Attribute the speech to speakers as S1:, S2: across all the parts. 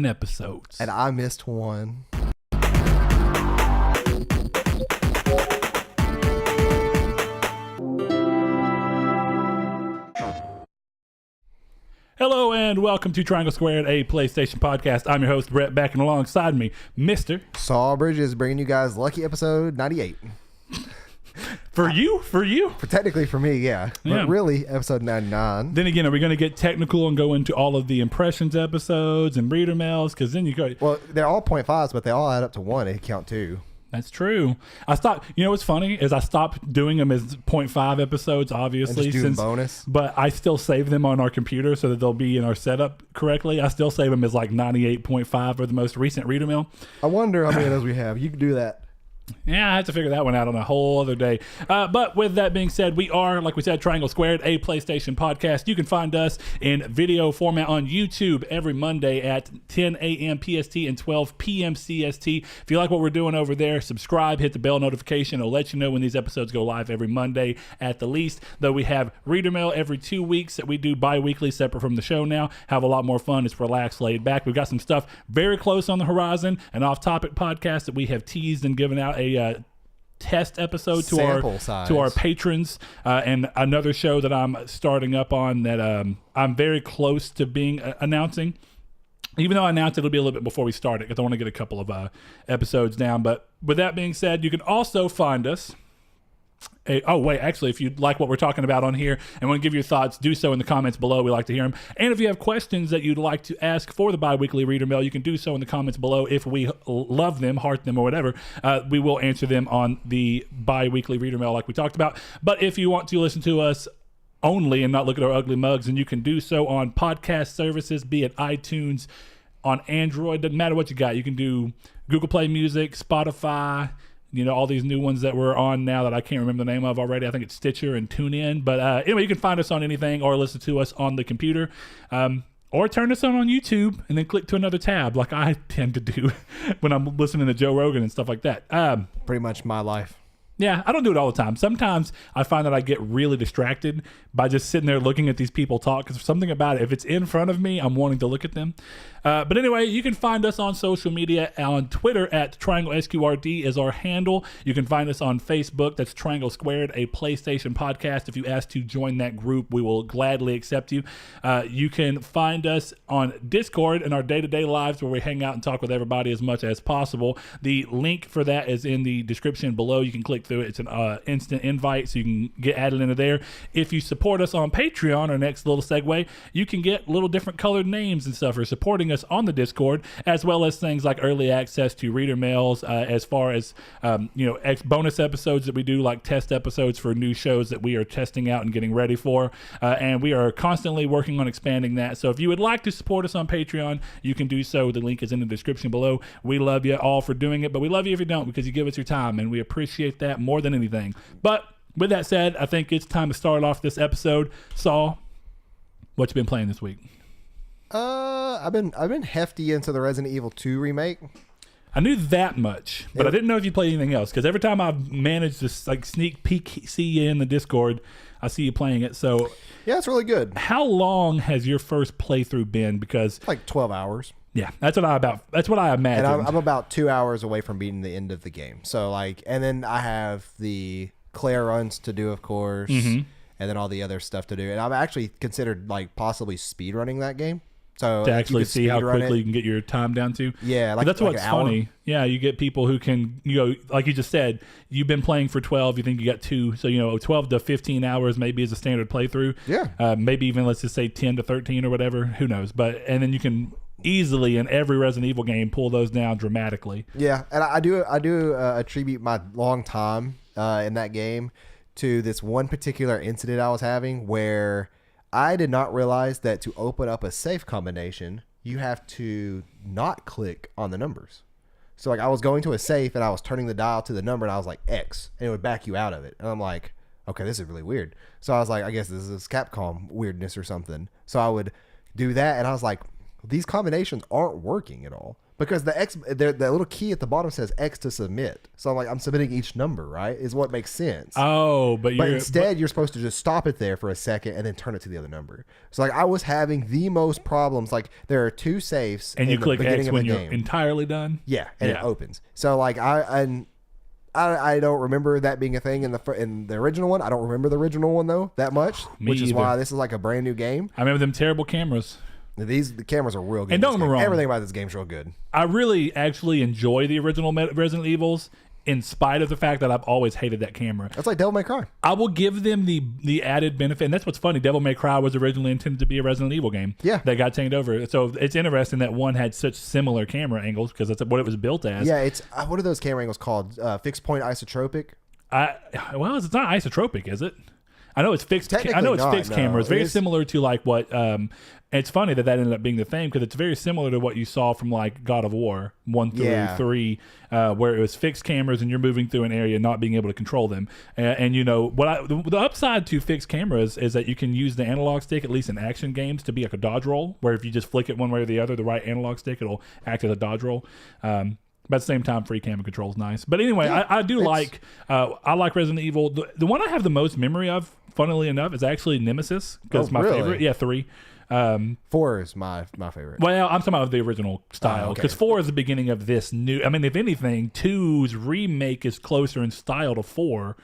S1: episodes.
S2: And I missed one.
S1: Hello and welcome to Triangle Squared, a PlayStation podcast. I'm your host, Brett, back and alongside me, Mr.
S2: Saul Bridges, bringing you guys lucky episode 98.
S1: For you?
S2: Technically for me, yeah. But really, episode 99.
S1: Then again, are we going to get technical and go into all of the impressions episodes and reader mails? Because then you go...
S2: Well, they're all 0.5s, but they all add up to 1. They count 2.
S1: That's true. I stopped. You know what's funny is I stopped doing them as 0.5 episodes, obviously,
S2: and just doing bonus.
S1: But I still save them on our computer so that they'll be in our setup correctly. I still save them as like 98.5 for the most recent reader mail.
S2: I wonder how many of those we have. You can do that.
S1: Yeah, I have to figure that one out on a whole other day. But with that being said, we are, like we said, Triangle Squared, a PlayStation podcast. You can find us in video format on YouTube every Monday at 10 a.m. PST and 12 p.m. CST. If you like what we're doing over there, subscribe, hit the bell notification. It'll let you know when these episodes go live every Monday at the least. Though we have reader mail every 2 weeks that we do bi-weekly, separate from the show now. Have a lot more fun. It's relaxed, laid back. We've got some stuff very close on the horizon, an off-topic podcast that we have teased and given out a test episode to our patrons, and another show that I'm starting up on that I'm very close to being announcing. Even though I announced it'll be a little bit before we start it because I want to get a couple of episodes down. But with that being said, you can also find us. If you like what we're talking about on here and want to give your thoughts, do so in the comments below. We like to hear them. And if you have questions that you'd like to ask for the bi-weekly reader mail, you can do so in the comments below. If we love them, heart them, or whatever, we will answer them on the bi-weekly reader mail like we talked about. But if you want to listen to us only and not look at our ugly mugs, and you can do so on podcast services, be it iTunes, on Android, doesn't matter what you got. You can do Google Play Music, Spotify, all these new ones that we're on now that I can't remember the name of already. I think it's Stitcher and TuneIn. But anyway, you can find us on anything or listen to us on the computer. Or turn us on YouTube and then click to another tab like I tend to do when I'm listening to Joe Rogan and stuff like that.
S2: Pretty much my life.
S1: Yeah, I don't do it all the time. Sometimes I find that I get really distracted by just sitting there looking at these people talk because there's something about it. If it's in front of me, I'm wanting to look at them. But anyway, you can find us on social media. On Twitter at Triangle SQRD is our handle. You can find us on Facebook. That's Triangle Squared, a PlayStation podcast. If you ask to join that group, we will gladly accept you. You can find us on Discord in our day-to-day lives where we hang out and talk with everybody as much as possible. The link for that is in the description below. You can click through it. It's an instant invite, so you can get added into there. If you support us on Patreon, our next little segue, you can get little different colored names and stuff for supporting us on the Discord, as well as things like early access to reader mails, as far as bonus episodes that we do, like test episodes for new shows that we are testing out and getting ready for, and we are constantly working on expanding that. So if you would like to support us on Patreon, you can do so. The link is in the description below. We love you all for doing it, but we love you if you don't, because you give us your time, and we appreciate that more than anything. But with that said, I think it's time to start off this episode. Saul, what you been playing this week?
S2: I've been hefty into the Resident Evil 2 remake.
S1: I knew that much, but I didn't know if you played anything else, because every time I've managed to sneak peek see you in the Discord, I see you playing it. So
S2: yeah, it's really good.
S1: How long has your first playthrough been? Because
S2: like 12 hours.
S1: Yeah, that's what I imagined.
S2: And I'm about 2 hours away from beating the end of the game. So and then I have the Claire runs to do, of course, and then all the other stuff to do. And I've actually considered possibly speed running that game. So
S1: to actually see how quickly you can get your time down to.
S2: Yeah,
S1: that's what's funny. Yeah, you get people who can, like you just said, you've been playing for 12, you think you got 2, so 12 to 15 hours maybe is a standard playthrough.
S2: Yeah.
S1: Maybe even let's just say 10 to 13 or whatever, who knows. And then you can easily in every Resident Evil game pull those down dramatically.
S2: Yeah, and I do attribute my long time in that game to this one particular incident I was having where I did not realize that to open up a safe combination, you have to not click on the numbers. So I was going to a safe and I was turning the dial to the number and I was like X, and it would back you out of it. And I'm like, okay, this is really weird. So I was like, I guess this is Capcom weirdness or something. So I would do that and I was like, these combinations aren't working at all. Because the little key at the bottom says X to submit. So I'm submitting each number, right? Is what makes sense.
S1: Oh, but
S2: instead you're supposed to just stop it there for a second and then turn it to the other number. So I was having the most problems. Like there are 2 safes
S1: and you click X when you're
S2: game.
S1: entirely done.
S2: Yeah, and it opens. So I don't remember that being a thing in the original one. I don't remember the original one though that much, which is why this is like a brand new game.
S1: I remember them terrible cameras.
S2: The cameras are real good.
S1: And don't get me wrong,
S2: everything about this game's real good.
S1: I really actually enjoy the original Resident Evils, in spite of the fact that I've always hated that camera.
S2: That's like Devil May Cry.
S1: I will give them the added benefit, and that's what's funny. Devil May Cry was originally intended to be a Resident Evil game.
S2: Yeah,
S1: that got changed over. So it's interesting that one had such similar camera angles because that's what it was built as.
S2: Yeah, it's what are those camera angles called? Fixed point isotropic.
S1: Well, it's not isotropic, is it? I know it's fixed. Fixed
S2: no,
S1: cameras. Very similar to like what. It's funny that ended up being the theme because it's very similar to what you saw from like God of War 1 through 3, where it was fixed cameras and you're moving through an area not being able to control them. And you know the upside to fixed cameras is that you can use the analog stick, at least in action games, to be like a dodge roll, where if you just flick it one way or the other, the right analog stick, it'll act as a dodge roll. But at the same time, free camera control is nice. But anyway, I like Resident Evil. The one I have the most memory of, funnily enough, is actually Nemesis because my favorite. Yeah, 3.
S2: 4 is my favorite.
S1: Well, I'm talking about the original style because 4 is the beginning of this new. I mean, if anything, 2's remake is closer in style to 4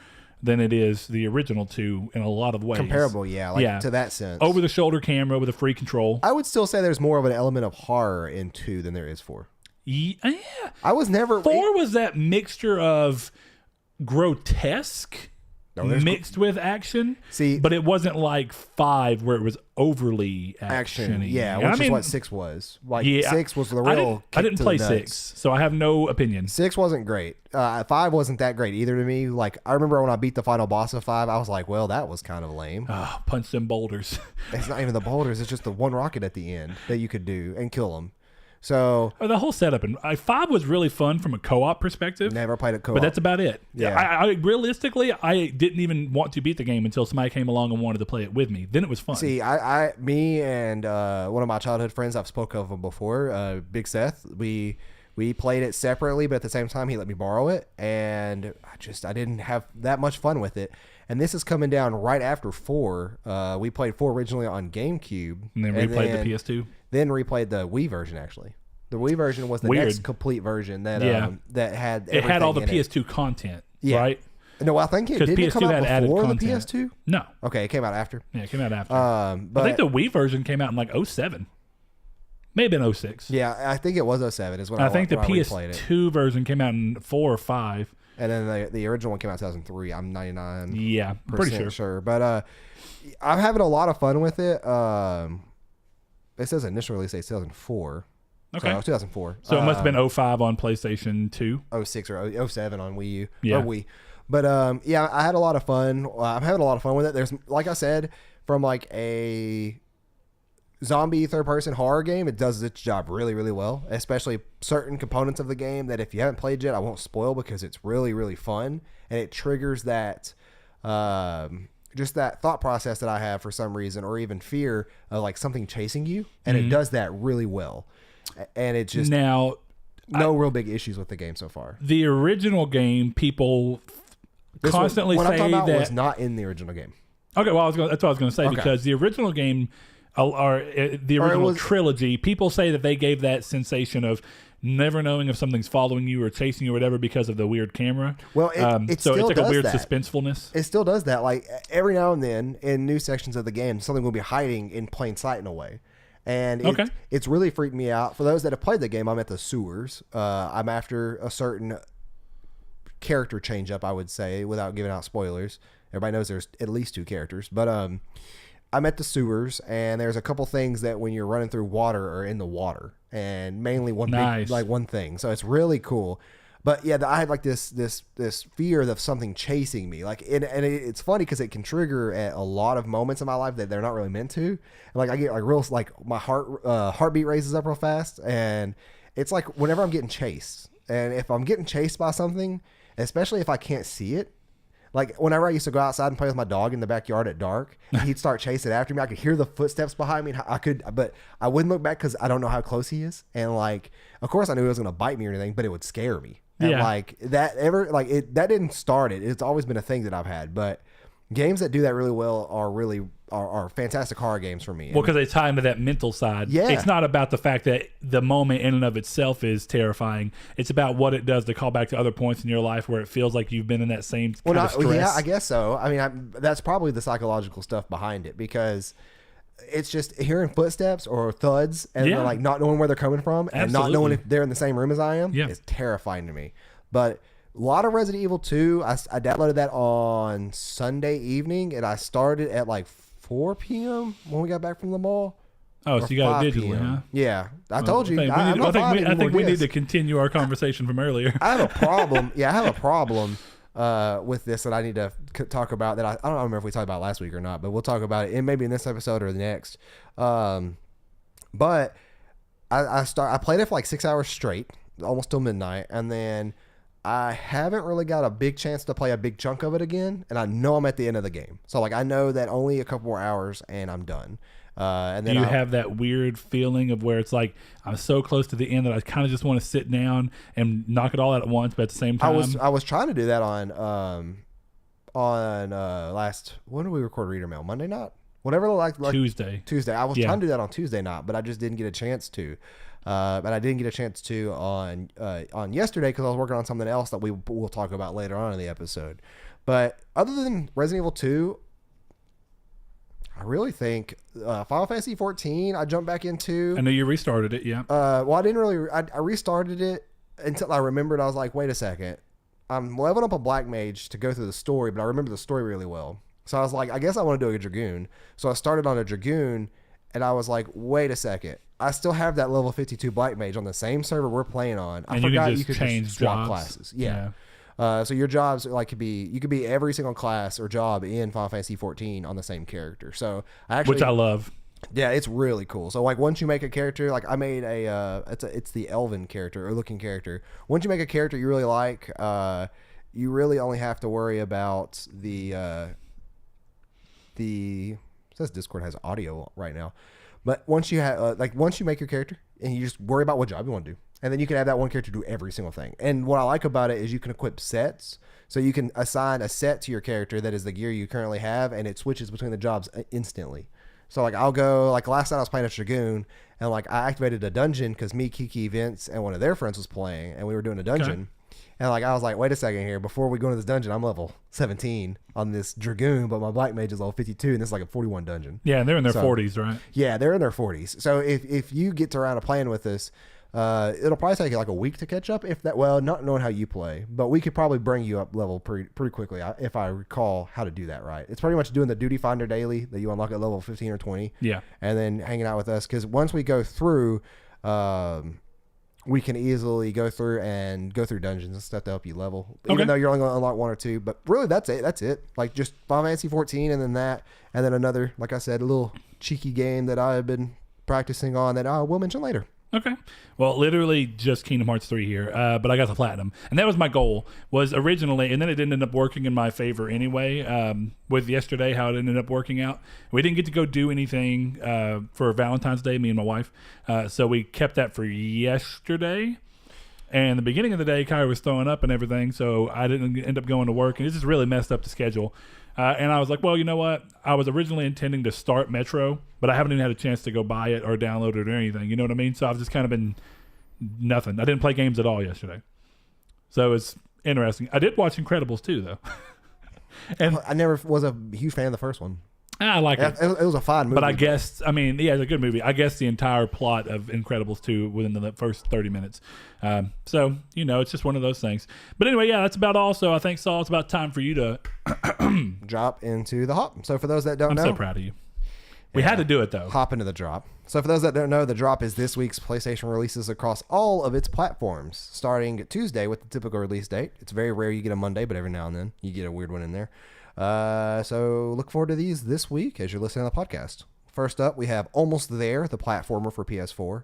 S1: than it is the original 2 in a lot of ways.
S2: Comparable, to that sense.
S1: Over the shoulder camera with a free control.
S2: I would still say there's more of an element of horror in 2 than there is 4.
S1: Yeah,
S2: I was never.
S1: 4 was that mixture of grotesque. Mixed with action, but it wasn't like 5 where it was overly action-y.
S2: Yeah, which is what 6 was. 6 was the real.
S1: I didn't play 6, so I have no opinion.
S2: 6 wasn't great. 5 wasn't that great either to me. Like I remember when I beat the final boss of 5, I was like, well, that was kind of lame.
S1: Punch them boulders.
S2: It's not even the boulders; it's just the one rocket at the end that you could do and kill them. So
S1: the whole setup in 5 was really fun from a co-op perspective.
S2: Never played a co-op,
S1: but that's about it.
S2: Yeah,
S1: I realistically, I didn't even want to beat the game until somebody came along and wanted to play it with me. Then it was fun.
S2: See, me and one of my childhood friends, I've spoken of him before, Big Seth. We played it separately, but at the same time, he let me borrow it, and I didn't have that much fun with it. And this is coming down right after 4. We played 4 originally on GameCube,
S1: and then replayed the PS2.
S2: Then replayed the Wii version. Actually, the Wii version was the next complete version that had
S1: all the PS2 content. Yeah. Right.
S2: No, I think it didn't come out before the PS2.
S1: No.
S2: Okay, it came out after.
S1: Yeah, it came out after. But I think the Wii version came out in like 07. May have been 06.
S2: Yeah, I think it was 07 is when
S1: I think the PS2 version came out in 4 or 5.
S2: And then the original one came out in 2003. I'm 99%.
S1: Yeah, pretty sure.
S2: But I'm having a lot of fun with it. It says initial release date 2004.
S1: Okay.
S2: So 2004.
S1: So it must have been 05 on PlayStation 2.
S2: 06 or 07 on Wii U.
S1: Yeah.
S2: Or Wii. But I had a lot of fun. I'm having a lot of fun with it. There's, like I said, from like a zombie third-person horror game, it does its job really, really well, especially certain components of the game that if you haven't played yet, I won't spoil because it's really, really fun. And it triggers that just that thought process that I have for some reason, or even fear of like something chasing you. And it does that really well. And it just no real big issues with the game so far.
S1: The original game, people constantly
S2: what
S1: say
S2: I'm talking about
S1: that
S2: was not in the original game.
S1: Okay, well, that's what I was going to say, because the original game, or the original trilogy, people say that they gave that sensation of never knowing if something's following you or chasing you or whatever because of the weird camera.
S2: Well, it
S1: so
S2: still
S1: it's like a weird
S2: that.
S1: Suspensefulness.
S2: It still does that. Like every now and then in new sections of the game, something will be hiding in plain sight in a way. And it's really freaked me out. For those that have played the game, I'm at the sewers. I'm after a certain character change up, I would say, without giving out spoilers. Everybody knows there's at least 2 characters. But I'm at the sewers, and there's a couple things that when you're running through water are in the water. And mainly one thing. So it's really cool. But yeah, I had like this fear of something chasing me. Like, and it's funny because it can trigger at a lot of moments in my life that they're not really meant to. And like I get like real, like my heartbeat raises up real fast, and it's like whenever I'm getting chased, and if I'm getting chased by something, especially if I can't see it, Like whenever I used to go outside and play with my dog in the backyard at dark, he'd start chasing after me. I could hear the footsteps behind me. But I wouldn't look back because I don't know how close he is. And like, of course, I knew he was going to bite me or anything, but it would scare me. And like that didn't start it. It's always been a thing that I've had. But games that do that really well are fantastic horror games for me.
S1: Well, because they tie into that mental side.
S2: Yeah.
S1: It's not about the fact that the moment in and of itself is terrifying. It's about what it does to call back to other points in your life where it feels like you've been in that same kind of stress.
S2: Yeah, I guess so. I mean, that's probably the psychological stuff behind it, because it's just hearing footsteps or thuds and they're like not knowing where they're coming from and not knowing if they're in the same room as I am is terrifying to me. But a lot of Resident Evil 2, I downloaded that on Sunday evening, and I started at like 4 p.m. when we got back from the mall.
S1: Oh, so you got it digitally, huh?
S2: Yeah. I told you.
S1: I think we need to continue our conversation from earlier.
S2: I have a problem. I have a problem with this that I need to talk about that I don't remember if we talked about last week or not, but we'll talk about it maybe in this episode or the next. But I played it for like 6 hours straight, almost till midnight, and then I haven't really got a big chance to play a big chunk of it again, and I know I'm at the end of the game. So like I know that only a couple more hours and I'm done. And then
S1: do you have that weird feeling of where it's like I'm so close to the end that I kind of just want to sit down and knock it all out at once, but at the same time
S2: I was trying to do that on last, when did we record Reader Mail? Monday night? Whatever, like
S1: Tuesday.
S2: I was trying to do that on Tuesday night, but I just didn't get a chance to. And I didn't get a chance to on yesterday because I was working on something else that we'll talk about later on in the episode. But other than Resident Evil 2, I really think Final Fantasy 14 I jumped back into.
S1: I know you restarted it, yeah.
S2: Well, I didn't really. I restarted it until I remembered. I was like, wait a second. I'm leveling up a Black Mage to go through the story, but I remember the story really well. So I was like, I guess I want to do a Dragoon. So I started on a Dragoon, and I was like, wait a second. I still have that level 52 Black Mage on the same server we're playing on. I forgot you could just swap classes. Yeah. So your jobs could be every single class or job in Final Fantasy 14 on the same character. So
S1: which I love.
S2: Yeah, it's really cool. So like once you make a character, like I made it's the Elven character or looking character. Once you make a character you really like, you really only have to worry about it says Discord has audio right now. But once you have once you make your character and you just worry about what job you want to do, and then you can have that one character do every single thing. And what I like about it is you can equip sets, so you can assign a set to your character that is the gear you currently have, and it switches between the jobs instantly. So like I'll go last night I was playing a Dragoon, and like I activated a dungeon because me, Kiki, Vince, and one of their friends was playing, and we were doing a dungeon. Okay. And like I was like, wait a second here, before we go into this dungeon, I'm level 17 on this Dragoon, but my Black Mage is level 52, and this is like a 41 dungeon.
S1: Yeah, and they're in their 40s, right?
S2: Yeah, they're in their 40s. So if you get around to playing with us, it'll probably take you like a week to catch up, not knowing how you play, but we could probably bring you up level pretty quickly if I recall how to do that right. It's pretty much doing the Duty Finder daily that you unlock at level 15 or 20. Yeah. And then hanging out with us, because once we go through, we can easily go through dungeons and stuff to help you level, even though you're only going to unlock one or two. But really, that's it. Like just Final Fantasy 14 and then that, and then another, like I said, a little cheeky game that I have been practicing on that I will mention later.
S1: Okay. Well, literally just Kingdom Hearts 3 here, but I got the platinum. And that was my goal, was originally, and then it didn't end up working in my favor anyway, with yesterday, how it ended up working out. We didn't get to go do anything for Valentine's Day, me and my wife, so we kept that for yesterday. And the beginning of the day, Kyra was throwing up and everything, so I didn't end up going to work, and it just really messed up the schedule. And I was like, well, you know what? I was originally intending to start Metro, but I haven't even had a chance to go buy it or download it or anything. You know what I mean? So I've just kind of been nothing. I didn't play games at all yesterday. So it's interesting. I did watch Incredibles too, though. And
S2: I never was a huge fan of the first one.
S1: I like it.
S2: It was a fine movie.
S1: But I guess, it's a good movie. I guess the entire plot of Incredibles 2 within the first 30 minutes. So, it's just one of those things. But anyway, that's about all. So I think, Saul, it's about time for you to
S2: drop into the hop. So for those that don't know.
S1: I'm so proud of you. We had to do it, though.
S2: Hop into the drop. So for those that don't know, the drop is this week's PlayStation releases across all of its platforms, starting Tuesday with the typical release date. It's very rare you get a Monday, but every now and then you get a weird one in there. So look forward to these this week as you're listening to the podcast. First up, we have Almost There, the platformer for PS4.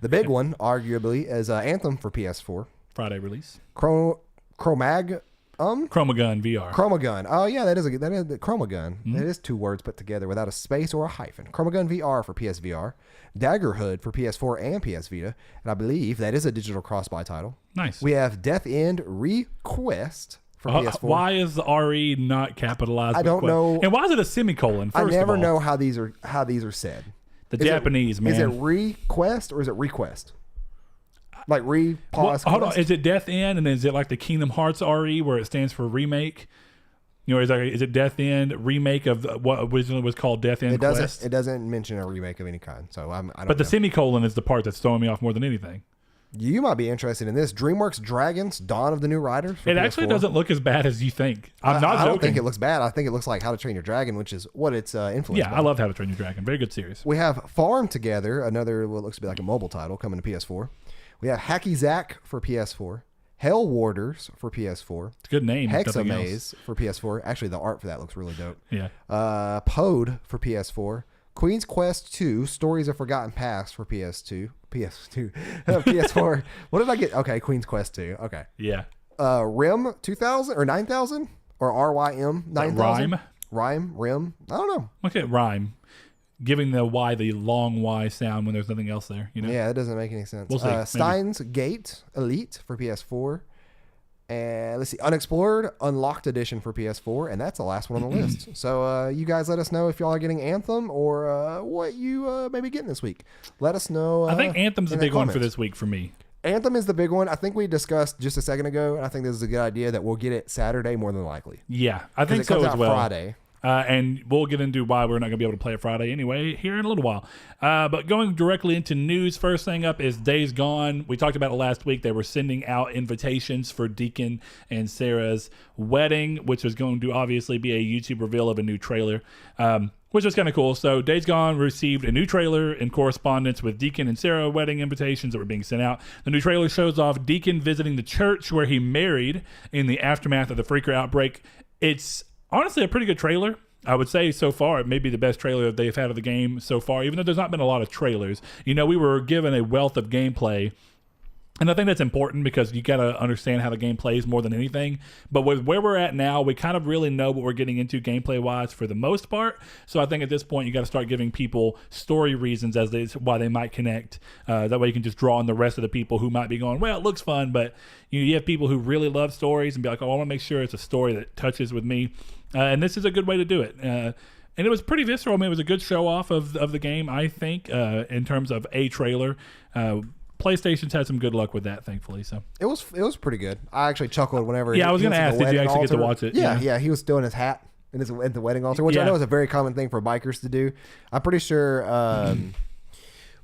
S2: The big one, arguably, is Anthem for PS4.
S1: Friday release.
S2: Chromag
S1: Chromagun VR.
S2: Chromagun. Oh yeah, that is the Chromagun. That is 2 words put together without a space or a hyphen. Chromagun VR for PSVR, Daggerhood for PS4 and PS Vita, and I believe that is a digital cross-buy title.
S1: Nice.
S2: We have Death End Request for PS4.
S1: Why is the RE not capitalized?
S2: I don't know.
S1: And why is it a semicolon?
S2: I
S1: First
S2: never
S1: of all?
S2: know how these are said.
S1: The Japanese, man.
S2: Is it request or is it request? Like pause.
S1: Hold on. Is it Death End, and is it like the Kingdom Hearts RE where it stands for remake? You know, is it Death End remake of what originally was called Death End Quest?
S2: It doesn't mention a remake of any kind. So I don't
S1: But the
S2: know.
S1: semicolon is the part that's throwing me off more than anything.
S2: You might be interested in this. DreamWorks Dragons: Dawn of the New Riders.
S1: It actually doesn't look as bad as you think. I'm not joking.
S2: I don't think it looks bad. I think it looks like How to Train Your Dragon, which is what it's influenced
S1: Yeah,
S2: by.
S1: I love How to Train Your Dragon. Very good series.
S2: We have Farm Together, another what looks to be like a mobile title coming to PS4. We have Hacky Zack for PS4. Hell Warders for PS4.
S1: It's a good name.
S2: Hexamaze for PS4. Actually, the art for that looks really dope.
S1: Yeah.
S2: Pode for PS4. Queen's Quest 2, Stories of Forgotten Past for PS4. What did I get? Okay, Queen's Quest 2. Okay.
S1: Yeah.
S2: Rim 2000 or 9000 or RYM 9000? Rim. I don't know.
S1: Look at rhyme. Giving the Y the long Y sound when there's nothing else there. You know?
S2: Yeah, that doesn't make any sense.
S1: We'll see.
S2: Steins Gate Elite for PS4. And let's see, Unexplored Unlocked Edition for PS4, and that's the last one on the list. So you guys let us know if y'all are getting Anthem or what you may be getting this week. Let us know.
S1: I think Anthem's the
S2: in the
S1: big one for
S2: comments.
S1: this week for me.
S2: Anthem is the big one. I think we discussed just a second ago, and I think this is a good idea that we'll get it Saturday more than likely.
S1: Yeah, I think
S2: It comes
S1: so
S2: out
S1: as well.
S2: Friday.
S1: And we'll get into why we're not going to be able to play it Friday anyway here in a little while. But going directly into news, first thing up is Days Gone. We talked about it last week. They were sending out invitations for Deacon and Sarah's wedding, which was going to obviously be a YouTube reveal of a new trailer, which was kind of cool. So Days Gone received a new trailer in correspondence with Deacon and Sarah wedding invitations that were being sent out. The new trailer shows off Deacon visiting the church where he married in the aftermath of the Freaker outbreak. It's honestly a pretty good trailer. I would say so far it may be the best trailer they've had of the game so far, even though there's not been a lot of trailers. You know, we were given a wealth of gameplay, and I think that's important because you got to understand how the game plays more than anything. But with where we're at now, we kind of really know what we're getting into gameplay-wise for the most part. So I think at this point, you got to start giving people story reasons why they might connect. That way you can just draw on the rest of the people who might be going, well, it looks fun, but you have people who really love stories and be like, oh, I want to make sure it's a story that touches with me. And this is a good way to do it. And it was pretty visceral. I mean, it was a good show off of the game, I think, in terms of a trailer. PlayStation's had some good luck with that, thankfully. So it
S2: was pretty good. I actually chuckled whenever.
S1: Yeah, I was going to ask, did you actually get to watch it?
S2: Yeah. He was still in his hat at the wedding altar, which I know is a very common thing for bikers to do. I'm pretty sure.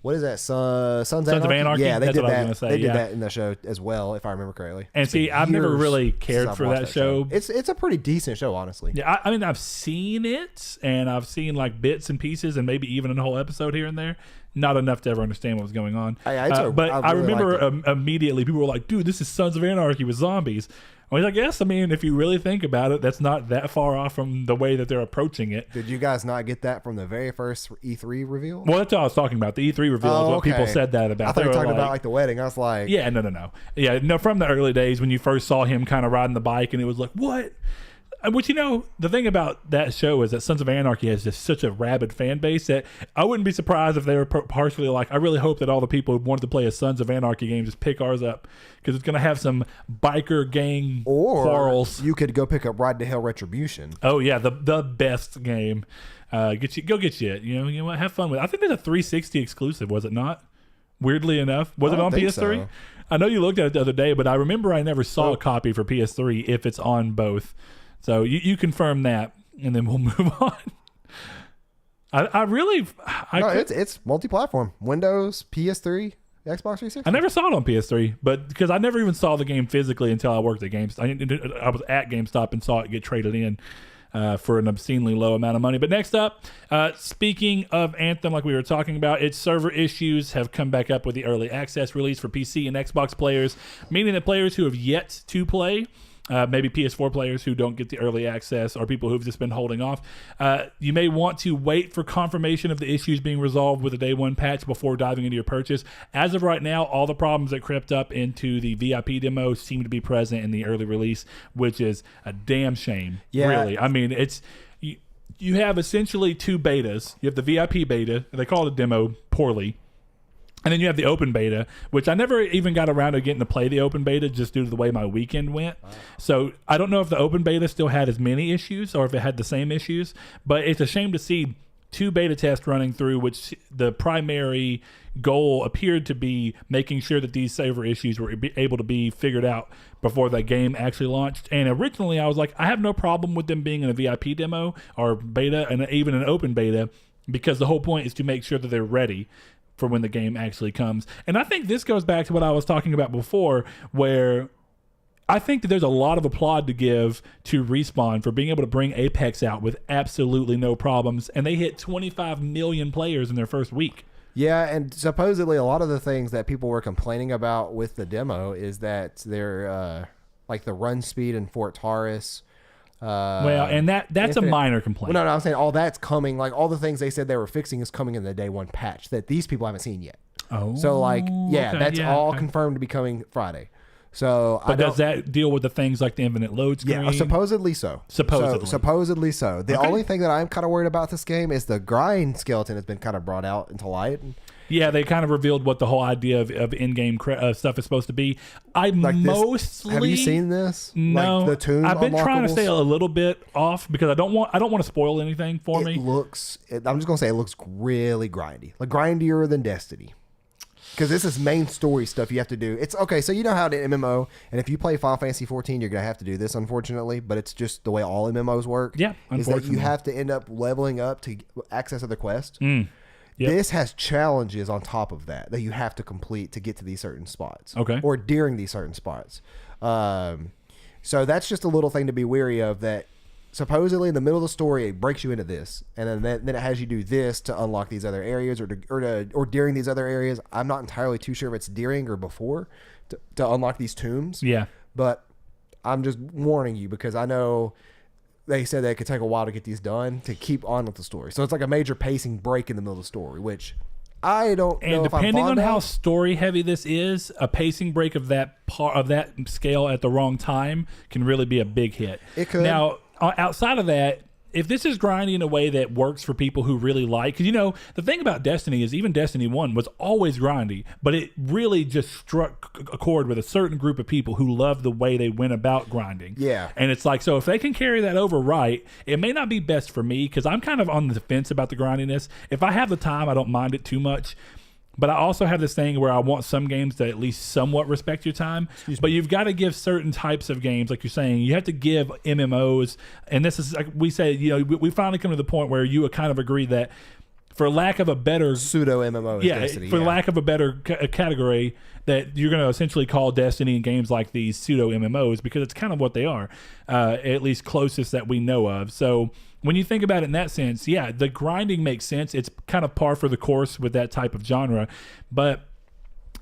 S2: What is that? Sons of Anarchy? Yeah, they did that. They did that in the show as well, if I remember correctly.
S1: And see, I've never really cared for that show.
S2: It's a pretty decent show, honestly.
S1: Yeah, I mean, I've seen it, and I've seen like bits and pieces, and maybe even a whole episode here and there. Not enough to ever understand what was going on. But I remember immediately people were like, "Dude, this is Sons of Anarchy with zombies." I guess, I mean, if you really think about it, that's not that far off from the way that they're approaching it.
S2: Did you guys not get that from the very first E3 reveal?
S1: Well, that's what I was talking about. The E3 reveal is what people said that about.
S2: I thought you were talking about like the wedding. I was like...
S1: Yeah, no. Yeah, no, from the early days when you first saw him kind of riding the bike and it was like, what? Which, you know, the thing about that show is that Sons of Anarchy has just such a rabid fan base that I wouldn't be surprised if they were partially like, I really hope that all the people who wanted to play a Sons of Anarchy game just pick ours up because it's going to have some biker gang quarrels.
S2: You could go pick up Ride to Hell Retribution.
S1: Oh, yeah, the best game. Go get you. You know what? Have fun with it. I think there's a 360 exclusive, was it not? Weirdly enough. Was it on PS3?
S2: So.
S1: I know you looked at it the other day, but I remember I never saw a copy for PS3 if it's on both. So you confirm that, and then we'll move on.
S2: It's multi-platform. Windows, PS3, Xbox 360.
S1: I never saw it on PS3, but because I never even saw the game physically until I worked at GameStop. I was at GameStop and saw it get traded in for an obscenely low amount of money. But next up, speaking of Anthem, like we were talking about, its server issues have come back up with the early access release for PC and Xbox players, meaning that players who have yet to play maybe PS4 players who don't get the early access or people who've just been holding off. You may want to wait for confirmation of the issues being resolved with the day one patch before diving into your purchase. As of right now, all the problems that crept up into the VIP demo seem to be present in the early release, which is a damn shame.
S2: Yeah.
S1: Really. I mean, you have essentially two betas. You have the VIP beta, they call it a demo poorly. And then you have the open beta, which I never even got around to getting to play the open beta just due to the way my weekend went. Wow. So I don't know if the open beta still had as many issues or if it had the same issues, but it's a shame to see two beta tests running through, which the primary goal appeared to be making sure that these server issues were able to be figured out before the game actually launched. And originally I was like, I have no problem with them being in a VIP demo or beta and even an open beta, because the whole point is to make sure that they're ready for when the game actually comes. And I think this goes back to what I was talking about before, where I think that there's a lot of applaud to give to Respawn for being able to bring Apex out with absolutely no problems, and they hit 25 million players in their first week.
S2: Yeah, and supposedly a lot of the things that people were complaining about with the demo is that they're like the run speed in Fort Taurus.
S1: Well, and that's a minor complaint.
S2: Well, no, I'm saying all that's coming. Like all the things they said they were fixing is coming in the day one patch that these people haven't seen yet.
S1: Oh,
S2: so like, yeah,
S1: okay,
S2: that's all confirmed to be coming Friday. So,
S1: but does that deal with the things like the infinite load screen?
S2: Yeah, supposedly so. Supposedly so. The only thing that I'm kind of worried about this game is the grind skeleton has been kind of brought out into light.
S1: Yeah, they kind of revealed what the whole idea of in-game stuff is supposed to be.
S2: Have you seen this?
S1: No,
S2: like the tomb
S1: I've been trying to stay a little bit off because I don't want to spoil anything for me.
S2: I'm just gonna say it looks really grindy, like grindier than Destiny. Because this is main story stuff you have to do. It's okay, so you know how to MMO, and if you play Final Fantasy 14, you're going to have to do this, unfortunately, but it's just the way all MMOs work.
S1: Yeah, unfortunately.
S2: Is that you have to end up leveling up to access other quests.
S1: Yep.
S2: This has challenges on top of that you have to complete to get to these certain spots.
S1: Okay.
S2: Or during these certain spots. So that's just a little thing to be wary of, that supposedly in the middle of the story it breaks you into this, and then it has you do this to unlock these other areas or during these other areas. I'm not entirely too sure if it's during or before to unlock these tombs.
S1: Yeah, but
S2: I'm just warning you because I know they said that it could take a while to get these done to keep on with the story. So it's like a major pacing break in the middle of the story, which I don't know.
S1: And
S2: if I'm
S1: depending on
S2: fond
S1: how
S2: of.
S1: story heavy this is, a pacing break of that part of that scale at the wrong time can really be a big hit.
S2: It could.
S1: Now, outside of that, if this is grinding in a way that works for people who really like, because the thing about Destiny is even Destiny 1 was always grindy, but it really just struck a chord with a certain group of people who love the way they went about grinding.
S2: Yeah.
S1: And it's like, so if they can carry that over right, it may not be best for me because I'm kind of on the fence about the grindiness. If I have the time, I don't mind it too much. But I also have this thing where I want some games that at least somewhat respect your time. But you've got to give certain types of games, like you're saying, you have to give MMOs. And this is like we say, we finally come to the point where you kind of agree that for lack of a better
S2: pseudo MMO, Destiny,
S1: lack of a better category, that you're going to essentially call Destiny and games like these pseudo MMOs because it's kind of what they are, at least closest that we know of. So when you think about it in that sense, yeah, the grinding makes sense. It's kind of par for the course with that type of genre, but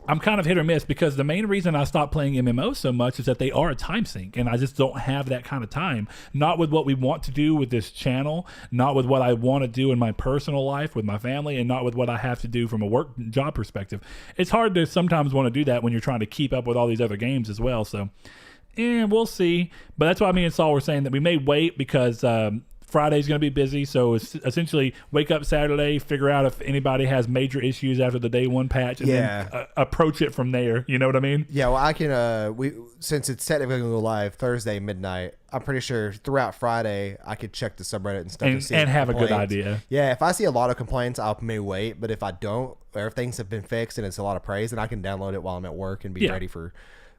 S1: I'm kind of hit or miss because the main reason I stopped playing MMOs so much is that they are a time sink, and I just don't have that kind of time. Not with what we want to do with this channel, not with what I want to do in my personal life with my family, and not with what I have to do from a work job perspective. It's hard to sometimes want to do that when you're trying to keep up with all these other games as well. So, we'll see. But that's why me and Saul were saying that we may wait because Friday's going to be busy, so it's essentially wake up Saturday, figure out if anybody has major issues after the day one patch, and then approach it from there. You know what I mean?
S2: Yeah, well, I can, since it's technically going to go live Thursday midnight, I'm pretty sure throughout Friday I could check the subreddit and stuff
S1: and have a good idea.
S2: Yeah, if I see a lot of complaints, I may wait, but if I don't, or if things have been fixed and it's a lot of praise, then I can download it while I'm at work and be ready for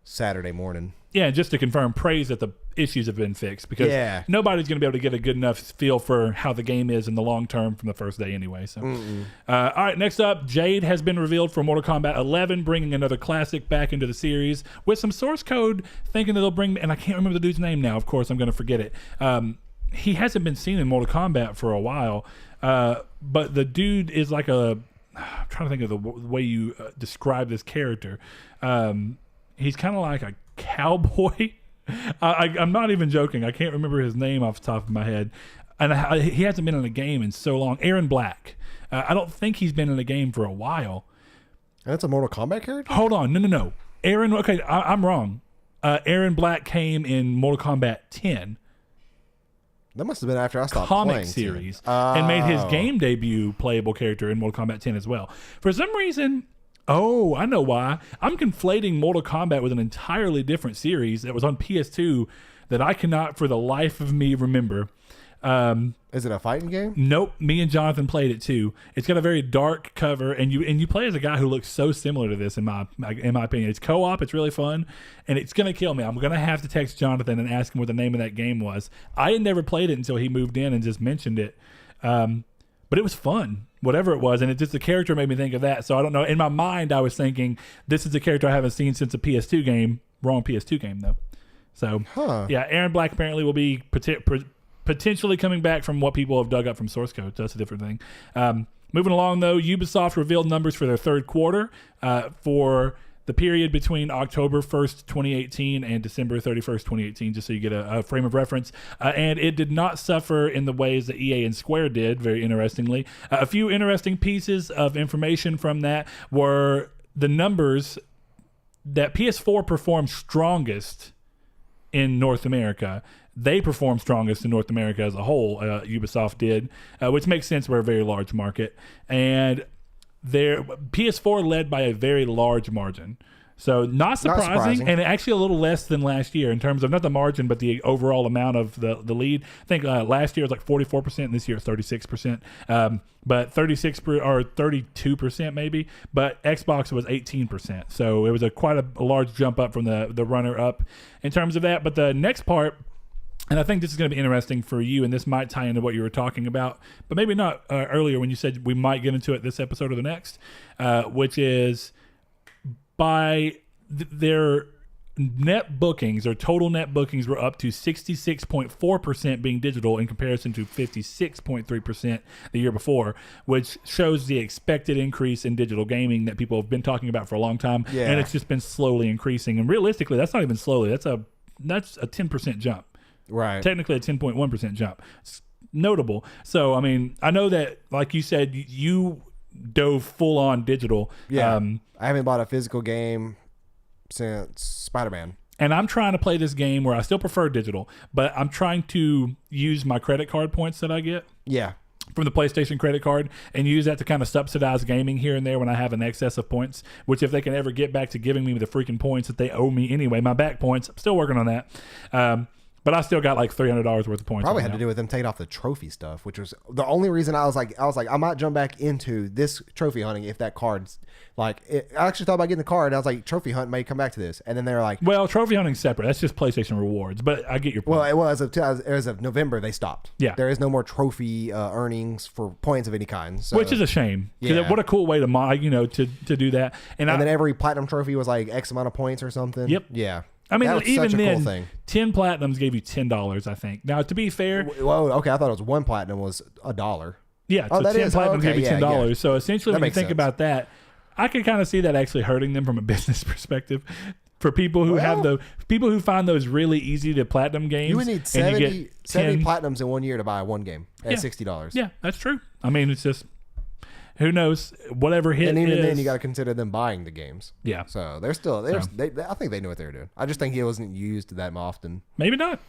S2: Saturday morning.
S1: Yeah, just to confirm, praise that the issues have been fixed because nobody's going to be able to get a good enough feel for how the game is in the long term from the first day anyway. So, all right, next up, Jade has been revealed for Mortal Kombat 11, bringing another classic back into the series with some source code, thinking that they'll bring, and I can't remember the dude's name now. Of course, I'm going to forget it. He hasn't been seen in Mortal Kombat for a while, but the dude is like I'm trying to think of the way you describe this character. He's kind of like a cowboy. I'm not even joking. I can't remember his name off the top of my head. And he hasn't been in a game in so long. Aaron Black. I don't think he's been in a game for a while.
S2: That's a Mortal Kombat character?
S1: Hold on. No. Aaron, okay, I'm wrong. Aaron Black came in Mortal Kombat 10.
S2: That must have been after I stopped
S1: comic
S2: playing.
S1: Series. And made his game debut playable character in Mortal Kombat 10 as well. For some reason, I know why. I'm conflating Mortal Kombat with an entirely different series that was on PS2 that I cannot for the life of me remember.
S2: Is it a fighting game?
S1: Nope. Me and Jonathan played it too. It's got a very dark cover, and you play as a guy who looks so similar to this in my opinion. It's co-op. It's really fun, and it's gonna kill me. I'm gonna have to text Jonathan and ask him what the name of that game was. I had never played it until he moved in and just mentioned it, but it was fun, whatever it was, and the character made me think of that. So I don't know. In my mind, I was thinking this is a character I haven't seen since a PS2 game. Wrong PS2 game though. So yeah, Aaron Black apparently will be potentially coming back from what people have dug up from source code. So that's a different thing. Moving along, though, Ubisoft revealed numbers for their third quarter for the period between October 1st, 2018 and December 31st, 2018, just so you get a frame of reference. And it did not suffer in the ways that EA and Square did, very interestingly. A few interesting pieces of information from that were the numbers that PS4 performed strongest in North America. They performed strongest in North America as a whole, Ubisoft did, which makes sense. We're a very large market. And their PS4 led by a very large margin. So not surprising, and actually a little less than last year in terms of not the margin, but the overall amount of the lead. I think last year was like 44%, and this year it's 36%, but 36 or 32% maybe. But Xbox was 18%, so it was quite a large jump up from the runner up in terms of that. But the next part, and I think this is going to be interesting for you, and this might tie into what you were talking about, but maybe not earlier when you said we might get into it this episode or the next, which is by their net bookings, or total net bookings, were up to 66.4% being digital in comparison to 56.3% the year before, which shows the expected increase in digital gaming that people have been talking about for a long time. Yeah. And it's just been slowly increasing. And realistically, that's not even slowly. That's a 10% jump.
S2: Right.
S1: Technically a 10.1% jump. It's notable. So, I mean, I know that, like you said, you dove full on digital.
S2: Yeah. I haven't bought a physical game since Spider-Man.
S1: And I'm trying to play this game where I still prefer digital, but I'm trying to use my credit card points that I get.
S2: Yeah.
S1: From the PlayStation credit card, and use that to kind of subsidize gaming here and there when I have an excess of points, which if they can ever get back to giving me the freaking points that they owe me anyway, my back points, I'm still working on that. But I still got like $300 worth of points.
S2: Probably had to do with them taking off the trophy stuff, which was the only reason I was like, I might jump back into this trophy hunting if that card's I actually thought about getting the card. And I was like, trophy hunt may come back to this, and then they were like,
S1: well, trophy hunting's separate. That's just PlayStation rewards. But I get your point.
S2: Well, as of November, they stopped. Yeah, there is no more trophy earnings for points of any kind, so.
S1: Which is a shame. Yeah. What a cool way to do that. And
S2: then every platinum trophy was like X amount of points or something.
S1: Yep.
S2: Yeah.
S1: I mean, even then, cool thing. 10 platinums gave you $10, I think. Now, to be fair...
S2: Well, okay, I thought it was one platinum was $1.
S1: Yeah, so 10 platinums gave you $10. Yeah. So essentially, when you think about that, I can kind of see that actually hurting them from a business perspective. For people who people who find those really easy to platinum games.
S2: You would need 70 platinums in 1 year to buy one game at $60.
S1: Yeah, that's true. I mean, it's just... Who knows? Whatever hit.
S2: And even then, you got to consider them buying the games.
S1: Yeah.
S2: So they're still. I think they knew what they were doing. I just think it wasn't used that often.
S1: Maybe not.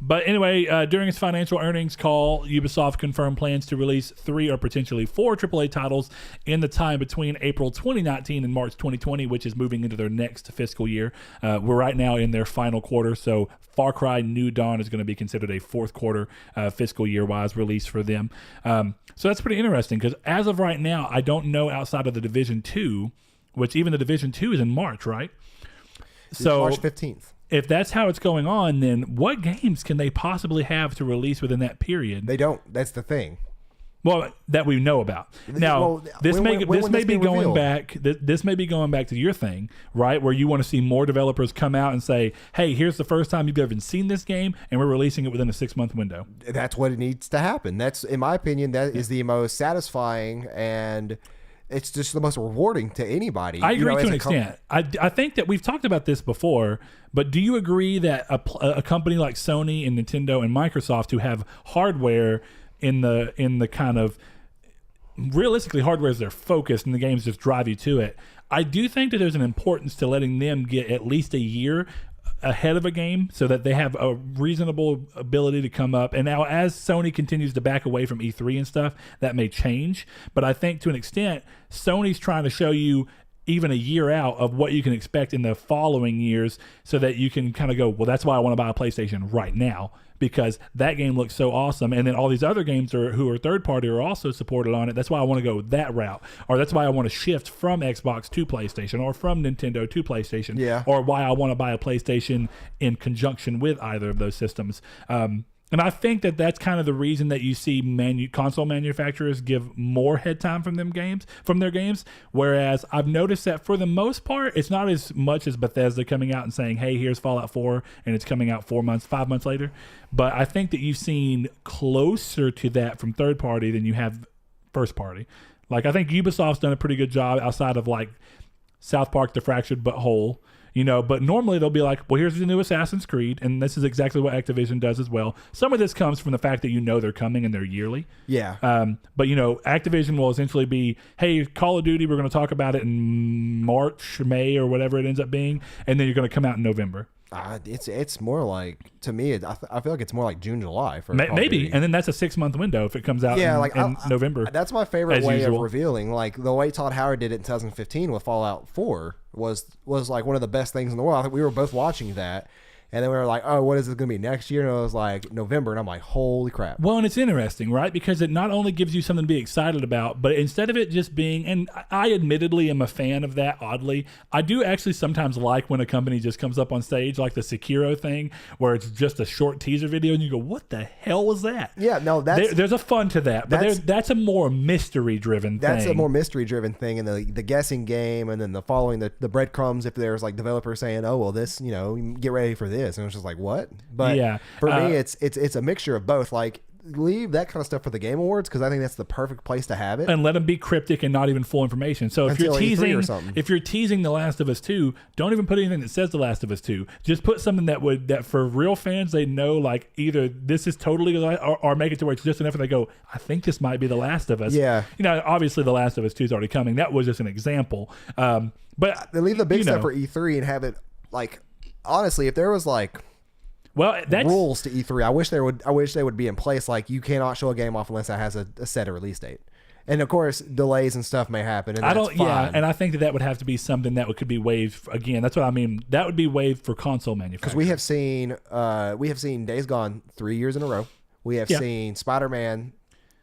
S1: But anyway, during its financial earnings call, Ubisoft confirmed plans to release 3 or potentially 4 AAA titles in the time between April 2019 and March 2020, which is moving into their next fiscal year. We're right now in their final quarter, so Far Cry New Dawn is going to be considered a fourth quarter fiscal year-wise release for them. So that's pretty interesting, because as of right now, I don't know outside of the Division 2, which even the Division 2 is in March, right?
S2: So March 15th.
S1: If that's how it's going on, then what games can they possibly have to release within that period?
S2: They don't. That's the thing.
S1: Well, that we know about. Now, this may be going back to your thing, right? Where you want to see more developers come out and say, "Hey, here's the first time you've ever seen this game, and we're releasing it within a 6-month window."
S2: That's what it needs to happen. That's, in my opinion, that is the most satisfying and it's just the most rewarding to anybody.
S1: I agree to an extent. I think that we've talked about this before, but do you agree that a company like Sony and Nintendo and Microsoft, who have hardware in the kind of, realistically, hardware is their focus and the games just drive you to it, I do think that there's an importance to letting them get at least a year ahead of a game so that they have a reasonable ability to come up. And now as Sony continues to back away from E3 and stuff, that may change. But I think to an extent, Sony's trying to show you even a year out of what you can expect in the following years so that you can kind of go, well, that's why I want to buy a PlayStation right now, because that game looks so awesome. And then all these other games who are third party are also supported on it. That's why I want to go that route. Or that's why I want to shift from Xbox to PlayStation, or from Nintendo to PlayStation.
S2: Yeah.
S1: Or why I want to buy a PlayStation in conjunction with either of those systems. And I think that that's kind of the reason that you see console manufacturers give more head time from their games. Whereas I've noticed that for the most part, it's not as much as Bethesda coming out and saying, "Hey, here's Fallout 4," and it's coming out 5 months later. But I think that you've seen closer to that from third party than you have first party. Like, I think Ubisoft's done a pretty good job outside of like South Park: The Fractured But Whole. But normally they'll be like, well, here's the new Assassin's Creed, and this is exactly what Activision does as well. Some of this comes from the fact that they're coming and they're yearly.
S2: Yeah.
S1: But Activision will essentially be, hey, Call of Duty, we're going to talk about it in March, May, or whatever it ends up being, and then you're going to come out in November.
S2: It's more like, to me, I feel like it's more like June, July for
S1: maybe, and then that's a 6-month window if it comes out in November.
S2: That's my favorite way
S1: usual.
S2: of revealing. Like the way Todd Howard did it in 2015 with Fallout 4 was like one of the best things in the world. I think we were both watching that. And then we were like, oh, what is it going to be next year? And it was like November. And I'm like, holy crap.
S1: Well, and it's interesting, right? Because it not only gives you something to be excited about, but instead of it just being, and I admittedly am a fan of that, oddly, I do actually sometimes like when a company just comes up on stage, like the Sekiro thing, where it's just a short teaser video and you go, what the hell was that?
S2: Yeah, no,
S1: there's a fun to that. But that's a more mystery-driven thing.
S2: That's a more mystery-driven thing. And the guessing game, and then the following the breadcrumbs, if there's like developers saying, oh, well, this, get ready for this. And it was just like, what? But for me, it's a mixture of both. Like, leave that kind of stuff for the Game Awards, because I think that's the perfect place to have it.
S1: And let them be cryptic and not even full information. So if you're teasing The Last of Us 2, don't even put anything that says The Last of Us 2. Just put something that for real fans, they know, like, either this is totally, or make it to where it's just enough and they go, I think this might be The Last of Us.
S2: Yeah.
S1: Obviously The Last of Us 2 is already coming. That was just an example. But
S2: they leave the big stuff for E3 and have it, like, honestly, if there was like rules to E3, I wish they would be in place. Like, you cannot show a game off unless it has a set release date. And of course, delays and stuff may happen. And that's fine.
S1: Yeah, and I think that would have to be something that could be waived. Again, that's what I mean. That would be waived for console manufacturers.
S2: Because we have seen Days Gone 3 years in a row. We have seen Spider-Man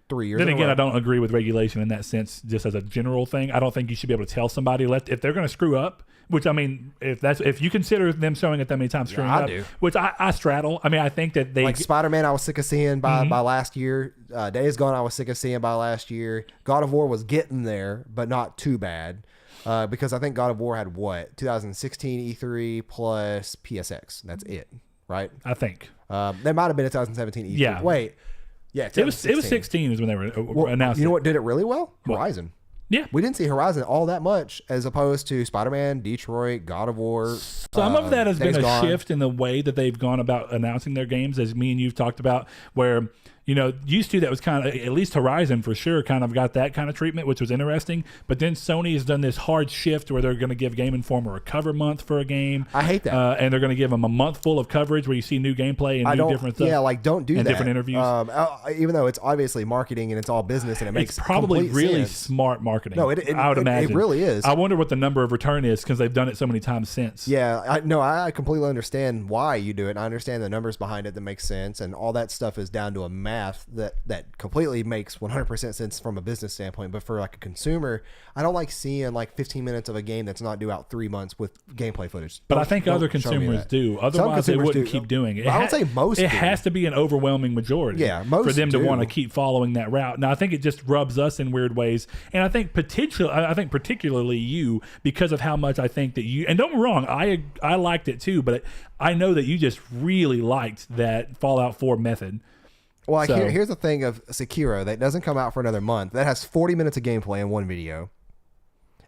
S2: 3 years.
S1: Then
S2: again,
S1: I don't agree with regulation in that sense. Just as a general thing, I don't think you should be able to tell somebody if they're going to screw up. Which, I mean, if you consider them showing it that many times screwing up, which I straddle. I mean, I think that like
S2: Spider-Man, I was sick of seeing by last year. Days Gone, I was sick of seeing by last year. God of War was getting there, but not too bad. Because I think God of War had 2016 E3 plus PSX. That's it, right?
S1: I think
S2: there might have been a 2017 E3.
S1: Yeah.
S2: Wait, yeah,
S1: it was 16 is when they were announced.
S2: You know what did it really well? Horizon.
S1: Yeah.
S2: We didn't see Horizon all that much as opposed to Spider-Man, Detroit, God of War.
S1: Some of that has been a shift in the way that they've gone about announcing their games, as me and you've talked about, where used to that was kind of, at least Horizon for sure, kind of got that kind of treatment, which was interesting. But then Sony has done this hard shift where they're going to give Game Informer a cover month for a game.
S2: I hate that.
S1: And they're going to give them a month full of coverage where you see new gameplay and new different stuff.
S2: Yeah, like don't do that.
S1: And different interviews.
S2: Even though it's obviously marketing and it's all business and it makes
S1: probably really
S2: sense.
S1: Smart marketing.
S2: No,
S1: I would imagine.
S2: It really is.
S1: I wonder what the number of return is because they've done it so many times since.
S2: Yeah, I completely understand why you do it. And I understand the numbers behind it that makes sense. And all that stuff is down to a math that completely makes 100% sense from a business standpoint. But for like a consumer, I don't like seeing like 15 minutes of a game that's not due out 3 months with gameplay footage.
S1: But I think other consumers do. Otherwise, they wouldn't keep doing it.
S2: I would say most.
S1: It has to be an overwhelming majority.
S2: Yeah, most
S1: for them to want to keep following that route. Now, I think it just rubs us in weird ways, and I think particularly you, because of how much I think that you. And don't get me wrong, I liked it too, but I know that you just really liked that Fallout 4 method.
S2: Well, here's the thing of Sekiro that doesn't come out for another month. That has 40 minutes of gameplay in one video.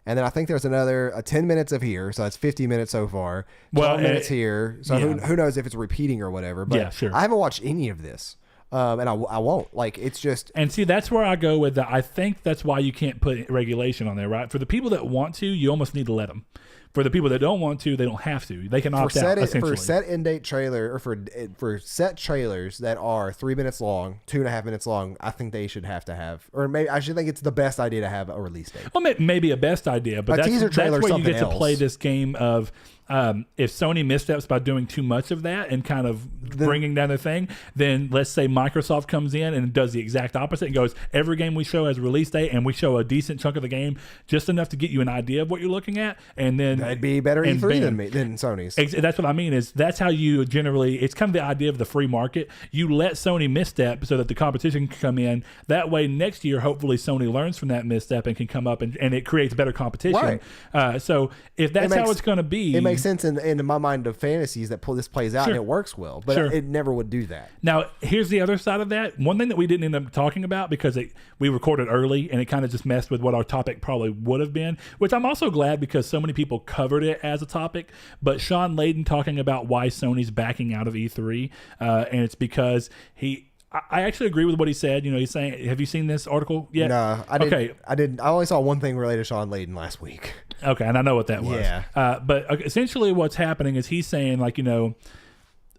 S2: And then I think there's another 10 minutes of here, so that's 50 minutes so far. 12 minutes here, so who knows if it's repeating or whatever. But
S1: yeah, sure.
S2: I haven't watched any of this, and I won't. Like, it's just...
S1: And see, that's where I go with that. I think that's why you can't put regulation on there, right? For the people that want to, you almost need to let them. For the people that don't want to, they don't have to. They can opt out, essentially.
S2: For set end date trailer, or for set trailers that are 3 minutes long, 2.5 minutes long, I think they should have to have, or maybe I should think it's the best idea to have a release date.
S1: Well, maybe a best idea, but that's where you get to play this game of if Sony missteps by doing too much of that and kind of bringing down the thing, then let's say Microsoft comes in and does the exact opposite and goes, every game we show has a release date and we show a decent chunk of the game, just enough to get you an idea of what you're looking at, and then
S2: that'd be better E3 than Sony's.
S1: That's what I mean, is that's how you generally, it's kind of the idea of the free market. You let Sony misstep so that the competition can come in. That way next year, hopefully Sony learns from that misstep and can come up and it creates better competition. Right. So if that's how it's going to be,
S2: it makes sense in my mind of fantasies that this plays out and it works well, but it never would do that.
S1: Now, here's the other side of that. One thing that we didn't end up talking about because we recorded early and it kind of just messed with what our topic probably would have been, which I'm also glad because so many people covered it as a topic, but Shawn Layden talking about why Sony's backing out of E3, and it's because I actually agree with what he said. You know, he's saying, have you seen this article yet?
S2: No, I didn't. I didn't. I only saw one thing related to Shawn Layden last week.
S1: Okay, and I know what that was.
S2: Yeah.
S1: But essentially what's happening is he's saying, like, you know,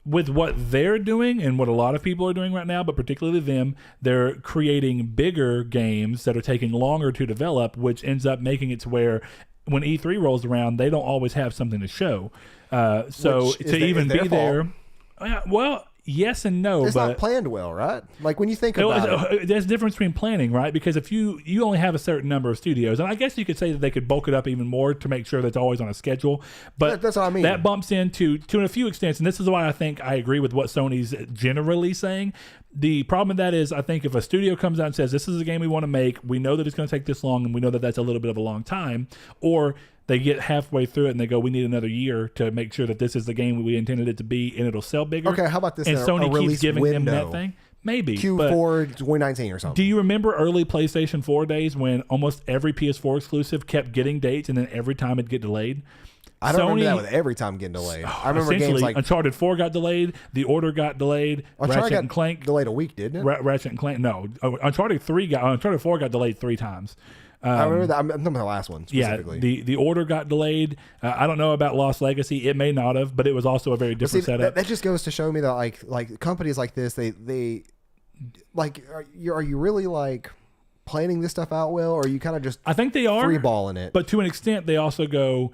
S1: with what they're doing and what a lot of people are doing right now, but particularly them, they're creating bigger games that are taking longer to develop, which ends up making it to where when E3 rolls around, they don't always have something to show. So to even be there, well, yes and no.
S2: It's not planned well, right? Like when you think about it.
S1: There's a difference between planning, right? Because if you only have a certain number of studios, and I guess you could say that they could bulk it up even more to make sure that it's always on a schedule. But
S2: that's what I mean.
S1: That bumps into a few extents, and this is why I think I agree with what Sony's generally saying. The problem with that is I think if a studio comes out and says, this is a game we want to make, we know that it's going to take this long, and we know that that's a little bit of a long time, or they get halfway through it and they go, we need another year to make sure that this is the game we intended it to be and it'll sell bigger.
S2: Okay, how about this?
S1: And Sony keeps giving them
S2: window.
S1: that thing. Maybe.
S2: Q4 2019 or something.
S1: Do you remember early PlayStation 4 days when almost every PS4 exclusive kept getting dates and then every time it'd get delayed?
S2: I don't remember that with every time getting delayed. I remember games like
S1: Uncharted 4 got delayed, The Order got delayed, Ratchet and Clank
S2: delayed a week, didn't it?
S1: Ratchet and Clank, no. Uncharted 4 got delayed 3 times.
S2: I remember that. I'm talking about the last one specifically.
S1: Yeah, the Order got delayed. I don't know about Lost Legacy. It may not have, but it was also a very different setup.
S2: That just goes to show me that like companies like this, they like are you really like planning this stuff out well, or are you kind of just
S1: I think they are
S2: freeballing it?
S1: But to an extent, they also go.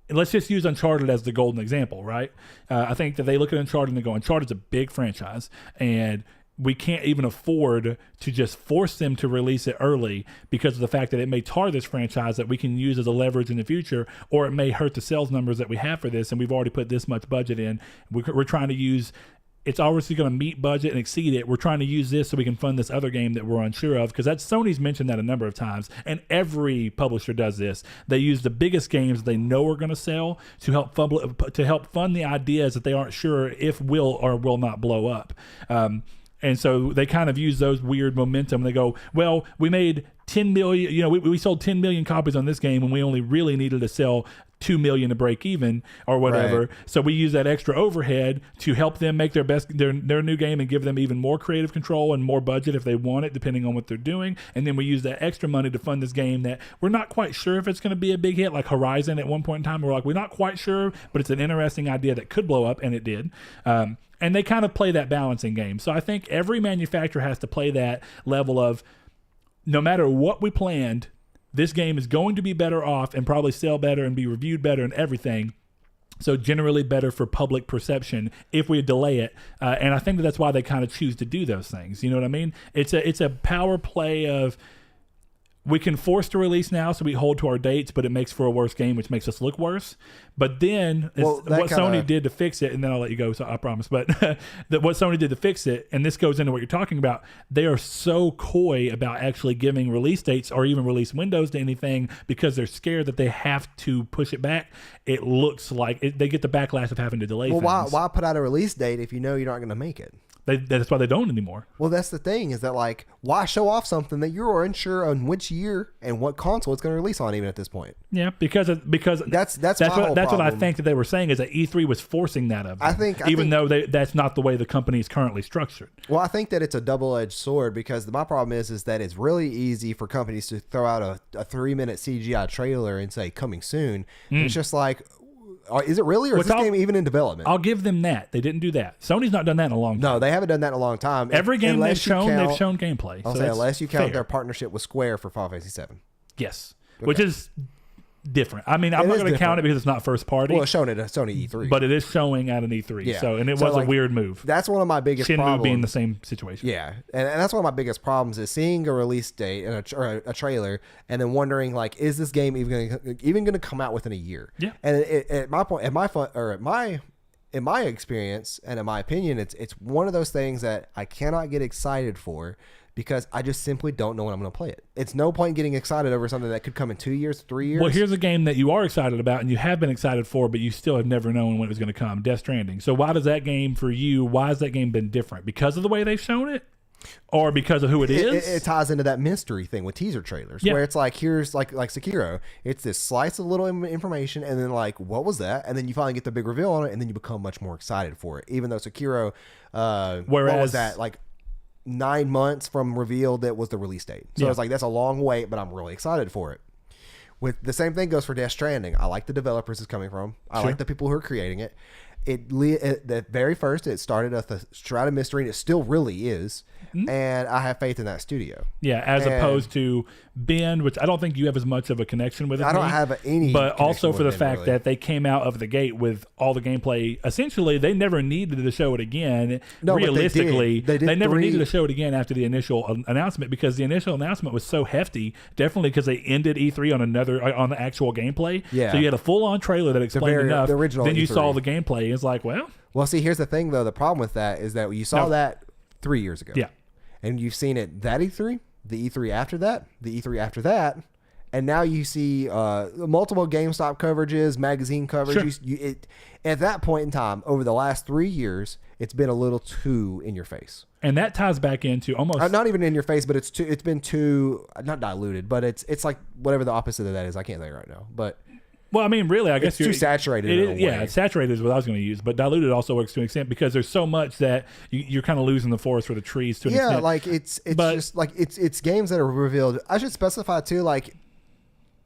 S1: Let's just use Uncharted as the golden example, right? I think that they look at Uncharted and they go, Uncharted's a big franchise, and we can't even afford to just force them to release it early because of the fact that it may tar this franchise that we can use as a leverage in the future, or it may hurt the sales numbers that we have for this, and we've already put this much budget in. We're trying to use... It's obviously going to meet budget and exceed it. We're trying to use this so we can fund this other game that we're unsure of, because Sony's mentioned that a number of times, and every publisher does this. They use the biggest games they know are going to sell to help fund the ideas that they aren't sure if will or will not blow up. And so they kind of use those weird momentum. They go, well, we made 10 million, you know, we sold 10 million copies on this game and we only really needed to sell 2 million to break even or whatever. Right. So we use that extra overhead to help them make their new game and give them even more creative control and more budget if they want it, depending on what they're doing. And then we use that extra money to fund this game that we're not quite sure if it's going to be a big hit, like Horizon at one point in time. We're not quite sure, but it's an interesting idea that could blow up, and it did. And they kind of play that balancing game. So I think every manufacturer has to play that level of, no matter what we planned, this game is going to be better off and probably sell better and be reviewed better and everything. So generally better for public perception if we delay it. And I think that's why they kind of choose to do those things. You know what I mean? It's a power play of, we can force the release now so we hold to our dates, but it makes for a worse game, which makes us look worse. But then what Sony did to fix it, and then I'll let you go, so I promise, but what Sony did to fix it, and this goes into what you're talking about, they are so coy about actually giving release dates or even release windows to anything because they're scared that they have to push it back. It looks like they get the backlash of having to delay things.
S2: Why put out a release date if you know you're not going to make it?
S1: That's why they don't anymore.
S2: Well, that's the thing, is that like, why show off something that you're unsure on which year and what console it's going to release on even at this point?
S1: Yeah, because that's what I think that they were saying, is that E3 was forcing that of them. I think though that's not the way the company is currently structured.
S2: Well, I think that it's a double-edged sword, because my problem is that it's really easy for companies to throw out a 3-minute CGI trailer and say coming soon. And it's just like, is it really, or is this game even in development?
S1: I'll give them that. They didn't do that. Sony's not done that in a long time.
S2: No, they haven't done that in a long time.
S1: Every game they've shown gameplay.
S2: I'll say unless you count their partnership with Square for Final Fantasy VII.
S1: Yes, okay. Which is different. I mean, I'm not going to count it because it's not first party.
S2: Well, it's shown at a Sony E3,
S1: but it is showing at an E3. Yeah. So, and it was a weird move.
S2: That's one of my biggest problems.
S1: Shenmue being in the same situation.
S2: Yeah, and that's one of my biggest problems, is seeing a release date and a trailer, and then wondering like, is this game even going to come out within a year? Yeah. And at my point, in my experience and in my opinion, it's one of those things that I cannot get excited for, because I just simply don't know when I'm going to play it. It's no point getting excited over something that could come in 2 years, 3 years.
S1: Well, here's a game that you are excited about and you have been excited for, but you still have never known when it was going to come. Death Stranding. So why does that game for you, why has that game been different? Because of the way they've shown it? Or because of who it is?
S2: It ties into that mystery thing with teaser trailers, where it's like, here's like Sekiro. It's this slice of little information, and then like, what was that? And then you finally get the big reveal on it, and then you become much more excited for it. Even though Sekiro, what was that? Like 9 months from reveal that was the release date. So it's like, that's a long wait, but I'm really excited for it. With the same thing goes for Death Stranding. I like the developers it's coming from. I like the people who are creating it. The very first, it started at the Shroud of Mystery, and it still really is. And I have faith in that studio.
S1: Yeah, as opposed to Bend, which I don't think you have as much of a connection with.
S2: I don't have any.
S1: But also for the fact that they came out of the gate with all the gameplay. Essentially, they never needed to show it again. No, realistically, they never needed to show it again after the initial announcement, because the initial announcement was so hefty. Definitely because they ended E3 on the actual gameplay. Yeah. So you had a full-on trailer that explained enough. The original then you E3. Saw the gameplay. It's like, well.
S2: Well, see, here's the thing though. The problem with that is that you saw that 3 years ago.
S1: Yeah.
S2: And you've seen it that E3, the E3 after that, the E3 after that, and now you see multiple GameStop coverages, magazine coverage. Sure. At that point in time, over the last 3 years, it's been a little too in your face.
S1: And that ties back into almost
S2: not even in your face, but it's been too, not diluted, but it's like whatever the opposite of that is. I can't think right now, but.
S1: Well, I mean, really, I guess
S2: it's too saturated.
S1: It's saturated is what I was going to use, but diluted also works to an extent, because there's so much that you're kind of losing the forest for the trees to an extent.
S2: Yeah, like it's just like it's games that are revealed. I should specify too, like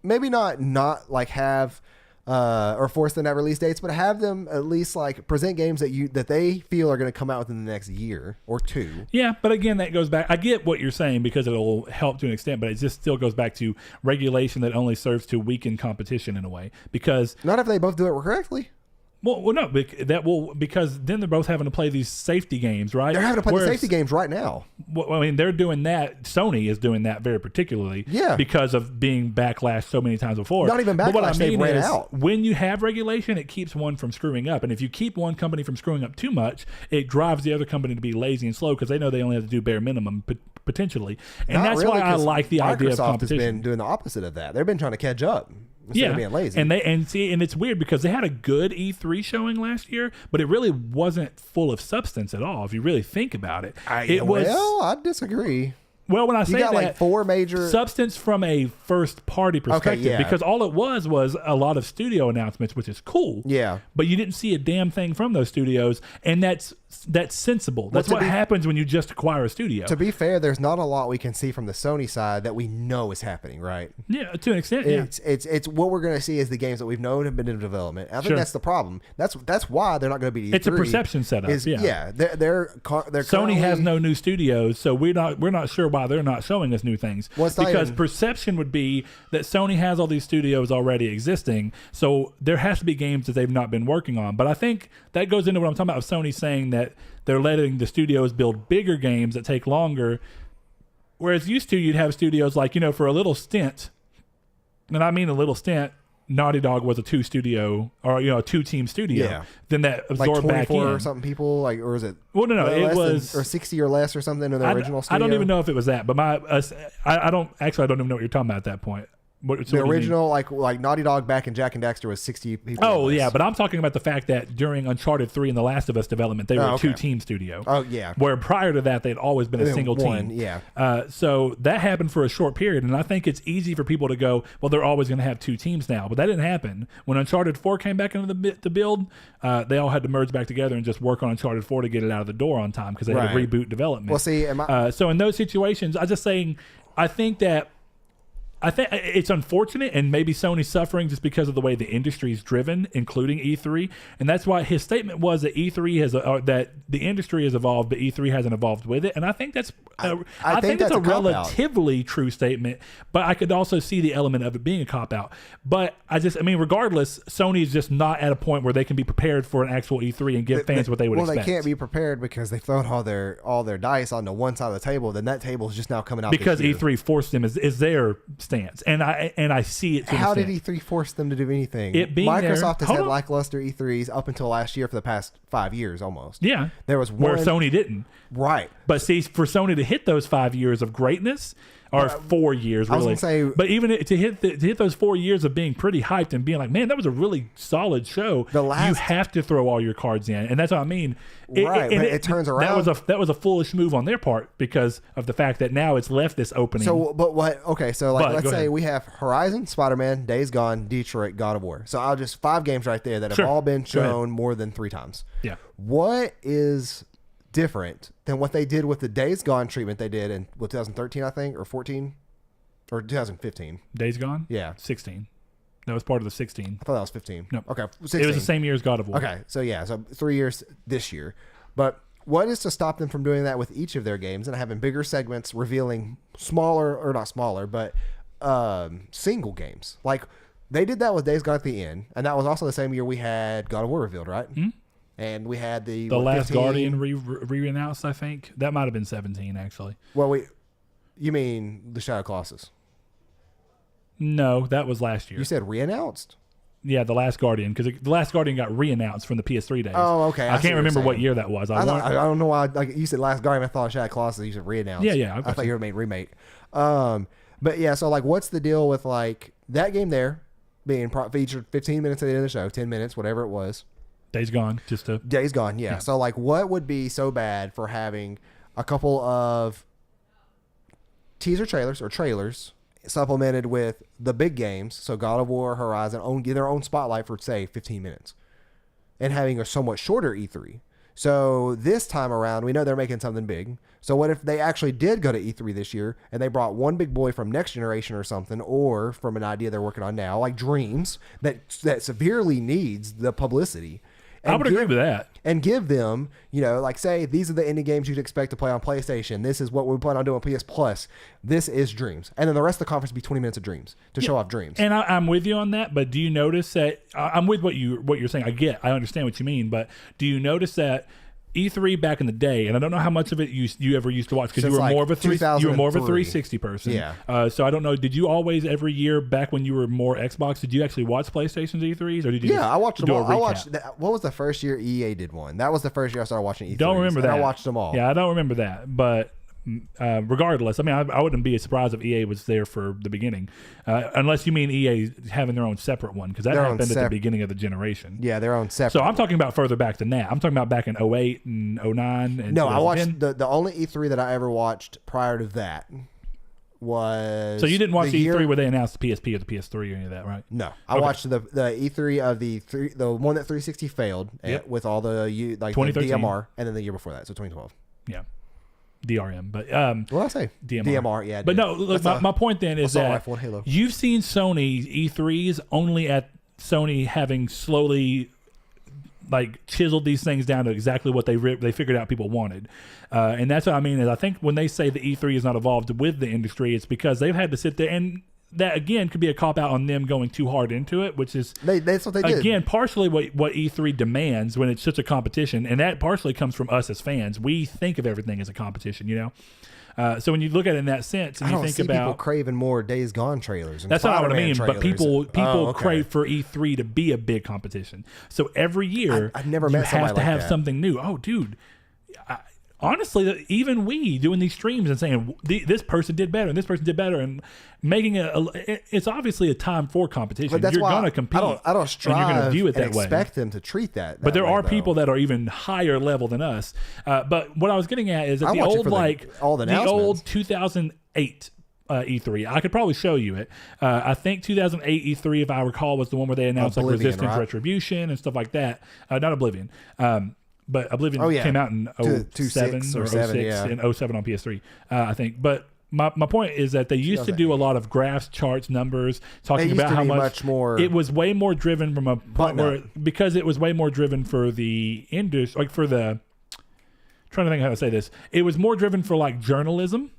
S2: maybe not like have or force them to have release dates, but have them at least like present games that they feel are going to come out within the next year or two.
S1: Yeah, but again, that goes back. I get what you're saying, because it'll help to an extent, but it just still goes back to regulation that only serves to weaken competition in a way. Because
S2: not if they both do it correctly.
S1: Well, no, because then they're both having to play these safety games, right?
S2: They're having to play the safety games right now.
S1: Well, I mean, they're doing that. Sony is doing that very particularly, because of being backlashed so many times before.
S2: Not even backlash, but what I mean is, out.
S1: When you have regulation, it keeps one from screwing up, and if you keep one company from screwing up too much, it drives the other company to be lazy and slow, because they know they only have to do bare minimum potentially, and that's why I like the idea of competition.
S2: Microsoft has been doing the opposite of that. They've been trying to catch up. Instead of being lazy.
S1: And it's weird, because they had a good E3 showing last year, but it really wasn't full of substance at all. If you really think about it,
S2: I disagree.
S1: Well, when I say that,
S2: like 4 major
S1: substance from a first party perspective, because all it was a lot of studio announcements, which is cool.
S2: Yeah.
S1: But you didn't see a damn thing from those studios, and that's sensible. That's what happens when you just acquire a studio.
S2: To be fair, there's not a lot we can see from the Sony side that we know is happening, right?
S1: Yeah, to an extent.
S2: It's what we're going to see is the games that we've known have been in development. I think that's the problem. That's why they're not going to be.
S1: It's a perception setup.
S2: They're
S1: Sony has no new studios, so we're not sure why they're not showing us new things. Because perception would be that Sony has all these studios already existing, so there has to be games that they've not been working on. But I think that goes into what I'm talking about of Sony saying that they're letting the studios build bigger games that take longer, whereas used to you'd have studios like, for a little stint, and I mean a little stint, Naughty Dog was a 2-team studio. Yeah. Then that absorbed
S2: like
S1: back in.
S2: or something people, like, or is it?
S1: Well, no, it was
S2: or 60 or less or something in the original studio.
S1: I don't even know if it was that, but I don't even know what you're talking about at that point.
S2: The original, like Naughty Dog back in Jak and Daxter was 60 people.
S1: Oh, yeah, but I'm talking about the fact that during Uncharted 3 and The Last of Us development, they were a two-team studio.
S2: Oh, yeah.
S1: Where prior to that, they'd always been a single team.
S2: Yeah.
S1: So that happened for a short period, and I think it's easy for people to go, well, they're always going to have two teams now. But that didn't happen. When Uncharted 4 came back into the build, they all had to merge back together and just work on Uncharted 4 to get it out of the door on time because they had to reboot development.
S2: Well, see,
S1: so in those situations, I'm just saying, I think it's unfortunate, and maybe Sony's suffering just because of the way the industry is driven, including E3, and that's why his statement was that E3 that the industry has evolved, but E3 hasn't evolved with it. And I think that's I think that's a relatively true statement, but I could also see the element of it being a cop out. But I mean, regardless, Sony is just not at a point where they can be prepared for an actual E3 and give fans what they would expect.
S2: Well, they can't be prepared because they've thrown all their dice onto one side of the table. Then that table is just now coming out
S1: because E3 forced them is their stance, and I see it.
S2: How did E3 force them to do anything? Microsoft has had lackluster E3s up until last year for the past 5 years almost.
S1: Yeah,
S2: there was one
S1: where Sony didn't.
S2: Right,
S1: but see, for Sony to hit those 5 years of greatness, or 4 years, really.
S2: I was gonna say,
S1: but even to hit those 4 years of being pretty hyped and being like, man, that was a really solid show. You have to throw all your cards in, and that's what I mean.
S2: It turns around.
S1: That was a foolish move on their part because of the fact that now it's left this opening.
S2: So, but what? Okay, so let's say we have Horizon, Spider-Man, Days Gone, Detroit, God of War. So I'll just 5 games right there that have all been shown more than 3 times.
S1: Yeah.
S2: What is different than what they did with the Days Gone treatment they did in 2013, I think, or 14, or 2015?
S1: Days Gone?
S2: Yeah.
S1: 16. That was part of the 16.
S2: I thought that was 15.
S1: No.
S2: Okay. 16.
S1: It was the same year as God of War.
S2: Okay. So 3 years this year. But what is to stop them from doing that with each of their games and having bigger segments revealing not smaller, but single games? Like they did that with Days Gone at the end, and that was also the same year we had God of War revealed, right? Mm-hmm. And we had the
S1: Last Guardian re-announced, I think. That might have been 17, actually.
S2: Well, you mean the Shadow Colossus?
S1: No, that was last year.
S2: You said re-announced?
S1: Yeah, The Last Guardian, because The Last Guardian got re-announced from the PS3 days.
S2: Oh, okay.
S1: I can't remember what year that was.
S2: I don't know why. Like you said Last Guardian, I thought Shadow Colossus, you said re-announced.
S1: Yeah.
S2: I thought you were made remake. But yeah, so like what's the deal with like that game there being featured 15 minutes at the end of the show, 10 minutes, whatever it was.
S1: Days Gone,
S2: Days Gone, yeah. So like what would be so bad for having a couple of teaser trailers supplemented with the big games, so God of War, Horizon, get their own spotlight for say 15 minutes, and having a somewhat shorter E3. So this time around, we know they're making something big. So what if they actually did go to E3 this year and they brought one big boy from next generation or something, or from an idea they're working on now, like Dreams, that severely needs the publicity.
S1: I would agree with that.
S2: And give them, like say, these are the indie games you'd expect to play on PlayStation. This is what we plan on doing on PS Plus. This is Dreams. And then the rest of the conference would be 20 minutes of Dreams to show off Dreams.
S1: And I'm with you on that, but do you notice that, I'm with what you're saying. I understand what you mean, but do you notice that E3 back in the day, and I don't know how much of it you ever used to watch because you were more of a 360 person.
S2: Yeah.
S1: So I don't know. Did you always every year back when you were more Xbox? Did you actually watch PlayStation's E3s, or did you?
S2: Yeah, I watched them all. I watched. What was the first year EA did one? That was the first year I started watching E3s.
S1: Don't remember that.
S2: I watched them all.
S1: Yeah, I don't remember that, but. Regardless, I mean, I wouldn't be surprised if EA was there for the beginning, unless you mean EA having their own separate one, because that happened at the beginning of the generation.
S2: Yeah, their own separate.
S1: So I'm talking about further back than that. I'm talking about back in 08 and 09. And
S2: no, I watched the only E3 that I ever watched prior to that was.
S1: So you didn't watch the E3 where they announced the PSP or the PS3 or any of that, right?
S2: No, I watched the E3 of the one that 360 failed with all the the DMR, and then the year before that, so 2012.
S1: Yeah. DRM, but
S2: what did I say? DMR, yeah.
S1: But no, look, my point then is that you've seen Sony E3s only at Sony having slowly chiseled these things down to exactly what they figured out people wanted, and that's what I mean. Is I think when they say the E3 is not evolved with the industry, it's because they've had to sit there and. That again could be a cop out on them going too hard into it, which is
S2: that's what they did.
S1: Again, partially what E3 demands when it's such a competition, and that partially comes from us as fans. We think of everything as a competition, So when you look at it in that sense, and you think about
S2: people craving more Days Gone trailers. And
S1: that's not what I mean.
S2: Trailers.
S1: But people crave for E3 to be a big competition. So every year,
S2: I've never met
S1: you have to have
S2: that.
S1: something new. Oh, dude. honestly, even we doing these streams and saying this person did better and this person did better and making it's obviously a time for competition.
S2: But that's
S1: you're
S2: why
S1: going to compete.
S2: I don't strive
S1: and you're going to view it that way.
S2: Expect them to treat that.
S1: But there
S2: way,
S1: are
S2: though.
S1: people that are even higher level than us. But what I was getting at is that
S2: all the
S1: old 2008 E3. I could probably show you it. I think 2008 E3, if I recall, was the one where they announced
S2: Oblivion,
S1: like Resistance,
S2: right?
S1: Retribution, and stuff like that. Not Oblivion. But Oblivion came out in 07 or 06 and 07 on PS3, I think. But my point is that they used to do a lot of graphs, charts, numbers, talking about how much
S2: more.
S1: It was way more driven from a point where, because it was way more driven for the industry, like for the, trying to think how to say this. It was more driven for like journalism.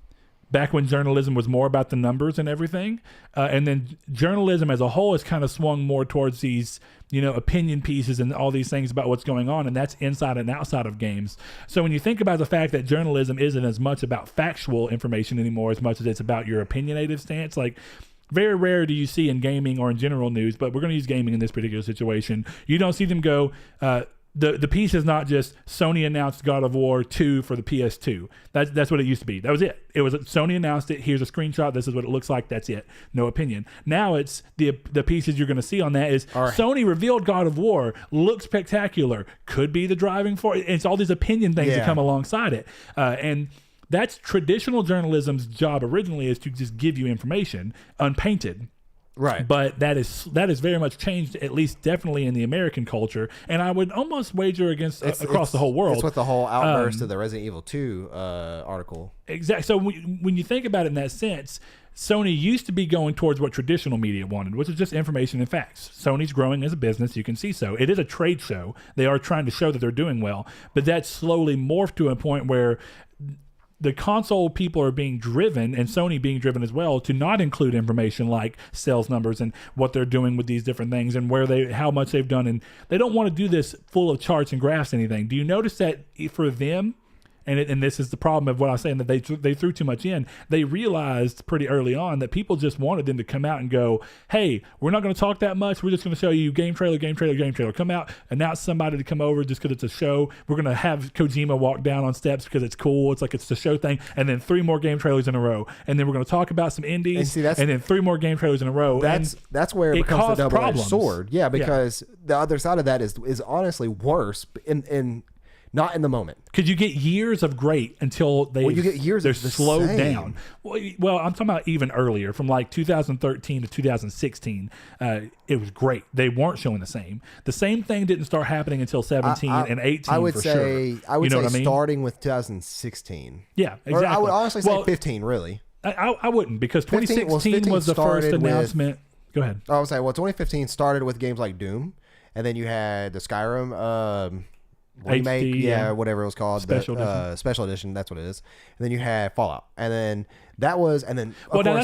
S1: Back when journalism was more about the numbers and everything. And then journalism as a whole has kind of swung more towards these, opinion pieces and all these things about what's going on. And that's inside and outside of games. So when you think about the fact that journalism isn't as much about factual information anymore as much as it's about your opinionative stance, like very rare do you see in gaming or in general news, but we're going to use gaming in this particular situation. You don't see them go, the piece is not just Sony announced God of War 2 for the PS2. That's what it used to be. That was it. It was Sony announced it. Here's a screenshot. This is what it looks like. That's it. No opinion. Now it's the pieces you're going to see on that is Sony revealed God of War. Looks spectacular. Could be the driving force. It's all these opinion things that come alongside it. And that's traditional journalism's job originally, is to just give you information unpainted.
S2: Right.
S1: But that is very much changed, at least definitely in the American culture. And I would almost wager against across the whole world.
S2: It's with the whole outburst of the Resident Evil 2 article.
S1: Exactly. So when you think about it in that sense, Sony used to be going towards what traditional media wanted, which is just information and facts. Sony's growing as a business. You can see so. It is a trade show. They are trying to show that they're doing well. But that's slowly morphed to a point where the console people are being driven, and Sony being driven as well, to not include information like sales numbers and what they're doing with these different things and how much they've done. And they don't want to do this full of charts and graphs, anything. Do you notice that for them, and this is the problem of what I was saying, that they threw too much in. They realized pretty early on that people just wanted them to come out and go, hey, we're not going to talk that much. We're just going to show you game trailer. Come out, announce somebody to come over just because it's a show. We're going to have Kojima walk down on steps because it's cool. It's like it's the show thing. And then 3 more game trailers in a row. And then we're going to talk about some indies. And then 3 more game trailers in a row.
S2: That's where it becomes the double-edged sword. Yeah, because the other side of that is honestly worse in not in the moment.
S1: Because you get years of great until they're slowed down. Well, I'm talking about even earlier, from like 2013 to 2016. It was great. They weren't showing the same. The same thing didn't start happening until 17 and 18.
S2: I would say,
S1: sure.
S2: I would say starting with 2016.
S1: Yeah, exactly.
S2: Or I would honestly say 15, really.
S1: I wouldn't, because 2016 was the first announcement. Go ahead.
S2: I would say, 2015 started with games like Doom, and then you had the Skyrim remake, whatever it was called, special edition. That's what it is. And then you had Fallout, and then that's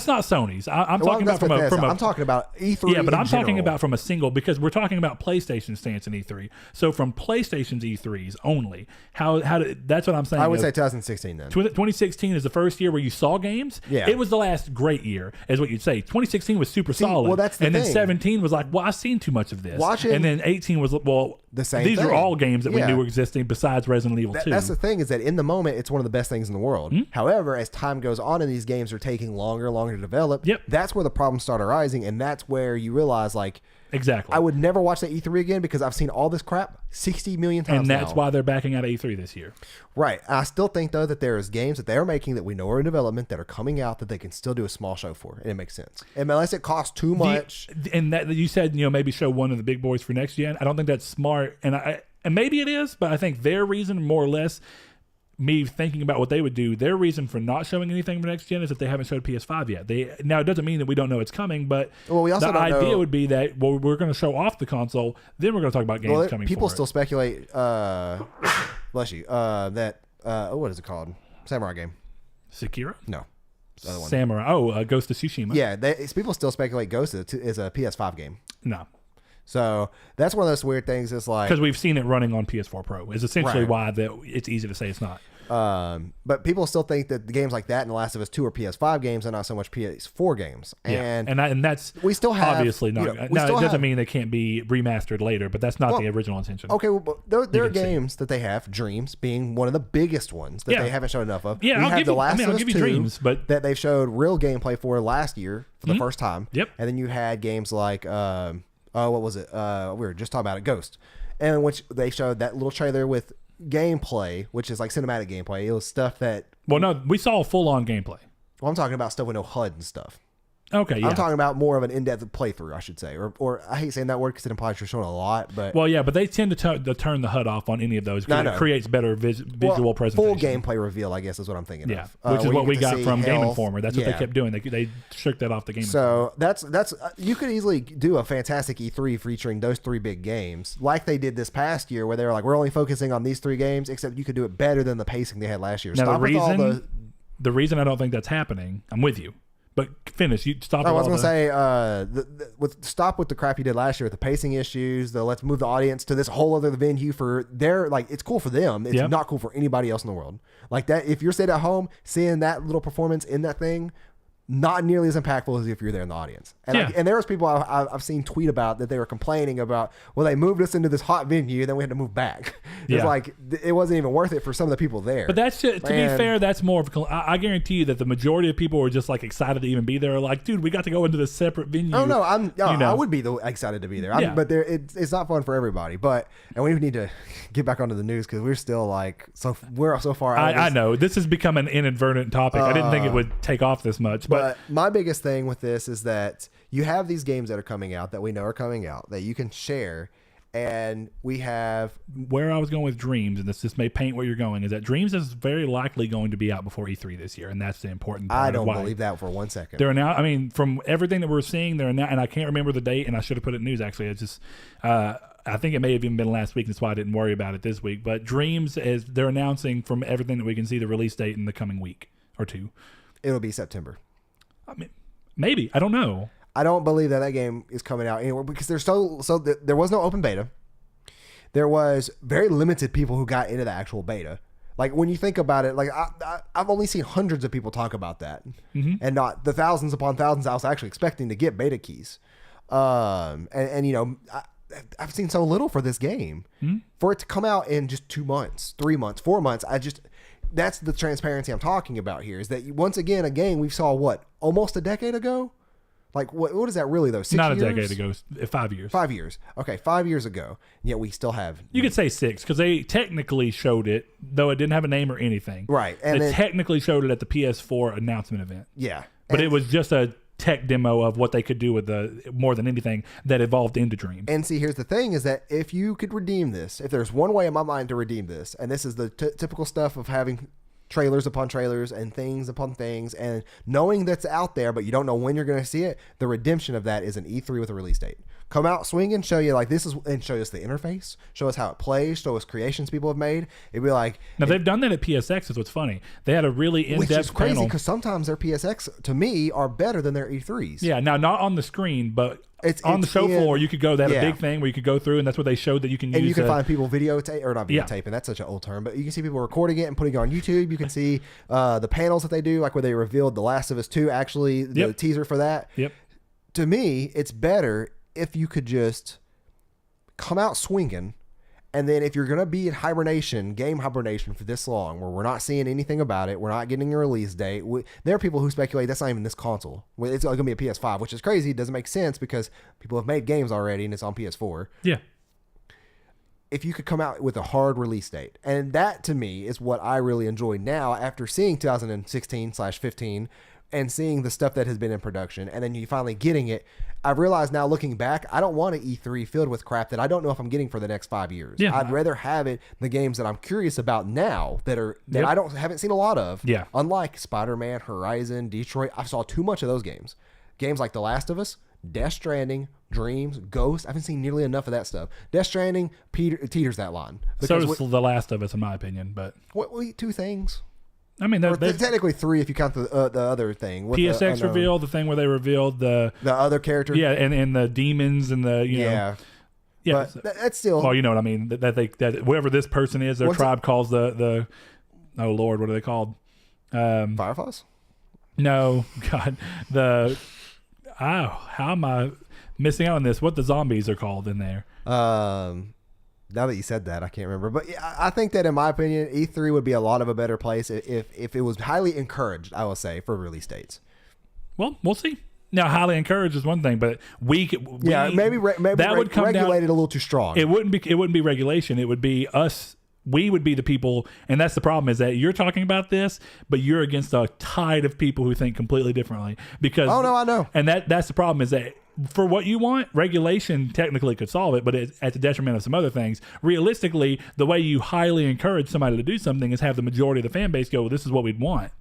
S2: not Sony's. I'm talking about I'm talking about E3.
S1: Yeah, but I'm talking about from a single, because we're talking about PlayStation's stance in E3. So from PlayStation's E3s only, that's what I'm saying.
S2: I would say 2016 then.
S1: 2016 is the first year where you saw games.
S2: Yeah,
S1: it was the last great year, is what you'd say. 2016 was super solid.
S2: Well, that's the thing.
S1: Then 17 was like, well, I've seen too much of this.
S2: And
S1: then 18 was, well,
S2: the same.
S1: These are all games that we knew were existing besides Resident Evil 2.
S2: That's the thing, is that in the moment, it's one of the best things in the world. Mm-hmm. However, as time goes on and these games are taking longer to develop, that's where the problems start arising, and that's where you realize, like,
S1: exactly,
S2: I would never watch that E3 again because I've seen all this crap 60 million times.
S1: And that's why they're backing out of E3 this year.
S2: Right. I still think, though, that there's games that they're making that we know are in development that are coming out that they can still do a small show for, and it makes sense. And unless it costs too much.
S1: And that you said, maybe show one of the big boys for next gen. I don't think that's smart, and maybe it is, but I think their reason, more or less, me thinking about what they would do, their reason for not showing anything for next gen is that they haven't showed PS5 yet. Now, it doesn't mean that we don't know it's coming, but
S2: we also
S1: the idea would be that, we're going to show off the console, then we're going to talk about games coming.
S2: People still speculate. Bless you. What is it called? Samurai game.
S1: Sekiro?
S2: No. The other one.
S1: Samurai. Ghost of Tsushima.
S2: Yeah, people still speculate Ghost is a PS5 game.
S1: No.
S2: So that's one of those weird things. It's like,
S1: because we've seen it running on PS4 Pro is essentially why it's easy to say it's not.
S2: But people still think that the games like that and The Last of Us 2 are PS5 games and not so much PS4 games.
S1: Yeah. And that's
S2: we still have
S1: obviously not.
S2: You know,
S1: no, it doesn't mean they can't be remastered later, but that's not the original intention.
S2: Okay, well, there are games that they have, Dreams being one of the biggest ones that they haven't shown enough of.
S1: Yeah, I'll give you Dreams, but
S2: that they've showed real gameplay for last year for the first time.
S1: Yep.
S2: And then you had games like what was it? We were just talking about it, Ghost, and which they showed that little trailer with gameplay, which is like cinematic gameplay. It was stuff that
S1: we saw full-on gameplay.
S2: Well, I'm talking about stuff with no HUD and stuff.
S1: Okay, yeah.
S2: I'm talking about more of an in-depth playthrough, I should say, or I hate saying that word because it implies you're showing a lot. But
S1: but they tend to turn the HUD off on any of those because it creates better visual presentation.
S2: Full gameplay reveal, I guess, is what I'm thinking of.
S1: Which is what we got from Game Informer. That's what they kept doing. They shook that off the Game
S2: Informer. So that's you could easily do a fantastic E3 featuring those 3 big games, like they did this past year, where they were like, we're only focusing on these 3 games, except you could do it better than the pacing they had last year.
S1: Now the reason I don't think that's happening, I'm with you. But finish. You stop.
S2: I was going to say, stop with the crap you did last year with the pacing issues. Let's move the audience to this whole other venue for their it's cool for them. It's not cool for anybody else in the world. Like that, if you're sitting at home seeing that little performance in that thing, not nearly as impactful as if you're there in the audience. And and there was people I've seen tweet about that they were complaining about. Well, they moved us into this hot venue, then we had to move back. It's like it wasn't even worth it for some of the people there.
S1: But that's to be fair, that's more of I guarantee you that the majority of people were just like excited to even be there. Like, dude, we got to go into this separate venue.
S2: Oh no, I would be excited to be there. But it's not fun for everybody. And we need to get back onto the news because we're still we're so far out.
S1: I know this has become an inadvertent topic. I didn't think it would take off this much.
S2: But my biggest thing with this is that you have these games that are coming out that we know are coming out that you can share. And we have
S1: where I was going with Dreams, and this may paint where you're going, is that Dreams is very likely going to be out before E3 this year, and that's the important part.
S2: I don't believe that for 1 second.
S1: They're now. I mean, from everything that we're seeing, they're now, and I can't remember the date, and I should have put it in news actually. It's just, I think it may have even been last week. That's why I didn't worry about it this week. But Dreams is they're announcing from everything that we can see the release date in the coming week or 2.
S2: It'll be September.
S1: I mean, maybe I don't know.
S2: I don't believe that game is coming out anywhere because there's there was no open beta. There was very limited people who got into the actual beta. Like when you think about it, like I've only seen hundreds of people talk about that, and not the thousands upon thousands I was actually expecting to get beta keys. And you know, I've seen so little for this game for it to come out in just 2 months, 3 months, 4 months. That's the transparency I'm talking about here. Is that once again a game we saw almost a decade ago. Like, what is that really, though? 6 years?
S1: Not a decade ago. 5 years.
S2: 5 years. Okay, 5 years ago. Yet we still have...
S1: You could say 6, because they technically showed it, though it didn't have a name or anything.
S2: Right.
S1: And they technically showed it at the PS4 announcement event.
S2: Yeah.
S1: But it was just a tech demo of what they could do with more than anything that evolved into Dreams.
S2: And see, here's the thing, is that if you could redeem this, if there's one way in my mind to redeem this, and this is the typical stuff of having... trailers upon trailers and things upon things and knowing that's out there but you don't know when you're going to see it, the redemption of that is an E3 with a release date. Come out swinging, show you like this is, and show us the interface, show us how it plays, show us creations people have made. It'd be like,
S1: now they've done that at PSX is what's funny. They had a really in-depth
S2: which is crazy
S1: panel.
S2: Because sometimes their PSX to me are better than their E3s.
S1: Yeah, now not on the screen, but it's on the show floor. You could go. They had a big thing where you could go through, and that's what they showed that you can use.
S2: And you can find people videotape or not videotaping. That's such an old term, but you can see people recording it and putting it on YouTube. You can see the panels that they do, like where they revealed The Last of Us 2. Actually, the teaser for that.
S1: Yep.
S2: To me, it's better if you could just come out swinging, and then if you're going to be in game hibernation for this long, where we're not seeing anything about it, we're not getting a release date. There are people who speculate that's not even this console. It's going to be a PS5, which is crazy. It doesn't make sense because people have made games already and it's on PS4.
S1: Yeah.
S2: If you could come out with a hard release date. And that, to me, is what I really enjoy now after seeing 2016/15 and seeing the stuff that has been in production, and then you finally getting it. I've realized now, looking back, I don't want an E3 filled with crap that I don't know if I'm getting for the next 5 years.
S1: Yeah.
S2: I'd rather have it the games that I'm curious about now that haven't seen a lot of.
S1: Yeah.
S2: Unlike Spider-Man, Horizon, Detroit, I saw too much of those games. Games like The Last of Us, Death Stranding, Dreams, Ghost. I haven't seen nearly enough of that stuff. Death Stranding teeters that line.
S1: So does The Last of Us, in my opinion. But
S2: two things.
S1: I mean,
S2: technically 3 if you count the other thing. With
S1: PSX reveal, the thing where they revealed the
S2: other character.
S1: Yeah, and the demons and the know. Yeah,
S2: but that's still.
S1: Well, you know what I mean. That whoever this person is, their tribe calls the oh Lord, what are they called?
S2: Fireflies?
S1: No, God, how am I missing out on this? What the zombies are called in there?
S2: Now that you said that, I can't remember. But yeah, I think that in my opinion, E3 would be a lot of a better place if it was highly encouraged, I will say, for release dates.
S1: Well, we'll see. Now, highly encouraged is one thing, but maybe
S2: that would come regulated a little too strong.
S1: It wouldn't be regulation. It would be us. We would be the people, and that's the problem, is that you're talking about this, but you're against a tide of people who think completely differently. Because
S2: I know.
S1: And that's the problem, is that for what you want, regulation technically could solve it, but it's at the detriment of some other things. Realistically, the way you highly encourage somebody to do something is have the majority of the fan base go, well, this is what we'd want.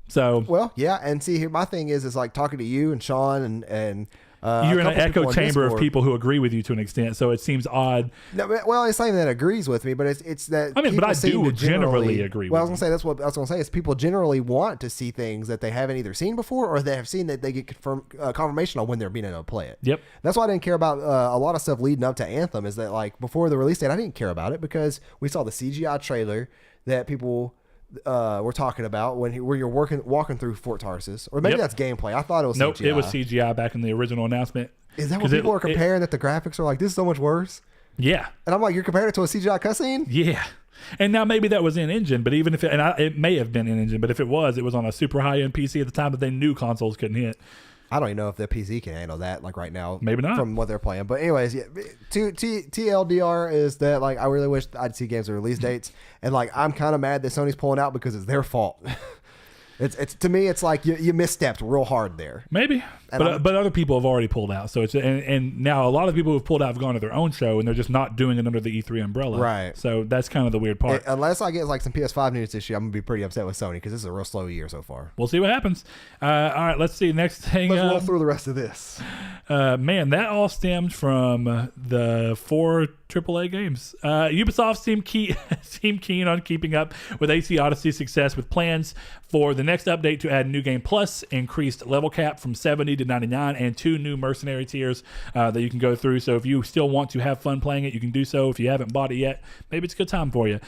S1: So,
S2: well, yeah, and see, here my thing is like talking to you and Shawn and
S1: you're in an echo chamber of people who agree with you to an extent, so it seems odd.
S2: No, well, it's not even that agrees with me, but it's that.
S1: I mean, but I do generally agree.
S2: Well, I was gonna say that's what I was gonna say is people generally want to see things that they haven't either seen before or they have seen that they get confirmation on when they're being able to play it.
S1: Yep.
S2: That's why I didn't care about a lot of stuff leading up to Anthem. Is that like before the release date, I didn't care about it because we saw the CGI trailer that people we're talking about where you're walking through Fort Tarsus, or maybe that's gameplay. I thought it was CGI.
S1: It was CGI back in the original announcement.
S2: Is that what people are comparing? That the graphics are like, this is so much worse?
S1: Yeah.
S2: And I'm like, you're comparing it to a CGI cutscene?
S1: Yeah. And now maybe that was in engine, but even if it may have been in engine, but if it was on a super high end PC at the time that they knew consoles couldn't hit.
S2: I don't even know if the PC can handle that, like right now.
S1: Maybe not.
S2: From what they're playing. But anyways, yeah, TLDR is that like I really wish I'd see games with release dates. And like I'm kind of mad that Sony's pulling out because it's their fault. It's to me, it's like you misstepped real hard there.
S1: Maybe, but other people have already pulled out. So it's and now a lot of people who've pulled out have gone to their own show, and they're just not doing it under the E3 umbrella.
S2: Right.
S1: So that's kind of the weird part.
S2: Unless I get like some PS5 news this year, I'm gonna be pretty upset with Sony because this is a real slow year so far.
S1: We'll see what happens. All right, let's see. Next thing.
S2: Let's roll through the rest of this.
S1: Man, that all stemmed from the 4 AAA games. Ubisoft seemed keen on keeping up with AC Odyssey's success with plans for the next update to add New Game Plus, increased level cap from 70 to 99, and 2 new mercenary tiers that you can go through. So if you still want to have fun playing it, you can do so. If you haven't bought it yet, maybe it's a good time for you.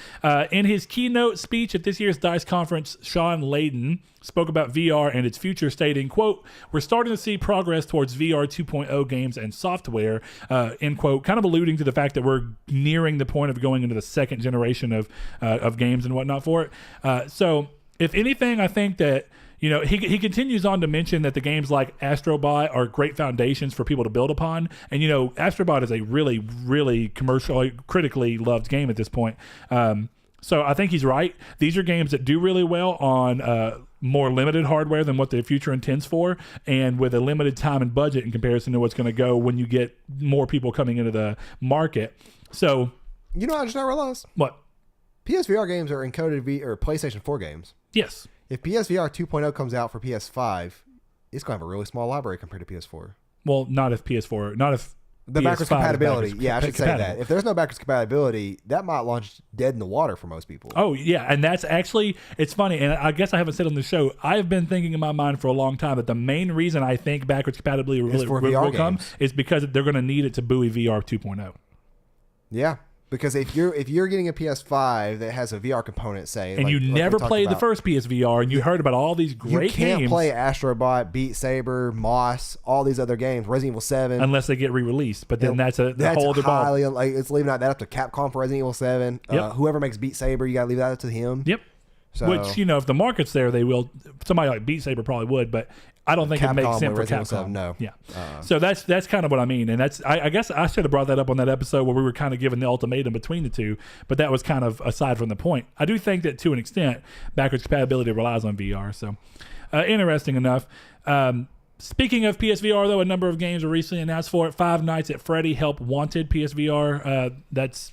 S1: In his keynote speech at this year's DICE conference, Shawn Layden spoke about VR and its future, stating, quote, "We're starting to see progress towards VR 2.0 games and software," end quote, kind of alluding to the fact that we're nearing the point of going into the second generation of games and whatnot for it. So if anything, I think that, he continues on to mention that the games like Astrobot are great foundations for people to build upon. And, Astrobot is a really, really commercially, critically loved game at this point. So I think he's right. These are games that do really well on more limited hardware than what the future intends for, and with a limited time and budget in comparison to what's going to go when you get more people coming into the market. So,
S2: I just now realized.
S1: What?
S2: PSVR games are encoded or PlayStation 4 games.
S1: Yes.
S2: If PSVR 2.0 comes out for PS5, it's going to have a really small library compared to PS4.
S1: Well, not if
S2: the backwards compatibility. Yeah, I should say that. If there's no backwards compatibility, that might launch dead in the water for most people.
S1: Oh, yeah. And that's actually, it's funny. And I guess I haven't said on the show, I've been thinking in my mind for a long time that the main reason I think backwards compatibility will come is because they're going to need it to buoy VR 2.0.
S2: Yeah. Because if you're getting a PS5 that has a VR component, say,
S1: and you never played the first PSVR, and you heard about all these great games,
S2: you can't play Astrobot, Beat Saber, Moss, all these other games, Resident Evil 7,
S1: unless they get re-released. But then that's whole other
S2: ball. Like it's leaving that up to Capcom for Resident Evil 7.
S1: Yep.
S2: Whoever makes Beat Saber, you got to leave that up to him.
S1: Yep.
S2: So,
S1: which, if the market's there, they will. Somebody like Beat Saber probably would, but I don't think it makes sense for Capcom.
S2: No.
S1: Yeah. So that's kind of what I mean. And that's I guess I should have brought that up on that episode where we were kind of giving the ultimatum between the two, but that was kind of aside from the point. I do think that to an extent, backwards compatibility relies on VR. So interesting enough. Speaking of PSVR, though, a number of games were recently announced for it. Five Nights at Freddy Help Wanted PSVR. That's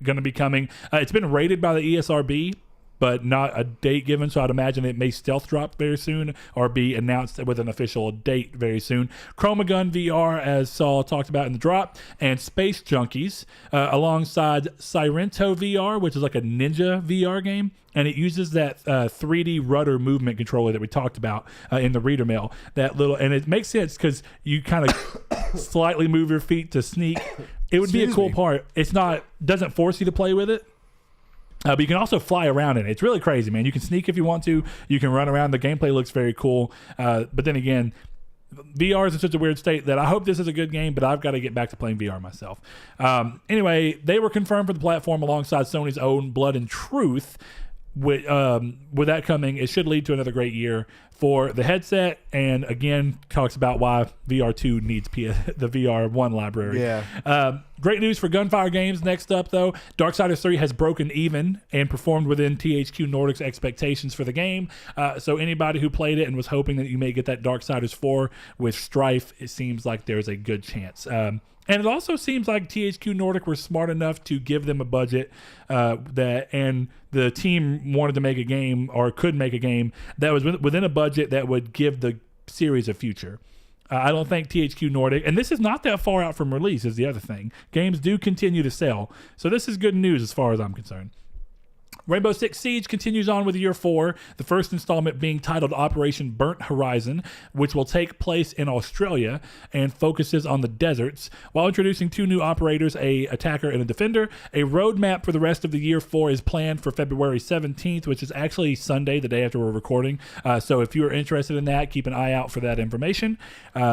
S1: going to be coming. It's been rated by the ESRB, but not a date given, so I'd imagine it may stealth drop very soon or be announced with an official date very soon. Chromagun VR, as Saul talked about in the drop, and Space Junkies, alongside Sirento VR, which is like a ninja VR game, and it uses that 3D rudder movement controller that we talked about in the reader mail. And it makes sense because you kind of slightly move your feet to sneak. It would be a cool part. Doesn't force you to play with it. But you can also fly around in it. It's really crazy, man. You can sneak if you want to. You can run around. The gameplay looks very cool. But then again, VR is in such a weird state that I hope this is a good game, but I've got to get back to playing VR myself. Anyway, they were confirmed for the platform alongside Sony's own Blood and Truth. With that coming, it should lead to another great year for the headset, and again talks about why VR2 needs the VR1 library.
S2: Yeah.
S1: Great news for Gunfire Games. Next up, though, Darksiders 3 has broken even and performed within THQ Nordic's expectations for the game. So anybody who played it and was hoping that you may get that Darksiders 4 with Strife, it seems like there's a good chance. And it also seems like THQ Nordic were smart enough to give them a budget and the team wanted to make a game, or could make a game, that was within a budget that would give the series a future. I don't think THQ Nordic, and this is not that far out from release, is the other thing. Games do continue to sell. So this is good news as far as I'm concerned. Rainbow Six Siege continues on with Year 4, the first installment being titled Operation Burnt Horizon, which will take place in Australia and focuses on the deserts, while introducing 2 new operators, a attacker and a defender. A roadmap for the rest of the Year 4 is planned for February 17th, which is actually Sunday, the day after we're recording. So if you're interested in that, keep an eye out for that information.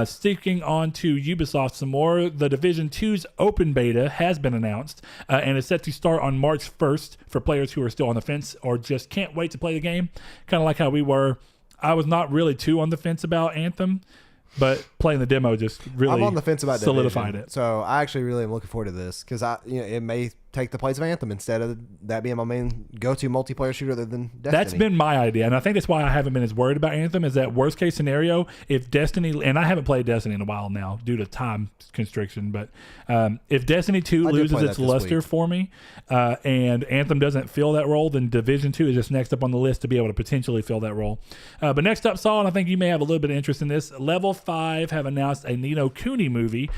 S1: Sticking on to Ubisoft some more, The Division 2's open beta has been announced and is set to start on March 1st for players who are still on the fence or just can't wait to play the game. Kind of like how we were. I was not really too on the fence about Anthem, but playing the demo just really
S2: I'm on the fence about
S1: solidified
S2: Division,
S1: it.
S2: So I actually really am looking forward to this because it may take the place of Anthem instead of that being my main go-to multiplayer shooter other than Destiny.
S1: That's been my idea, and I think that's why I haven't been as worried about Anthem. Is that worst case scenario if Destiny, and I haven't played Destiny in a while now due to time constriction, but if Destiny 2 loses its luster for me and Anthem doesn't fill that role, then Division 2 is just next up on the list to be able to potentially fill that role. But next up, Saul, and I think you may have a little bit of interest in this, Level 5 have announced a Ni no Kuni movie.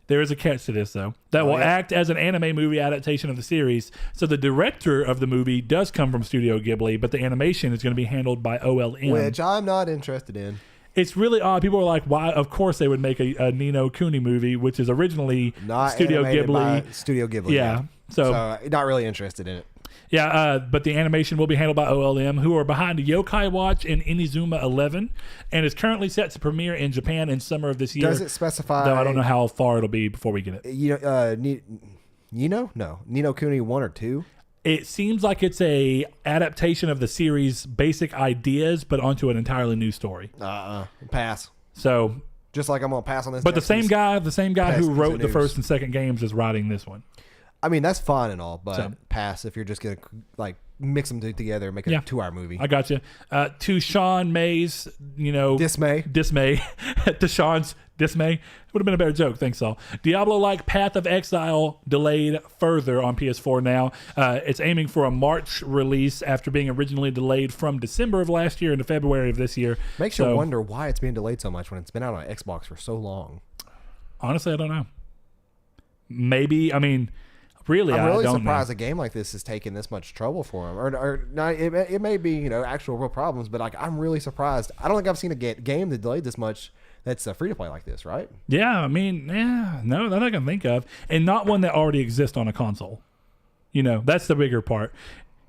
S1: There is a catch to this, though, that will act as an anime movie adaptation of the series. So the director of the movie does come from Studio Ghibli, but the animation is going to be handled by OLM.
S2: Which I'm not interested in.
S1: It's really odd. People are like, why? Of course they would make a Ni no Kuni movie, which is originally
S2: not
S1: Studio Ghibli.
S2: Studio Ghibli.
S1: Yeah. So
S2: not really interested in it.
S1: Yeah, but the animation will be handled by OLM, who are behind Yokai Watch and Inizuma 11, and is currently set to premiere in Japan in summer of this year.
S2: Does it specify?
S1: Though I don't know how far it'll be before we get it.
S2: Ni no Kuni 1 or 2?
S1: It seems like it's a adaptation of the series' basic ideas, but onto an entirely new story.
S2: Pass.
S1: So,
S2: just like I'm gonna pass on this.
S1: But the same guy who wrote the first and second games is writing this one.
S2: I mean, that's fine and all, but pass if you're just going to mix them together and make a 2-hour movie.
S1: I got you. To Sean May's, dismay. To Sean's dismay. Would have been a better joke. Thanks, all. Diablo-like Path of Exile delayed further on PS4 now. It's aiming for a March release after being originally delayed from December of last year into February of this year.
S2: Makes you wonder why it's being delayed so much when it's been out on Xbox for so long.
S1: Honestly, I don't know. Maybe, really,
S2: I'm really
S1: don't
S2: surprised
S1: know.
S2: a game like this is taking this much trouble for them. Or not, it may be actual real problems, but I'm really surprised. I don't think I've seen a game that delayed this much that's free to play like this, right?
S1: Yeah, no, that I can think of, and not one that already exists on a console. That's the bigger part.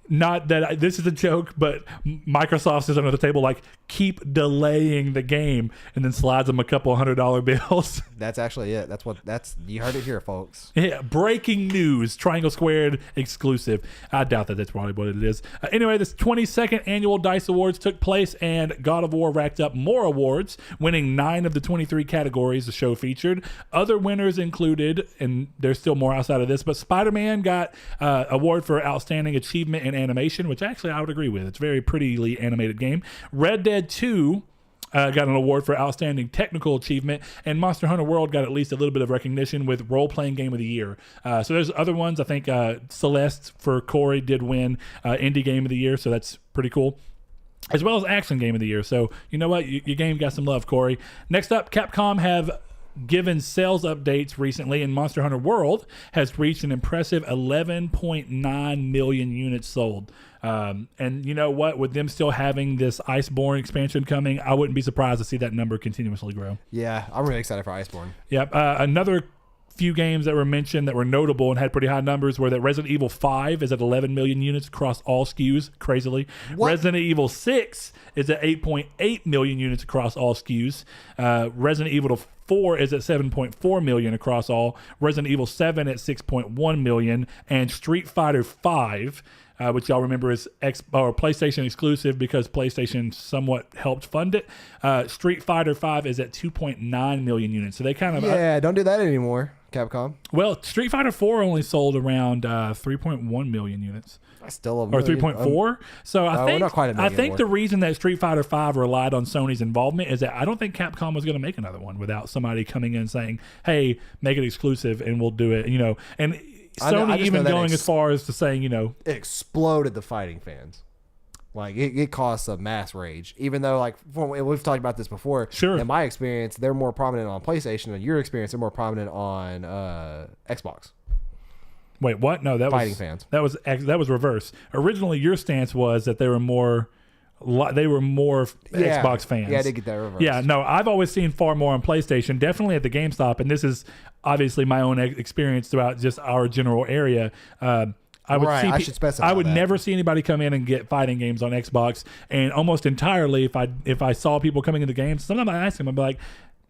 S1: Not that this is a joke, but Microsoft sits under the table like, keep delaying the game, and then slides them a couple $100 bills.
S2: That's actually it. You heard it here, folks.
S1: Yeah, breaking news, Triangle Squared exclusive. I doubt that's probably what it is. Anyway, this 22nd annual DICE Awards took place, and God of War racked up more awards, winning 9 of the 23 categories the show featured. Other winners included, and there's still more outside of this, but Spider-Man got award for Outstanding Achievement in Animation, which actually I would agree with. It's a very prettily animated game. Red Dead 2 got an award for Outstanding Technical Achievement, and Monster Hunter World got at least a little bit of recognition with Role-Playing Game of the Year. So there's other ones. I think Celeste for Corey did win Indie Game of the Year, so that's pretty cool, as well as Action Game of the Year. So you know what? Your game got some love, Corey. Next up, Capcom have given sales updates recently, and Monster Hunter World has reached an impressive 11.9 million units sold. And you know what? With them still having this Iceborne expansion coming, I wouldn't be surprised to see that number continuously grow.
S2: Yeah, I'm really excited for Iceborne.
S1: Yep. Another few games that were mentioned that were notable and had pretty high numbers were that Resident Evil 5 is at 11 million units across all SKUs, crazily.
S2: What?
S1: Resident Evil 6 is at 8.8 million units across all SKUs. Resident Evil 4 is at 7.4 million across all. Resident Evil 7 at 6.1 million. And Street Fighter 5, which y'all remember is PlayStation exclusive because PlayStation somewhat helped fund it. Street Fighter 5 is at 2.9 million units. So they kind of...
S2: Yeah, don't do that anymore, Capcom.
S1: Well, Street Fighter 4 only sold around 3.1 million units.
S2: Still a
S1: or 3.4. So I think
S2: not quite a million more.
S1: the reason that Street Fighter 5 relied on Sony's involvement is that I don't think Capcom was going to make another one without somebody coming in and saying, "Hey, make it exclusive and we'll do it." And Sony even going as far as to saying,
S2: it exploded the fighting fans. Like it caused a mass rage, even though we've talked about this before.
S1: Sure.
S2: In my experience, they're more prominent on PlayStation. In your experience, they're more prominent on Xbox.
S1: Wait, what? No, that
S2: fighting
S1: was
S2: fans.
S1: That was reverse. Originally, your stance was that they were more Xbox fans.
S2: Yeah, I did get that reverse.
S1: Yeah, no, I've always seen far more on PlayStation, definitely at the GameStop, and this is obviously my own experience throughout just our general area. I should specify.
S2: I
S1: would never see anybody come in and get fighting games on Xbox, and almost entirely, if I saw people coming into games, sometimes I ask them, I'd be like,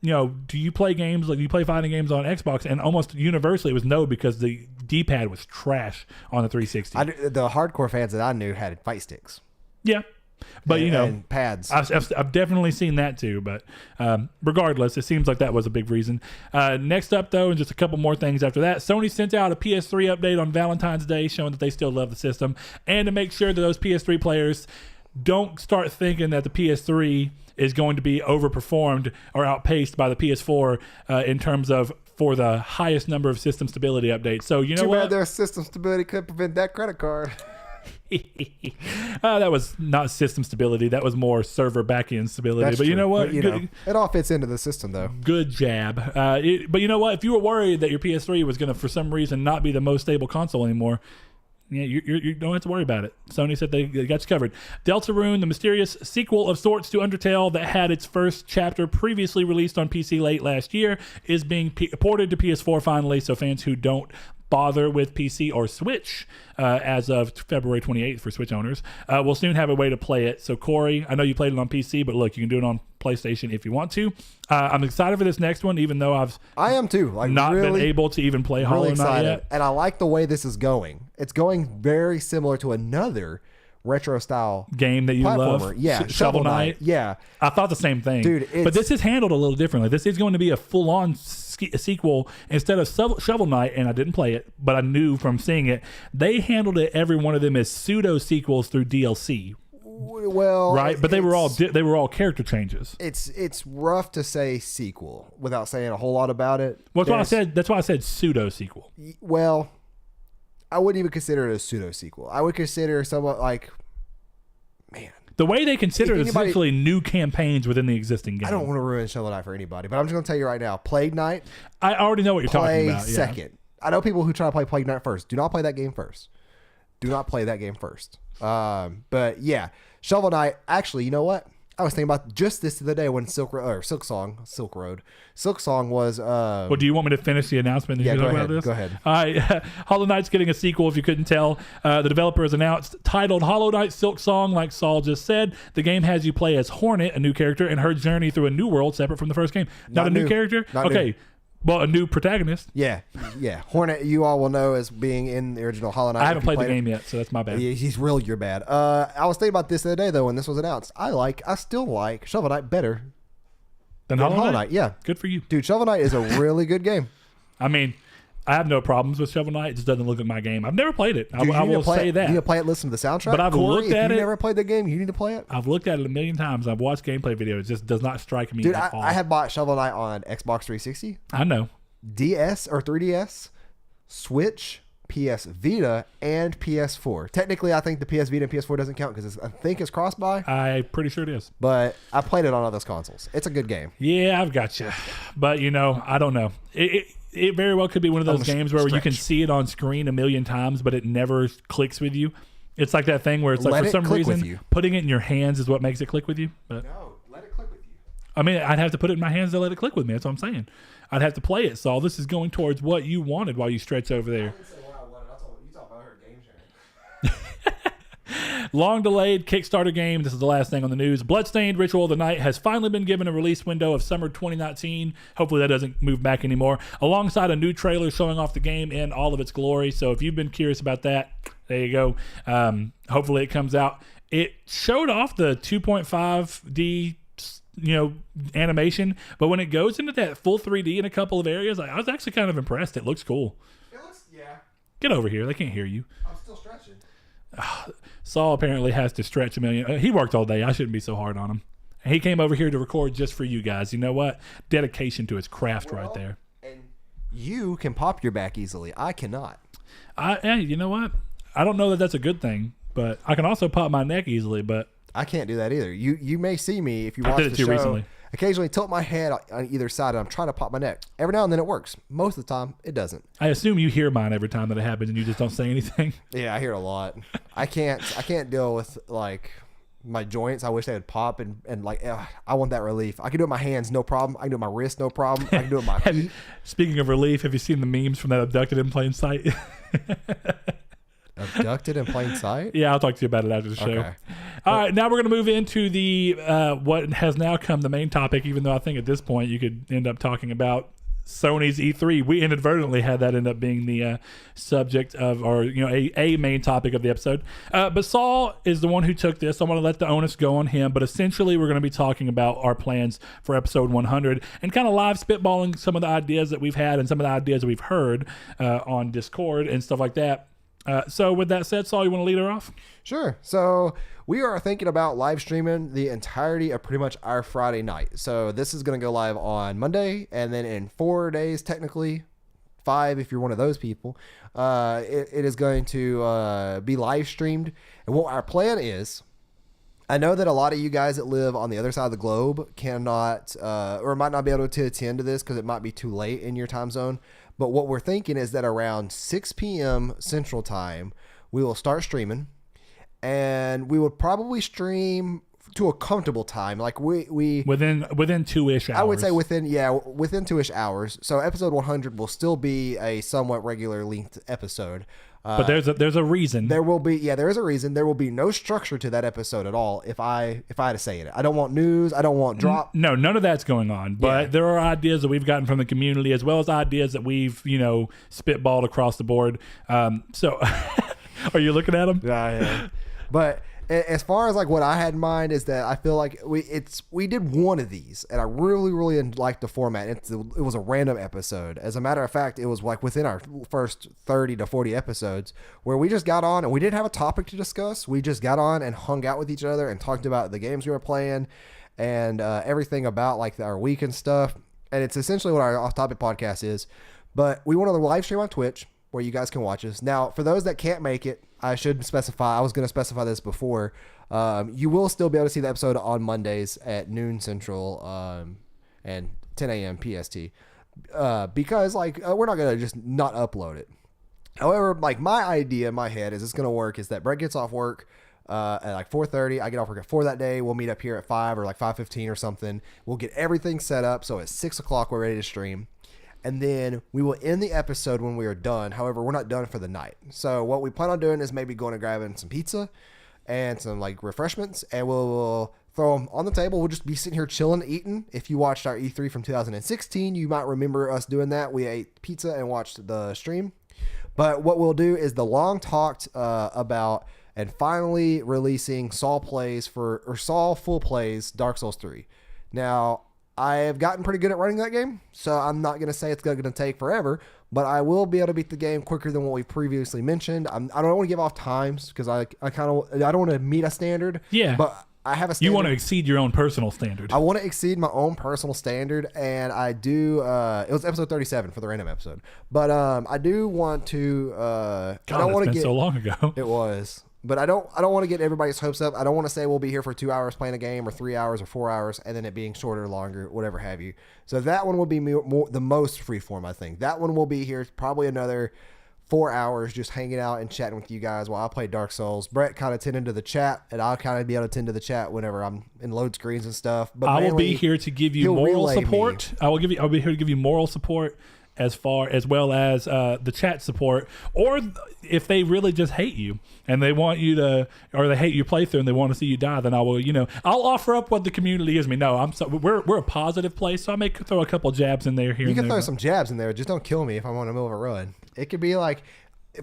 S1: do you play games? Do you play fighting games on Xbox? And almost universally it was no, because the D-pad was trash on the 360.
S2: The hardcore fans that I knew had fight sticks.
S1: Yeah. But,
S2: and pads.
S1: I've definitely seen that too. But regardless, it seems like that was a big reason. Next up, though, and just a couple more things after that, Sony sent out a PS3 update on Valentine's Day showing that they still love the system. And to make sure that those PS3 players don't start thinking that the PS3 is going to be overperformed or outpaced by the PS4 in terms of for the highest number of system stability updates. So you know
S2: Too
S1: what?
S2: bad their system stability could prevent that credit card.
S1: That was not system stability. That was more server backend stability.
S2: That's
S1: but you
S2: true.
S1: know what?
S2: But, it all fits into the system, though.
S1: Good jab. But you know what? If you were worried that your PS3 was going to, for some reason, not be the most stable console anymore, yeah, you don't have to worry about it. Sony said they got you covered. Deltarune, the mysterious sequel of sorts to Undertale that had its first chapter previously released on PC late last year, is being ported to PS4 finally, so fans who don't bother with PC or Switch as of February 28th for Switch owners will soon have a way to play it. So Corey, I know you played it on PC, but look, you can do it on PlayStation if you want to. I'm excited for this next one, even though
S2: I am too.
S1: Not been able to even play Hollow Knight yet.
S2: And I like the way this is going. It's going very similar to another retro style
S1: game that you love.
S2: Yeah,
S1: Shovel Knight.
S2: Yeah,
S1: I thought the same thing,
S2: dude.
S1: But this is handled a little differently. This is going to be a full-on sequel instead of Shovel Knight, and I didn't play it, but I knew from seeing it they handled it. Every one of them as pseudo sequels through DLC.
S2: Well,
S1: right, but they were all character changes.
S2: It's rough to say sequel without saying a whole lot about it.
S1: Well, that's why I said pseudo sequel.
S2: Well, I wouldn't even consider it a pseudo sequel. I would consider somewhat like, man,
S1: the way they consider it is essentially new campaigns within the existing game.
S2: I don't want to ruin Shovel Knight for anybody, but I'm just going to tell you right now, Plague Knight.
S1: I already know what you're talking about.
S2: Second. I know people who try to play Plague Knight first. Do not play that game first. Do not play that game first. But yeah, Shovel Knight. Actually, you know what? I was thinking about just this the other day when Silk Song was.
S1: Well, do you want me to finish the announcement?
S2: Yeah, go ahead.
S1: About this?
S2: Go ahead.
S1: All right. Hollow Knight's getting a sequel, if you couldn't tell. The developer has announced, titled Hollow Knight Silk Song, like Saul just said. The game has you play as Hornet, a new character, and her journey through a new world separate from the first game. Not a new character?
S2: Not
S1: okay.
S2: New.
S1: Well, a new protagonist.
S2: Yeah. Hornet, you all will know as being in the original Hollow Knight.
S1: I haven't played the game yet, so that's my bad.
S2: Yeah, he's really your bad. I was thinking about this the other day, though, when this was announced. I still like Shovel Knight better
S1: than Hollow Knight?
S2: Yeah.
S1: Good for you.
S2: Dude, Shovel Knight is a really good game.
S1: I mean, I have no problems with Shovel Knight. It just doesn't look like my game. I've never played it.
S2: Dude,
S1: I will say that.
S2: You need to play it, listen to the soundtrack.
S1: But I've looked at it.
S2: If you never played the game, you need to play it.
S1: I've looked at it a million times. I've watched gameplay videos. It just does not strike me
S2: Dude,
S1: at all.
S2: I have bought Shovel Knight on Xbox 360.
S1: I know.
S2: DS or 3DS, Switch, PS Vita, and PS4. Technically, I think the PS Vita and PS4 doesn't count because I think it's cross-buy.
S1: I'm pretty sure it is.
S2: But I played it on all those consoles. It's a good game.
S1: Yeah, I've got you. But, I don't know. It very well could be one of those games where you can see it on screen a million times, but it never clicks with you. It's like that thing where it's like, for some reason, putting it in your hands is what makes it click with you. But
S2: no, let it click with you.
S1: I mean, I'd have to put it in my hands to let it click with me. That's what I'm saying. I'd have to play it. So this is going towards what you wanted while you stretch over there.
S2: I didn't say what I wanted. You talking about her game sharing.
S1: Long delayed Kickstarter game. This is the last thing on the news. Bloodstained Ritual of the Night has finally been given a release window of summer 2019. Hopefully that doesn't move back anymore. Alongside a new trailer showing off the game in all of its glory. So if you've been curious about that, there you go. Hopefully it comes out. It showed off the 2.5D animation, but when it goes into that full 3D in a couple of areas, I was actually kind of impressed. It looks cool.
S2: It looks, yeah.
S1: Get over here. They can't hear you.
S2: I'm still stretching.
S1: Saul apparently has to stretch a million. He worked all day. I shouldn't be so hard on him. And he came over here to record just for you guys. You know what? Dedication to his craft right there.
S2: And you can pop your back easily. I cannot.
S1: You know what? I don't know that that's a good thing, but I can also pop my neck easily, but
S2: I can't do that either. You may see me if you watch
S1: did it
S2: the
S1: too
S2: show.
S1: recently.
S2: Occasionally tilt my head on either side and I'm trying to pop my neck. Every now and then it works. Most of the time it doesn't.
S1: I assume you hear mine every time that it happens and you just don't say anything.
S2: Yeah, I hear it a lot. I can't deal with like my joints. I wish they would pop and like I want that relief. I can do it with my hands, no problem. I can do it with my wrist, no problem. I can do it with my feet.
S1: Speaking of relief, have you seen the memes from that Abducted in Plain Sight?
S2: Abducted in Plain Sight?
S1: Yeah, I'll talk to you about it after the show.
S2: Okay.
S1: All right, now we're going to move into the what has now come the main topic, even though I think at this point you could end up talking about Sony's E3. We inadvertently had that end up being the subject of, or a main topic of the episode. But Saul is the one who took this. I'm going to let the onus go on him. But essentially, we're going to be talking about our plans for episode 100 and kind of live spitballing some of the ideas that we've had and some of the ideas that we've heard on Discord and stuff like that. So with that said, Saul, you want to lead her off?
S2: Sure. So we are thinking about live streaming the entirety of pretty much our Friday night. So this is going to go live on Monday, and then in 4 days, technically 5 if you're one of those people, it is going to be live streamed. And what our plan is, I know that a lot of you guys that live on the other side of the globe cannot or might not be able to attend to this because it might be too late in your time zone. But what we're thinking is that around 6 p.m. Central Time, we will start streaming, and we would probably stream to a comfortable time. Like we
S1: within 2-ish hours.
S2: I would say within 2-ish hours. So episode 100 will still be a somewhat regular length episode.
S1: But there's a reason.
S2: There is a reason. There will be no structure to that episode at all. If I had to say it, I don't want news. I don't want drop.
S1: No, none of that's going on. But there are ideas that we've gotten from the community, as well as ideas that we've spitballed across the board. So, are you looking at them?
S2: Yeah, I am. But as far as like what I had in mind is that I feel like we did one of these, and I really liked the format. It was a random episode. As a matter of fact, it was like within our first 30 to 40 episodes where we just got on and we didn't have a topic to discuss. We just got on and hung out with each other and talked about the games we were playing and everything about like our week and stuff. And it's essentially what our off-topic podcast is. But we want to live stream on Twitch where you guys can watch us. Now, for those that can't make it, I should specify, I was going to specify this before, you will still be able to see the episode on Mondays at noon Central and 10 a.m. PST because like we're not going to just not upload it. However, like my idea in my head is it's going to work is that Brett gets off work at like 4:30. I get off work at 4 that day. We'll meet up here at 5 or like 5:15 or something. We'll get everything set up. So at 6 o'clock, we're ready to stream. And then we will end the episode when we are done. However, we're not done for the night. So what we plan on doing is maybe going and grabbing some pizza and some like refreshments, and we'll throw them on the table. We'll just be sitting here chilling, eating. If you watched our E3 from 2016, you might remember us doing that. We ate pizza and watched the stream. But what we'll do is the long talked about and finally releasing Saul full plays Dark Souls 3. Now, I have gotten pretty good at running that game, so I'm not going to say it's going to take forever, but I will be able to beat the game quicker than what we previously mentioned. I don't want to give off times because I don't want to meet a standard.
S1: Yeah.
S2: But I have a standard.
S1: You want to exceed your own personal standard.
S2: I want to exceed my own personal standard, and I do. It was episode 37 for the random episode, but I do want to.
S1: God,
S2: I don't want to get
S1: so long ago.
S2: It was. But I don't want to get everybody's hopes up. I don't want to say we'll be here for 2 hours playing a game or 3 hours or 4 hours and then it being shorter or longer, whatever have you. So that one will be the most freeform, I think. That one will be here probably another 4 hours just hanging out and chatting with you guys while I play Dark Souls. Brett kind of tending to the chat, and I'll kind of be able to tend to the chat whenever I'm in load screens and stuff. But
S1: I will be here to give you moral support. I'll be here to give you moral support as well as the chat support, or if they really just hate you and they want you to, or they hate your playthrough and they want to see you die, then I will, I'll offer up what the community gives me. No, we're a positive place, so I may throw a couple jabs in there here.
S2: You can throw some jabs in there, just don't kill me if I'm on the middle of a run. It could be like,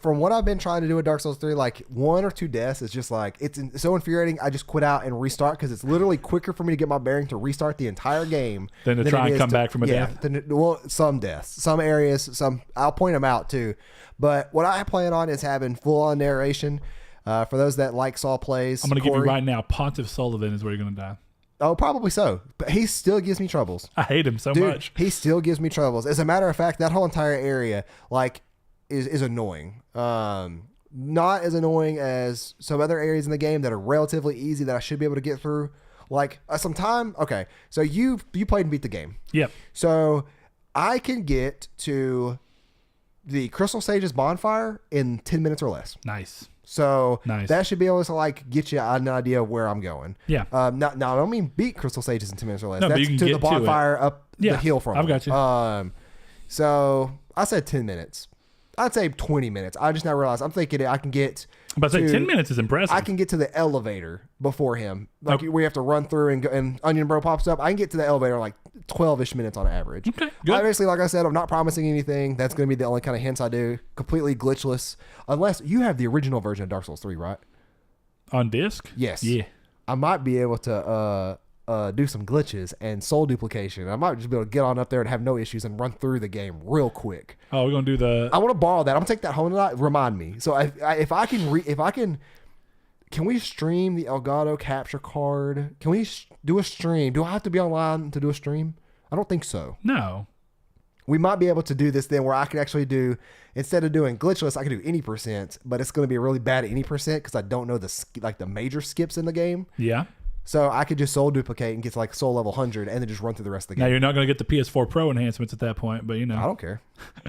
S2: from what I've been trying to do with Dark Souls 3, like 1 or 2 deaths is just like, it's so infuriating. I just quit out and restart because it's literally quicker for me to get my bearing to restart the entire game
S1: than to try and come back from a death.
S2: Well, some deaths, some areas, I'll point them out too. But what I plan on is having full on narration. For those that like Saw Plays,
S1: I'm going to give you right now, Pontiff Sullivan is where you're going to die.
S2: Oh, probably so. But he still gives me troubles.
S1: I hate him so much.
S2: He still gives me troubles. As a matter of fact, that whole entire area, like, is annoying. Not as annoying as some other areas in the game that are relatively easy that I should be able to get through. Like some time. Okay, so you played and beat the game.
S1: Yep.
S2: So I can get to the Crystal Sage's bonfire in 10 minutes or less.
S1: Nice.
S2: So that should be able to like get you an idea of where I'm going.
S1: Yeah.
S2: Now I don't mean beat Crystal Sages in 10 minutes or less.
S1: No,
S2: that's
S1: but you can
S2: to
S1: get
S2: the bonfire up the hill from.
S1: I've got you.
S2: So I said 10 minutes. I'd say 20 minutes. I just now realized I'm thinking I can get.
S1: But 10 minutes is impressive.
S2: I can get to the elevator before him. Like we have to run through and Onion Bro pops up. I can get to the elevator in like 12-ish minutes on average.
S1: Okay, good.
S2: Obviously, like I said, I'm not promising anything. That's going to be the only kind of hints I do. Completely glitchless. Unless you have the original version of Dark Souls 3, right?
S1: On disc?
S2: Yes.
S1: Yeah.
S2: I might be able to do some glitches and soul duplication. I might just be able to get on up there and have no issues and run through the game real quick.
S1: Oh, we're gonna do the.
S2: I want to borrow that. I'm gonna take that home tonight. Remind me. So if I can, can we stream the Elgato capture card? Can we do a stream? Do I have to be online to do a stream? I don't think so.
S1: No.
S2: We might be able to do this then where I can actually do, instead of doing glitchless, I can do any percent, but it's going to be really bad at any percent because I don't know the major skips in the game.
S1: Yeah.
S2: So I could just soul duplicate and get to like soul level 100 and then just run through the rest of the game.
S1: Now you're not going to get the PS4 Pro enhancements at that point, but
S2: I don't care.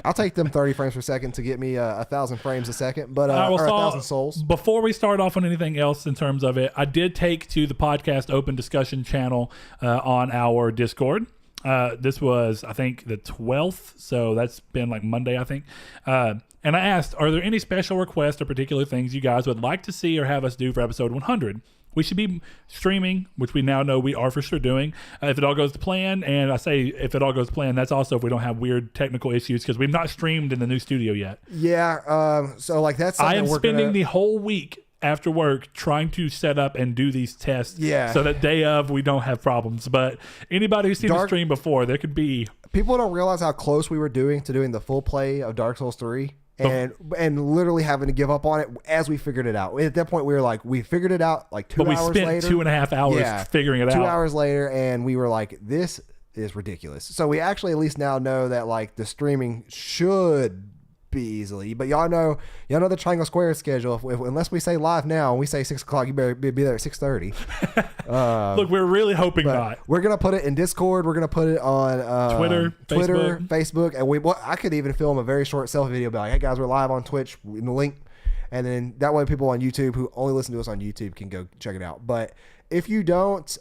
S2: I'll take them 30 frames per second to get me 1,000 frames a second, but or 1,000 souls.
S1: Before we start off on anything else in terms of it, I did take to the podcast open discussion channel on our Discord. This was, I think, the 12th, so that's been like Monday, I think. And I asked, are there any special requests or particular things you guys would like to see or have us do for episode 100? We should be streaming, which we now know we are for sure doing, if it all goes to plan. And I say if it all goes to plan, that's also if we don't have weird technical issues because we've not streamed in the new studio yet.
S2: Yeah, so like that's something
S1: I am spending the whole week after work trying to set up and do these tests so that day of we don't have problems. But anybody who's seen the stream before, there could be...
S2: People don't realize how close we were doing the full play of Dark Souls 3. And literally having to give up on it as we figured it out. At that point, we were like, we figured it out like 2 hours later.
S1: But we spent 2.5 hours figuring it out.
S2: 2 hours later, and we were like, this is ridiculous. So we actually at least now know that like the streaming should be easily. But y'all know the Triangle Square schedule. Unless we say live now and we say 6 o'clock, you better be there at 6:30.
S1: Look, we're really hoping not.
S2: We're gonna put it in Discord. We're gonna put it on
S1: Twitter,
S2: Facebook, and I could even film a very short selfie video. Be like, hey guys, we're live on Twitch in the link, and then that way people on YouTube who only listen to us on YouTube can go check it out. But if you don't,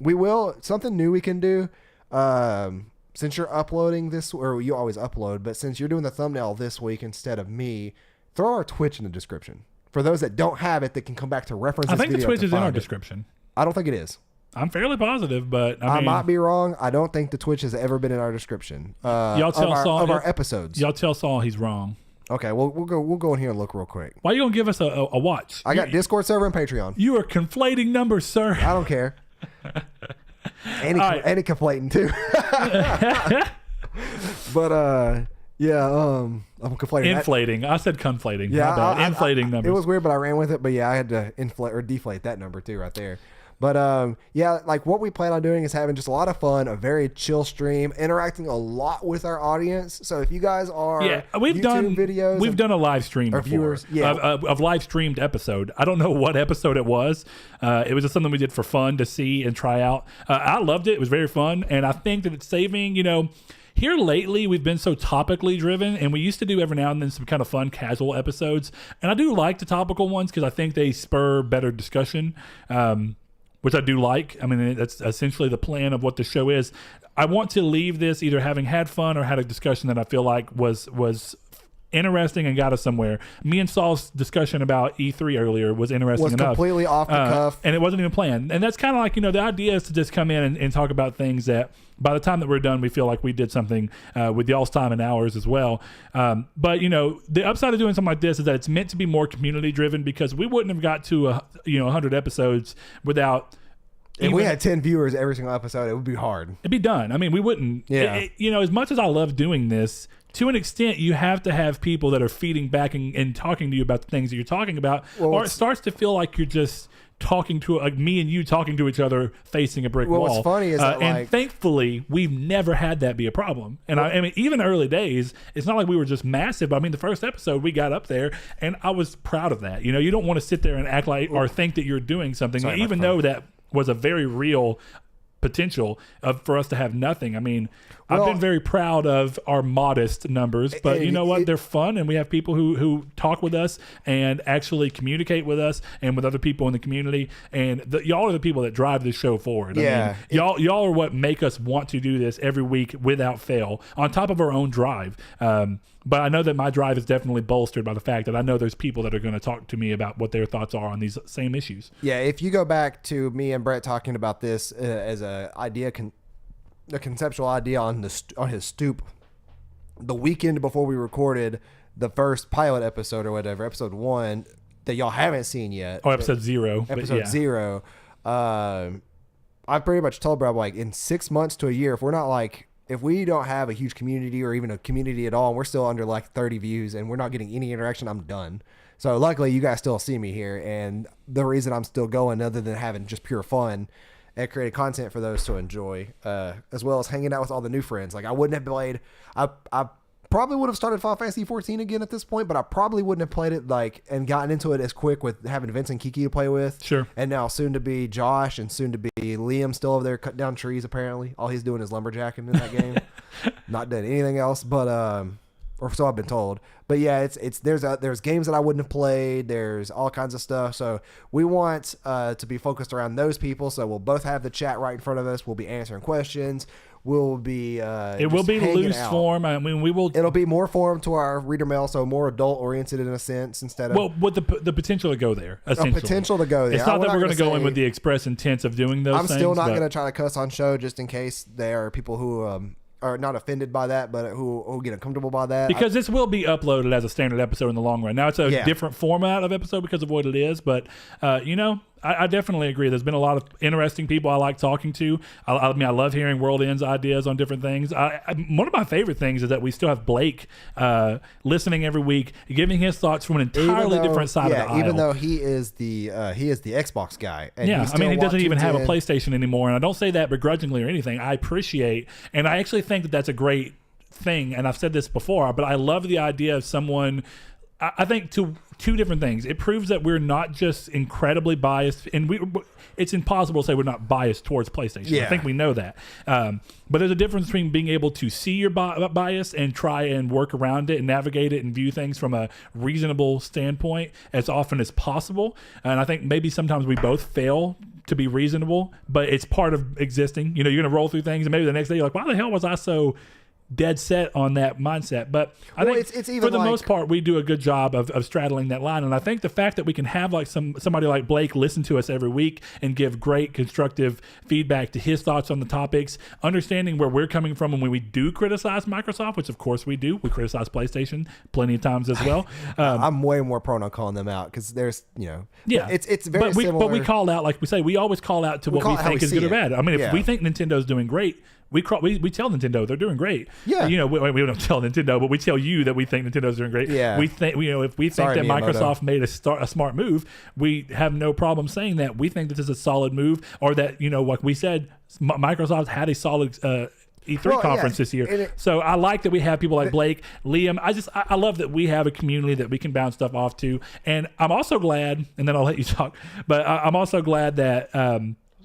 S2: we will something new we can do. Since you're uploading this, or you always upload, but since you're doing the thumbnail this week instead of me, throw our Twitch in the description. For those that don't have it, that can come back to reference this video.
S1: I think the Twitch is in our description.
S2: I don't think it is.
S1: I'm fairly positive, but
S2: I might be wrong. I don't think the Twitch has ever been in our description.
S1: Y'all tell Saul
S2: of our episodes.
S1: Y'all tell Saul he's wrong.
S2: Okay, well we'll go in here and look real quick.
S1: Why are you gonna give us a watch?
S2: I got Discord server and Patreon.
S1: You are conflating numbers, sir.
S2: I don't care. And he conflating too. But I'm conflating.
S1: Inflating. I said conflating.
S2: Yeah,
S1: inflating numbers.
S2: It was weird, but I ran with it. But yeah, I had to inflate or deflate that number too, right there. But yeah, like what we plan on doing is having just a lot of fun, a very chill stream, interacting a lot with our audience. So if you guys are
S1: we've done a live stream before,
S2: viewers,
S1: of live streamed episode. I don't know what episode it was. It was just something we did for fun to see and try out. I loved it. It was very fun, and I think that it's saving. here lately we've been so topically driven, and we used to do every now and then some kind of fun casual episodes, and I do like the topical ones because I think they spur better discussion, which I do like. I mean, that's essentially the plan of what the show is. I want to leave this either having had fun or had a discussion that I feel like was interesting and got us somewhere. Me and Saul's discussion about E3 earlier was interesting enough.
S2: Completely off the cuff.
S1: And it wasn't even planned. And that's kind of like, the idea is to just come in and talk about things that by the time that we're done, we feel like we did something with y'all's time and hours as well. But, the upside of doing something like this is that it's meant to be more community driven, because we wouldn't have got to 100 episodes without...
S2: If we had 10 viewers every single episode, it would be hard.
S1: It'd be done. I mean, we wouldn't.
S2: Yeah.
S1: As much as I love doing this, to an extent, you have to have people that are feeding back and talking to you about the things that you're talking about, or it starts to feel like you're just talking to me and you talking to each other facing a brick wall.
S2: What's funny is that,
S1: and thankfully, we've never had that be a problem. And I mean, even early days, it's not like we were just massive. But I mean, the first episode, we got up there, and I was proud of that. You don't want to sit there and act like or think that you're doing something, even though that was a very real potential for us to have nothing. I mean, I've been very proud of our modest numbers, but you know what? They're fun, and we have people who talk with us and actually communicate with us and with other people in the community. And y'all are the people that drive this show forward.
S2: Yeah.
S1: I mean, y'all are what make us want to do this every week without fail, on top of our own drive. But I know that my drive is definitely bolstered by the fact that I know there's people that are going to talk to me about what their thoughts are on these same issues.
S2: Yeah, if you go back to me and Brett talking about this as a conceptual idea on his stoop, the weekend before we recorded the first pilot episode or whatever, episode 1, that y'all haven't seen yet.
S1: Oh, episode 0.
S2: Episode 0. I pretty much told Brett, like, in 6 months to a year, if we don't have a huge community or even a community at all, and we're still under like 30 views and we're not getting any interaction, I'm done. So luckily you guys still see me here. And the reason I'm still going, other than having just pure fun and creating content for those to enjoy, as well as hanging out with all the new friends. Like, I wouldn't have played, I probably would have started Final Fantasy 14 again at this point, but I probably wouldn't have played it and gotten into it as quick with having Vince and Kiki to play with.
S1: Sure.
S2: And now soon to be Josh and soon to be Liam, still over there cutting down trees apparently. All he's doing is lumberjacking in that game. Not doing anything else, but or so I've been told. But yeah, there's games that I wouldn't have played. There's all kinds of stuff. So we want to be focused around those people. So we'll both have the chat right in front of us. We'll be answering questions. We'll be
S1: it will be loose form. I mean, it'll
S2: be more form to our reader mail, so more adult oriented in a sense, instead of
S1: with the potential to go there. Essentially,
S2: potential to go there.
S1: It's not that we're going to go in with the express intent of doing those.
S2: I'm still not going to try to cuss on show, just in case there are people who are not offended by that, but who get uncomfortable by that.
S1: Because this will be uploaded as a standard episode in the long run. Now it's a different format of episode because of what it is, but I definitely agree. There's been a lot of interesting people I like talking to. I mean, I love hearing World Ends ideas on different things. One of my favorite things is that we still have Blake listening every week, giving his thoughts from an entirely different side of the aisle.
S2: Even though he is the Xbox guy. And
S1: he doesn't even have a PlayStation anymore. And I don't say that begrudgingly or anything. I appreciate, and I actually think that that's a great thing. And I've said this before, but I love the idea of someone. I think two different things. It proves that we're not just incredibly biased, and it's impossible to say we're not biased towards PlayStation.
S2: Yeah.
S1: I think we know that. But there's a difference between being able to see your bias and try and work around it and navigate it and view things from a reasonable standpoint as often as possible. And I think maybe sometimes we both fail to be reasonable, but it's part of existing. You're going to roll through things, and maybe the next day you're like, why the hell was I so dead set on that mindset? But I think
S2: it's even
S1: for the most part, we do a good job of straddling that line. And I think the fact that we can have like somebody like Blake listen to us every week and give great constructive feedback to his thoughts on the topics, understanding where we're coming from, and when we do criticize Microsoft, which of course we do, we criticize PlayStation plenty of times as well.
S2: I'm way more prone on calling them out because there's it's very similar.
S1: But we call out, like we say, we always call out to what we think is good or bad. I mean, if we think Nintendo's doing great, we tell Nintendo they're doing great.
S2: Yeah.
S1: We don't tell Nintendo, but we tell you that we think Nintendo's doing great.
S2: Yeah.
S1: We think, if we think that Microsoft made a smart move, we have no problem saying that. We think that this is a solid move, or that, like we said, Microsoft had a solid E3 conference this year. So I like that we have people like Blake, Liam. I love that we have a community that we can bounce stuff off to. And I'm also glad, and then I'll let you talk, but I'm also glad that,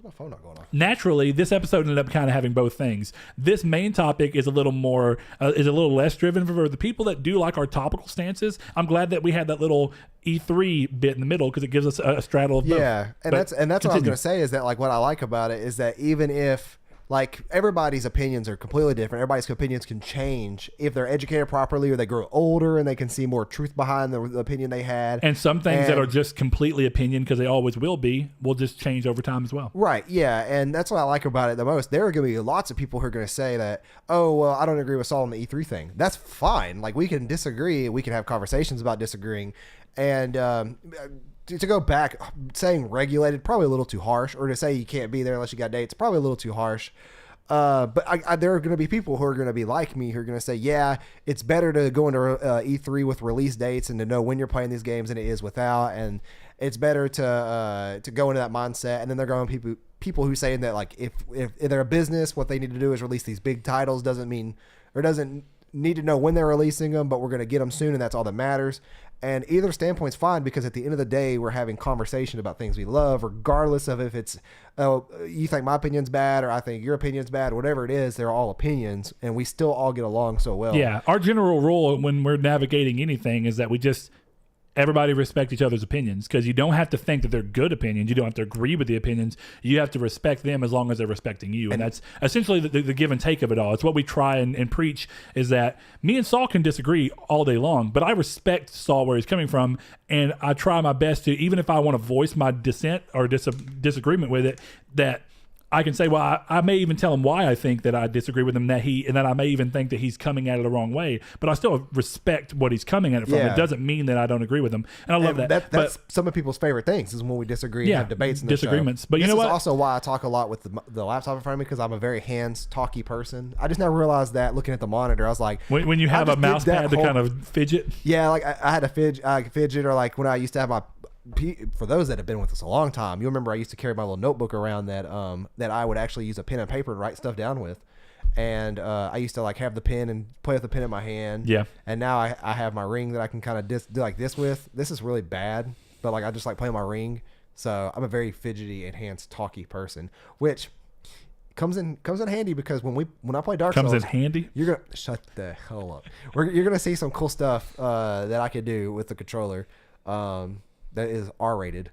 S2: my phone not going off?
S1: Naturally, this episode ended up kind of having both things. This main topic is a little more, is a little less driven for the people that do like our topical stances. I'm glad that we had that little E3 bit in the middle because it gives us a straddle of both.
S2: Yeah, and that's what I was going to say is that like what I like about it is that even if like everybody's opinions are completely different, everybody's opinions can change if they're educated properly or they grow older and they can see more truth behind the opinion they had.
S1: And some things that are just completely opinion because they always will be, will just change over time as well.
S2: Right, yeah, and that's what I like about it the most. There are going to be lots of people who are going to say that, oh, well, I don't agree with Saul on the E3 thing. That's fine. Like, we can disagree. We can have conversations about disagreeing. And to go back, saying regulated, probably a little too harsh. Or to say you can't be there unless you got dates, probably a little too harsh. But there are going to be people who are going to be like me who are going to say, yeah, it's better to go into E3 with release dates and to know when you're playing these games than it is without. And it's better to go into that mindset. And then they're going people who saying that like if they're a business, what they need to do is release these big titles. Doesn't need to know when they're releasing them, but we're going to get them soon, and that's all that matters. And either standpoint's fine because at the end of the day, we're having conversation about things we love, regardless of if it's, oh, you think my opinion's bad or I think your opinion's bad, whatever it is, they're all opinions, and we still all get along so well.
S1: Yeah, our general rule when we're navigating anything is that we just everybody respect each other's opinions because you don't have to think that they're good opinions. You don't have to agree with the opinions. You have to respect them as long as they're respecting you. And that's essentially the give and take of it all. It's what we try and preach is that me and Saul can disagree all day long, but I respect Saul where he's coming from. And I try my best to, even if I want to voice my dissent or disagreement with it, that I can say, well, I may even tell him why I think that I disagree with him, and that I may even think that he's coming at it the wrong way, but I still respect what he's coming at it from.
S2: Yeah.
S1: It doesn't mean that I don't agree with him, and I love that.
S2: That's some of people's favorite things is when we disagree and have debates and
S1: disagreements. But
S2: this
S1: you know what?
S2: This is also why I talk a lot with the laptop in front of me because I'm a very hands-talky person. I just never realized that looking at the monitor. I was like,
S1: when you have a mouse pad to kind of fidget.
S2: Yeah, like I had a fidget, or like when I used to have my. For those that have been with us a long time, you remember I used to carry my little notebook around that I would actually use a pen and paper and write stuff down with, and I used to like have the pen and play with the pen in my hand.
S1: Yeah. And
S2: now I have my ring that I can kind of do like this with. This is really bad, but like I just like playing my ring. So I'm a very fidgety and hands-talky person, which comes in handy because when I play Dark Souls,
S1: comes in handy.
S2: You're gonna shut the hell up. You're gonna see some cool stuff that I could do with the controller. That is R-rated.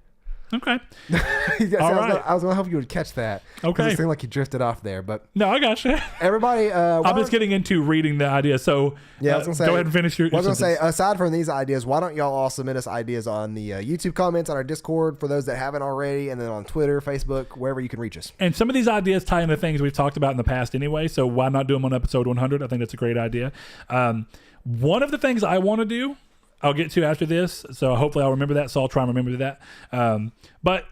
S1: Okay.
S2: All right. I was going to hope you would catch that.
S1: Okay.
S2: It seemed like you drifted off there, but
S1: no, I got you.
S2: Everybody,
S1: I'm just getting into reading the idea. So
S2: yeah, I was gonna say,
S1: go ahead and finish your.
S2: I was going to say, aside from these ideas, why don't y'all all submit us ideas on the YouTube comments, on our Discord for those that haven't already, and then on Twitter, Facebook, wherever you can reach us.
S1: And some of these ideas tie into things we've talked about in the past anyway. So why not do them on episode 100? I think that's a great idea. One of the things I want to do, I'll get to after this, so hopefully I'll remember that, so I'll try and remember that. But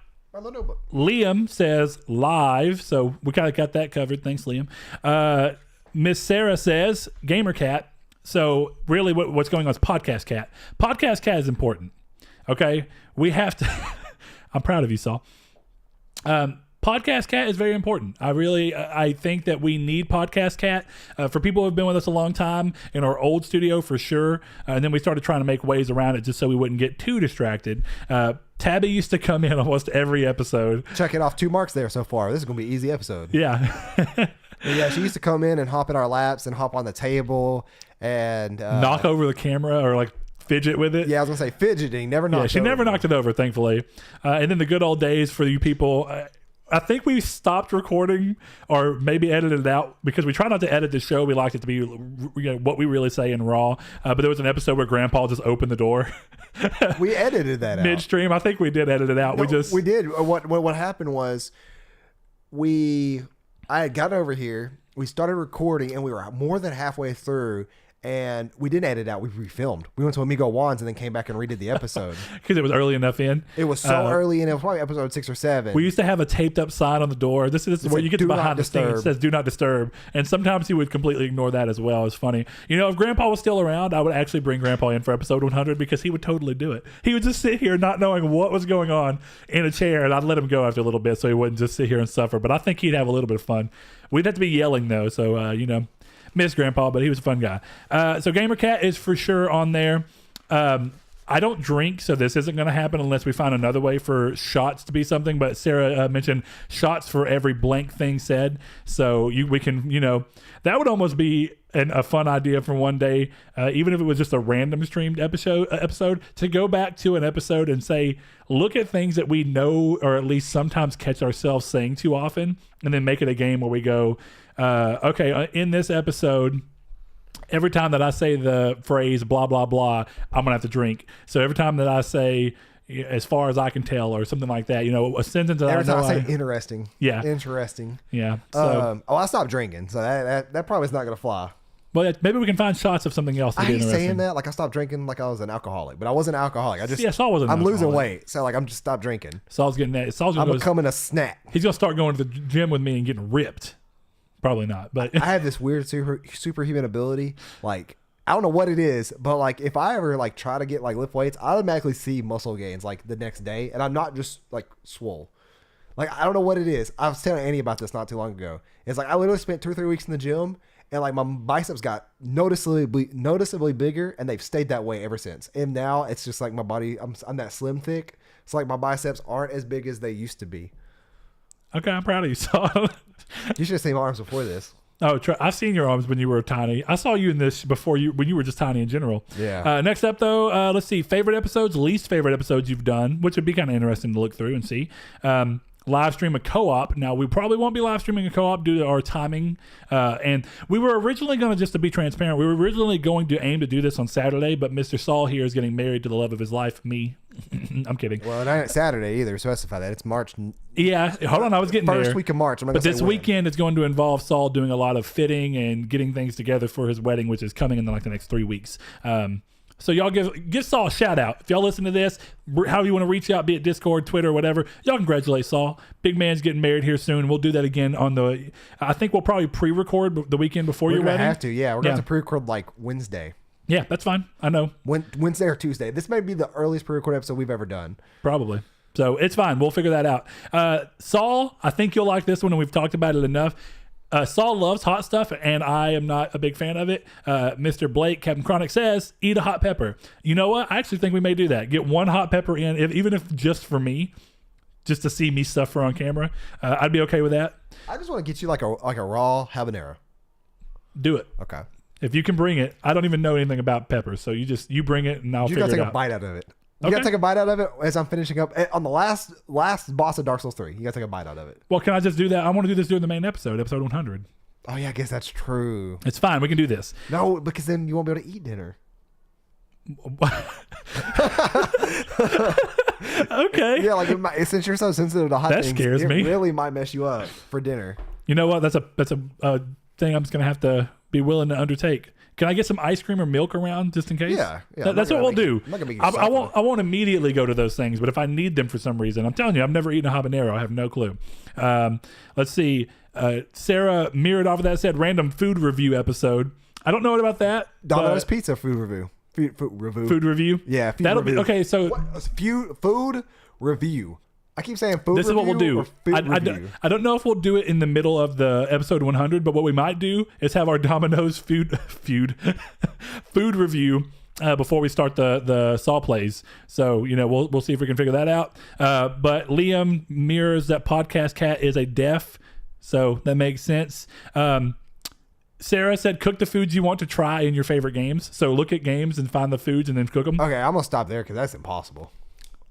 S1: Liam says live, so we kind of got that covered. Thanks, Liam. Miss Sarah says Gamer Cat. So really what's going on is Podcast Cat. Podcast Cat is important, okay? We have to... I'm proud of you, Saul. Podcast Cat is very important. I think that we need Podcast Cat for people who have been with us a long time in our old studio for sure. And then we started trying to make ways around it just so we wouldn't get too distracted. Tabby used to come in almost every episode.
S2: Check it off 2 marks there so far. This is going to be an easy episode.
S1: Yeah.
S2: Yeah, she used to come in and hop in our laps and hop on the table and
S1: knock over the camera or like fidget with it.
S2: Yeah, I was going to say fidgeting. Never knocked it over.
S1: She never knocked it over, thankfully. And then the good old days for you people... I think we stopped recording or maybe edited it out because we try not to edit the show. We liked it to be what we really say in raw. But there was an episode where Grandpa just opened the door.
S2: We edited that out.
S1: Midstream. I think we did edit it out.
S2: No, we did. What happened was I had gotten over here. We started recording and we were more than halfway through. And we didn't edit out. We refilmed. We went to Amigo Juan's and then came back and redid the episode.
S1: Because it was early enough in.
S2: It was so early in. It was probably episode 6 or 7.
S1: We used to have a taped up sign on the door. This is where you get to behind the scenes. It says "Do not disturb." And sometimes he would completely ignore that as well. It's funny. You know, if Grandpa was still around, I would actually bring Grandpa in for episode 100 because he would totally do it. He would just sit here not knowing what was going on in a chair, and I'd let him go after a little bit so he wouldn't just sit here and suffer. But I think he'd have a little bit of fun. We'd have to be yelling, though, so, miss Grandpa, but he was a fun guy. So Gamer Cat is for sure on there. I don't drink, so this isn't going to happen unless we find another way for shots to be something. But Sarah mentioned shots for every blank thing said. So we can, that would almost be a fun idea for one day, even if it was just a random streamed episode, to go back to an episode and say, look at things that we know or at least sometimes catch ourselves saying too often, and then make it a game where we go, okay, in this episode, every time that I say the phrase blah, blah, blah, I'm going to have to drink. So every time that I say, as far as I can tell, or something like that, a sentence that
S2: every time I say interesting.
S1: Yeah.
S2: Interesting.
S1: Yeah. So,
S2: I stopped drinking. So that probably is not going to fly.
S1: Well, maybe we can find shots of something else.
S2: I hate saying that. Like I stopped drinking like I was an alcoholic, but I wasn't an alcoholic.
S1: Saul wasn't.
S2: I'm losing weight. So like I'm just stopped drinking.
S1: Saul's getting that.
S2: I'm becoming a snack.
S1: He's going to start going to the gym with me and getting ripped. Probably not, but
S2: I have this weird superhuman ability. Like I don't know what it is, but like if I ever like try to get like lift weights, I automatically see muscle gains like the next day, and I'm not just like swole. Like I don't know what it is. I was telling Annie about this not too long ago. It's like I literally spent 2 or 3 weeks in the gym, and like my biceps got noticeably bigger, and they've stayed that way ever since. And now it's just like my body. I'm that slim thick. It's like my biceps aren't as big as they used to be.
S1: Okay, I'm proud of you, Saul.
S2: You should have seen my arms before this.
S1: Oh, I've seen your arms when you were tiny. I saw you in this before when you were just tiny in general.
S2: Yeah.
S1: Next up, though, let's see. Favorite episodes, least favorite episodes you've done, which would be kind of interesting to look through and see. Live stream a co-op. Now, we probably won't be live streaming a co-op due to our timing. And we were originally going to, just to be transparent, we were originally going to aim to do this on Saturday, but Mr. Saul here is getting married to the love of his life, me. I'm kidding.
S2: Well, it ain't Saturday either. Specify that. It's March.
S1: Yeah. Hold on. I was getting
S2: first
S1: there.
S2: week of March.
S1: But this weekend is going to involve Saul doing a lot of fitting and getting things together for his wedding, which is coming in the next 3 weeks. So y'all give Saul a shout out. If y'all listen to this, however you want to reach out, be it Discord, Twitter, whatever, y'all congratulate Saul. Big man's getting married here soon. We'll do that again I think we'll probably pre-record the weekend before your wedding.
S2: We're going to have to, yeah. We're going to have to pre-record like Wednesday.
S1: Yeah, that's fine. I know.
S2: Wednesday or Tuesday. This may be the earliest pre-record episode we've ever done.
S1: Probably. So it's fine. We'll figure that out. Saul, I think you'll like this one, and we've talked about it enough. Saul loves hot stuff, and I am not a big fan of it. Mr. Blake, Captain Chronic says, eat a hot pepper. You know what? I actually think we may do that. Get one hot pepper in, even if just for me, just to see me suffer on camera. I'd be okay with that.
S2: I just want to get you like a raw habanero.
S1: Do it.
S2: Okay.
S1: If you can bring it. I don't even know anything about peppers, so you bring it, and I'll figure it out.
S2: You got to take a bite out of it. You got to take a bite out of it as I'm finishing up on the last boss of Dark Souls 3. You got to take a bite out of it.
S1: Well, can I just do that? I want to do this during the main episode 100.
S2: Oh yeah, I guess that's true.
S1: It's fine. We can do this.
S2: No, because then you won't be able to eat dinner.
S1: Okay.
S2: Yeah, like since you're so sensitive to hot things,
S1: scares me.
S2: It really might mess you up for dinner.
S1: You know what? That's a thing I'm just gonna have to be willing to undertake. Can I get some ice cream or milk around just in case?
S2: Yeah.
S1: That's what we'll do.
S2: I
S1: won't immediately go to those things, but if I need them for some reason, I'm telling you, I've never eaten a habanero. I have no clue. Let's see. Sarah mirrored off of that, said random food review episode. I don't know about that.
S2: Domino's Pizza food review.
S1: Food review?
S2: Yeah.
S1: That'll be okay. So
S2: food review. I keep saying food review.
S1: This is what we'll do. I don't know if we'll do it in the middle of the episode 100, but what we might do is have our Domino's food review before we start the Saw plays. So we'll see if we can figure that out. But Liam mirrors that podcast cat is a deaf, so that makes sense. Sarah said, cook the foods you want to try in your favorite games. So look at games and find the foods and then cook them.
S2: Okay, I'm gonna stop there because that's impossible.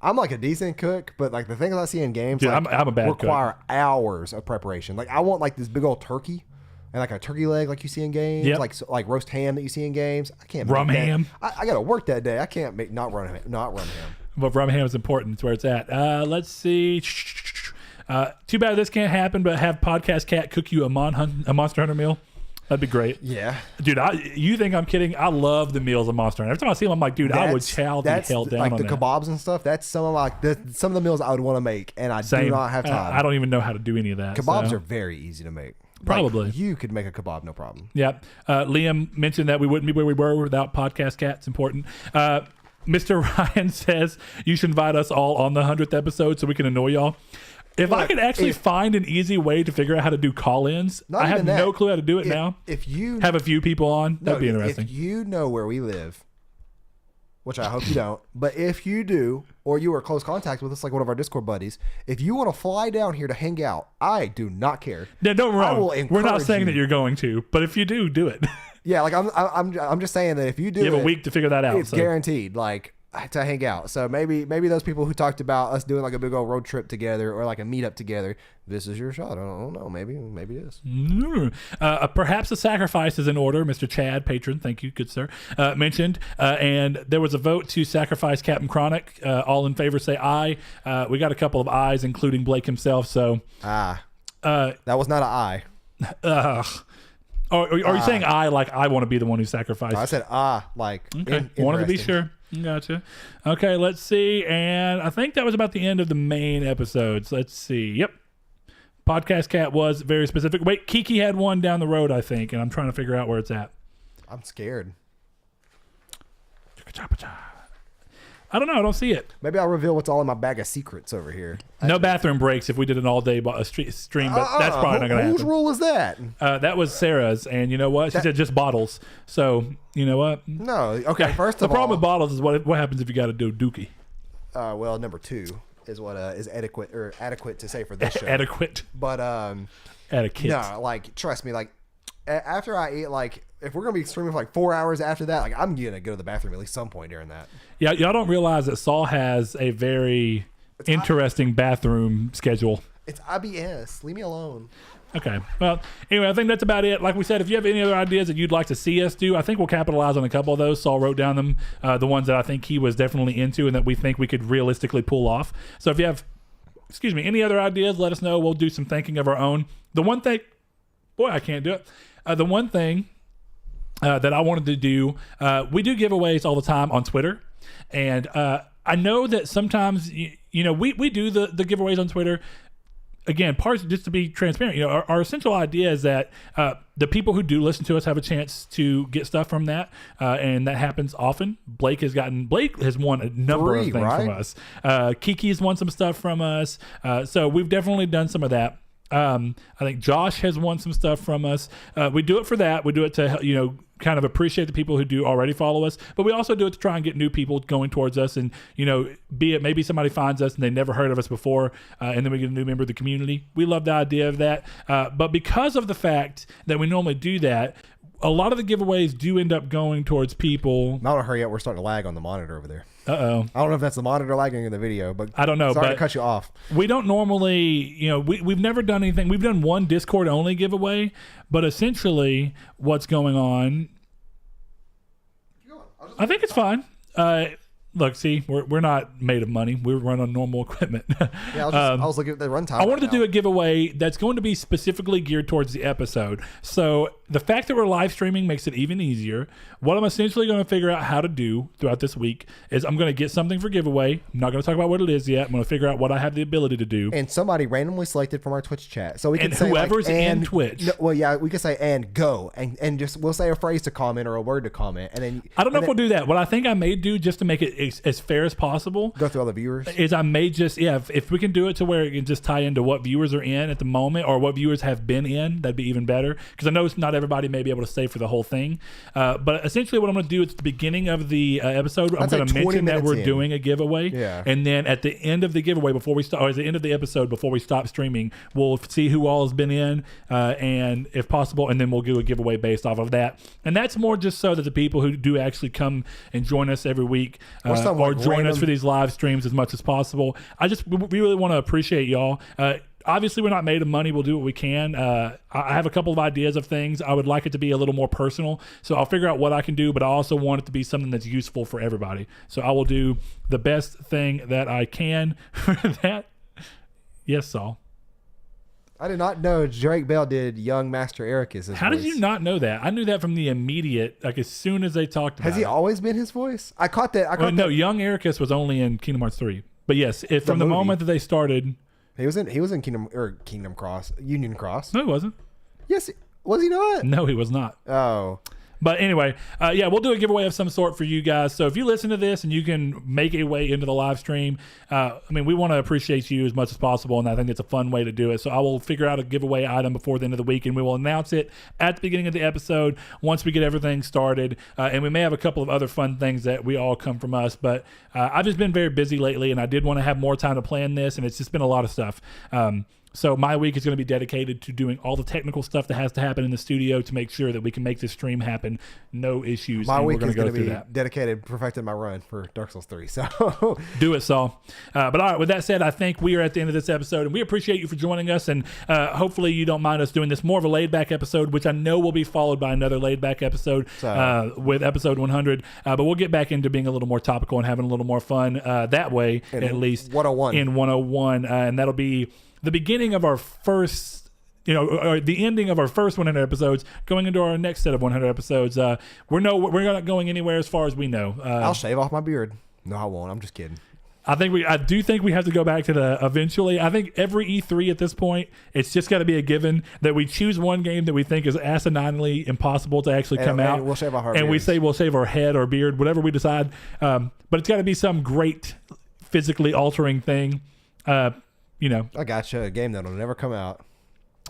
S2: I'm like a decent cook, but like the things I see in games,
S1: dude,
S2: like,
S1: I'm a bad
S2: require
S1: cook.
S2: Hours of preparation. Like I want like this big old turkey and like a turkey leg, like you see in games,
S1: yep.
S2: like roast ham that you see in games. I can't
S1: rum
S2: make
S1: ham.
S2: I got to work that day. I can't make not rum ham.
S1: But rum ham is important. It's where it's at. Let's see. Too bad this can't happen, but have Podcast Cat cook you a Monster Hunter meal. That'd be great.
S2: Yeah.
S1: Dude, you think I'm kidding? I love the meals of Monster Hunter. Every time I see them, I'm like, dude, I would chow the hell down
S2: like
S1: on
S2: the
S1: that.
S2: kebabs and stuff. That's some of the meals I would want to make, and I do not have time.
S1: I don't even know how to do any of that.
S2: Kebabs are very easy to make.
S1: Probably.
S2: Like, you could make a kebab, no problem.
S1: Yep. Liam mentioned that we wouldn't be where we were without Podcast Cat. It's important. Mr. Ryan says you should invite us all on the 100th episode so we can annoy y'all. If I could actually find an easy way to figure out how to do call-ins, I have no clue how to do it now.
S2: If you
S1: have a few people on, that'd be interesting.
S2: If you know where we live, which I hope you don't, but if you do, or you are close contact with us, like one of our Discord buddies, if you want to fly down here to hang out, I do not care.
S1: Yeah, don't
S2: I will
S1: wrong. We're not
S2: encourage
S1: saying
S2: you.
S1: that you're going to, but if you do it.
S2: Yeah, like I'm just saying that if you do,
S1: You have a week to figure that out.
S2: it's guaranteed. Like to hang out. So maybe those people who talked about us doing like a big old road trip together or like a meetup together, this is your shot. I don't know. Maybe it is.
S1: Perhaps a sacrifice is in order. Mr. Chad, patron, thank you, good sir, mentioned. And there was a vote to sacrifice Captain Chronic. All in favor say aye. We got a couple of ayes, including Blake himself. So
S2: that was not an aye.
S1: Are you saying I like I want to be the one who sacrificed?
S2: I said like
S1: okay. Wanted to be sure. Gotcha. Okay, let's see. And I think that was about the end of the main episodes. Let's see. Yep. Podcast Cat was very specific. Wait, Kiki had one down the road, I think, and I'm trying to figure out where it's at.
S2: I'm scared.
S1: I don't know. I don't see it.
S2: Maybe I'll reveal what's all in my bag of secrets over here.
S1: No bathroom breaks if we did an all-day stream, but that's probably not going to happen.
S2: Whose rule is that?
S1: That was Sarah's, and you know what? She said just bottles. So, you know what?
S2: No. Okay, first
S1: the
S2: of all...
S1: The problem with bottles is what happens if you got to do dookie.
S2: Well, number 2 is what is adequate to say for this show.
S1: Adequate.
S2: But,
S1: etiquette.
S2: No, like, trust me, like, after I eat, like, if we're going to be streaming for like 4 hours after that, like, I'm going to go to the bathroom at least some point during that.
S1: Yeah, y'all don't realize that Saul has a very interesting bathroom schedule.
S2: It's IBS. Leave me alone.
S1: Okay. Well, anyway, I think that's about it. Like we said, if you have any other ideas that you'd like to see us do, I think we'll capitalize on a couple of those. Saul wrote down them, the ones that I think he was definitely into and that we think we could realistically pull off. So if you have, any other ideas, let us know. We'll do some thinking of our own. The one thing, boy, I can't do it. The one thing that I wanted to do, we do giveaways all the time on Twitter. And I know that sometimes, we do the giveaways on Twitter. Again, just to be transparent, our essential idea is that the people who do listen to us have a chance to get stuff from that, and that happens often. Blake has won a number of things from us. Kiki's won some stuff from us, so we've definitely done some of that. I think Josh has won some stuff from us. We do it for that. We do it to kind of appreciate the people who do already follow us, but we also do it to try and get new people going towards us, and be it maybe somebody finds us and they never heard of us before, and then we get a new member of the community. We love the idea of that, but because of the fact that we normally do that, a lot of the giveaways do end up going towards people.
S2: I want to hurry up. We're starting to lag on the monitor over there.
S1: Uh-oh.
S2: I don't know if that's the monitor lagging in the video, but
S1: I don't know.
S2: Sorry
S1: but
S2: to cut you off.
S1: We don't normally, we've never done anything. We've done one Discord only giveaway, but essentially what's going on, I think it's fine. Look, see, we're not made of money. We run on normal equipment.
S2: Yeah, I was looking at the runtime.
S1: I wanted to do a giveaway that's going to be specifically geared towards the episode. So the fact that we're live streaming makes it even easier. What I'm essentially going to figure out how to do throughout this week is I'm going to get something for giveaway. I'm not going to talk about what it is yet. I'm going to figure out what I have the ability to do.
S2: And somebody randomly selected from our Twitch chat. So we can say
S1: whoever's in Twitch.
S2: No, well, yeah, we can say and go and just we'll say a phrase to comment or a word to comment, and then
S1: I don't know if we'll do that. What I think I may do just to make it as fair as possible,
S2: go through all the viewers,
S1: is I may just if we can do it to where it can just tie into what viewers are in at the moment or what viewers have been in, that'd be even better, because I know not everybody may be able to stay for the whole thing, but essentially what I'm going to do at the beginning of the episode, I'm going to mention that we're doing a giveaway, and then at the end of the giveaway before we start, or at the end of the episode before we stop streaming, we'll see who all has been in, and if possible, and then we'll do a giveaway based off of that. And that's more just so that the people who do actually come and join us every week or join us for these live streams as much as possible. We really want to appreciate y'all. Obviously, we're not made of money. We'll do what we can. I have a couple of ideas of things. I would like it to be a little more personal, so I'll figure out what I can do, but I also want it to be something that's useful for everybody. So I will do the best thing that I can for that. Yes, Saul.
S2: I did not know Drake Bell did Young Master Ericus.
S1: How did you not know that? I knew that from the immediate, like as soon as they talked about it.
S2: Has he always been his voice? I caught that.
S1: No, Young Ericus was only in Kingdom Hearts 3. But yes, from the moment that they started...
S2: He was in Kingdom Cross, Union Cross.
S1: No, he wasn't.
S2: Yes, was he not?
S1: No, he was not.
S2: Oh.
S1: But anyway, yeah, we'll do a giveaway of some sort for you guys. So if you listen to this and you can make a way into the live stream, I mean, we want to appreciate you as much as possible, and I think it's a fun way to do it. So I will figure out a giveaway item before the end of the week, and we will announce it at the beginning of the episode once we get everything started. And we may have a couple of other fun things that we all come from us, but I've just been very busy lately, and I did want to have more time to plan this, and it's just been a lot of stuff. So my week is going to be dedicated to doing all the technical stuff that has to happen in the studio to make sure that we can make this stream happen. No issues.
S2: My week is going to be
S1: that.
S2: dedicated perfecting my run for Dark Souls 3. So
S1: do it, Saul. But all right, with that said, I think we are at the end of this episode, and we appreciate you for joining us. And hopefully you don't mind us doing this more of a laid back episode, which I know will be followed by another laid back episode with episode 100. But we'll get back into being a little more topical and having a little more fun that way, at least
S2: 101.
S1: In 101. And that'll be the beginning of our first, or the ending of our first 100 episodes, going into our next set of 100 episodes. We're not going anywhere as far as we know.
S2: I'll shave off my beard. No, I won't. I'm just kidding.
S1: I do think we have to go back to the eventually. I think every E3 at this point, it's just got to be a given that we choose one game that we think is asininely impossible to actually come out.
S2: And we'll shave off our
S1: and
S2: beards.
S1: we say we'll shave our head or beard, whatever we decide. But it's got to be some great physically altering thing.
S2: I gotcha. A game that'll never come out.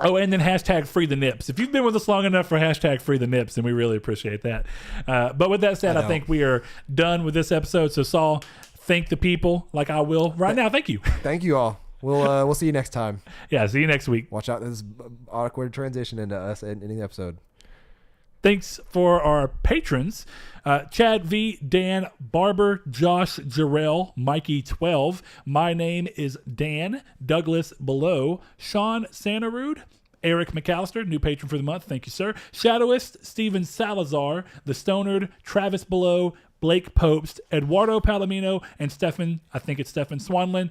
S1: Oh, and then hashtag free the nips. If you've been with us long enough for hashtag free the nips, then we really appreciate that. But with that said, I think we are done with this episode. So Saul, thank the people like I will right now. Thank you.
S2: Thank you all. We'll see you next time.
S1: Yeah, see you next week.
S2: Watch out. This is awkward transition into us ending the episode.
S1: Thanks for our patrons. Chad V, Dan, Barber, Josh, Jarrell, Mikey 12. My name is Dan, Douglas Below, Sean Santarud, Eric McAllister, new patron for the month. Thank you, sir. Shadowist, Steven Salazar, The Stonard, Travis Below, Blake Popst, Eduardo Palomino, and Stefan, I think it's Stefan Swanlin.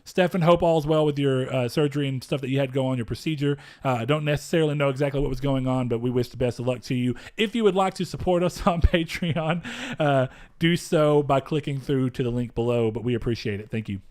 S1: Stefan, hope all's well with your surgery and stuff that you had go on, your procedure. I don't necessarily know exactly what was going on, but we wish the best of luck to you. If you would like to support us on Patreon, do so by clicking through to the link below, but we appreciate it. Thank you.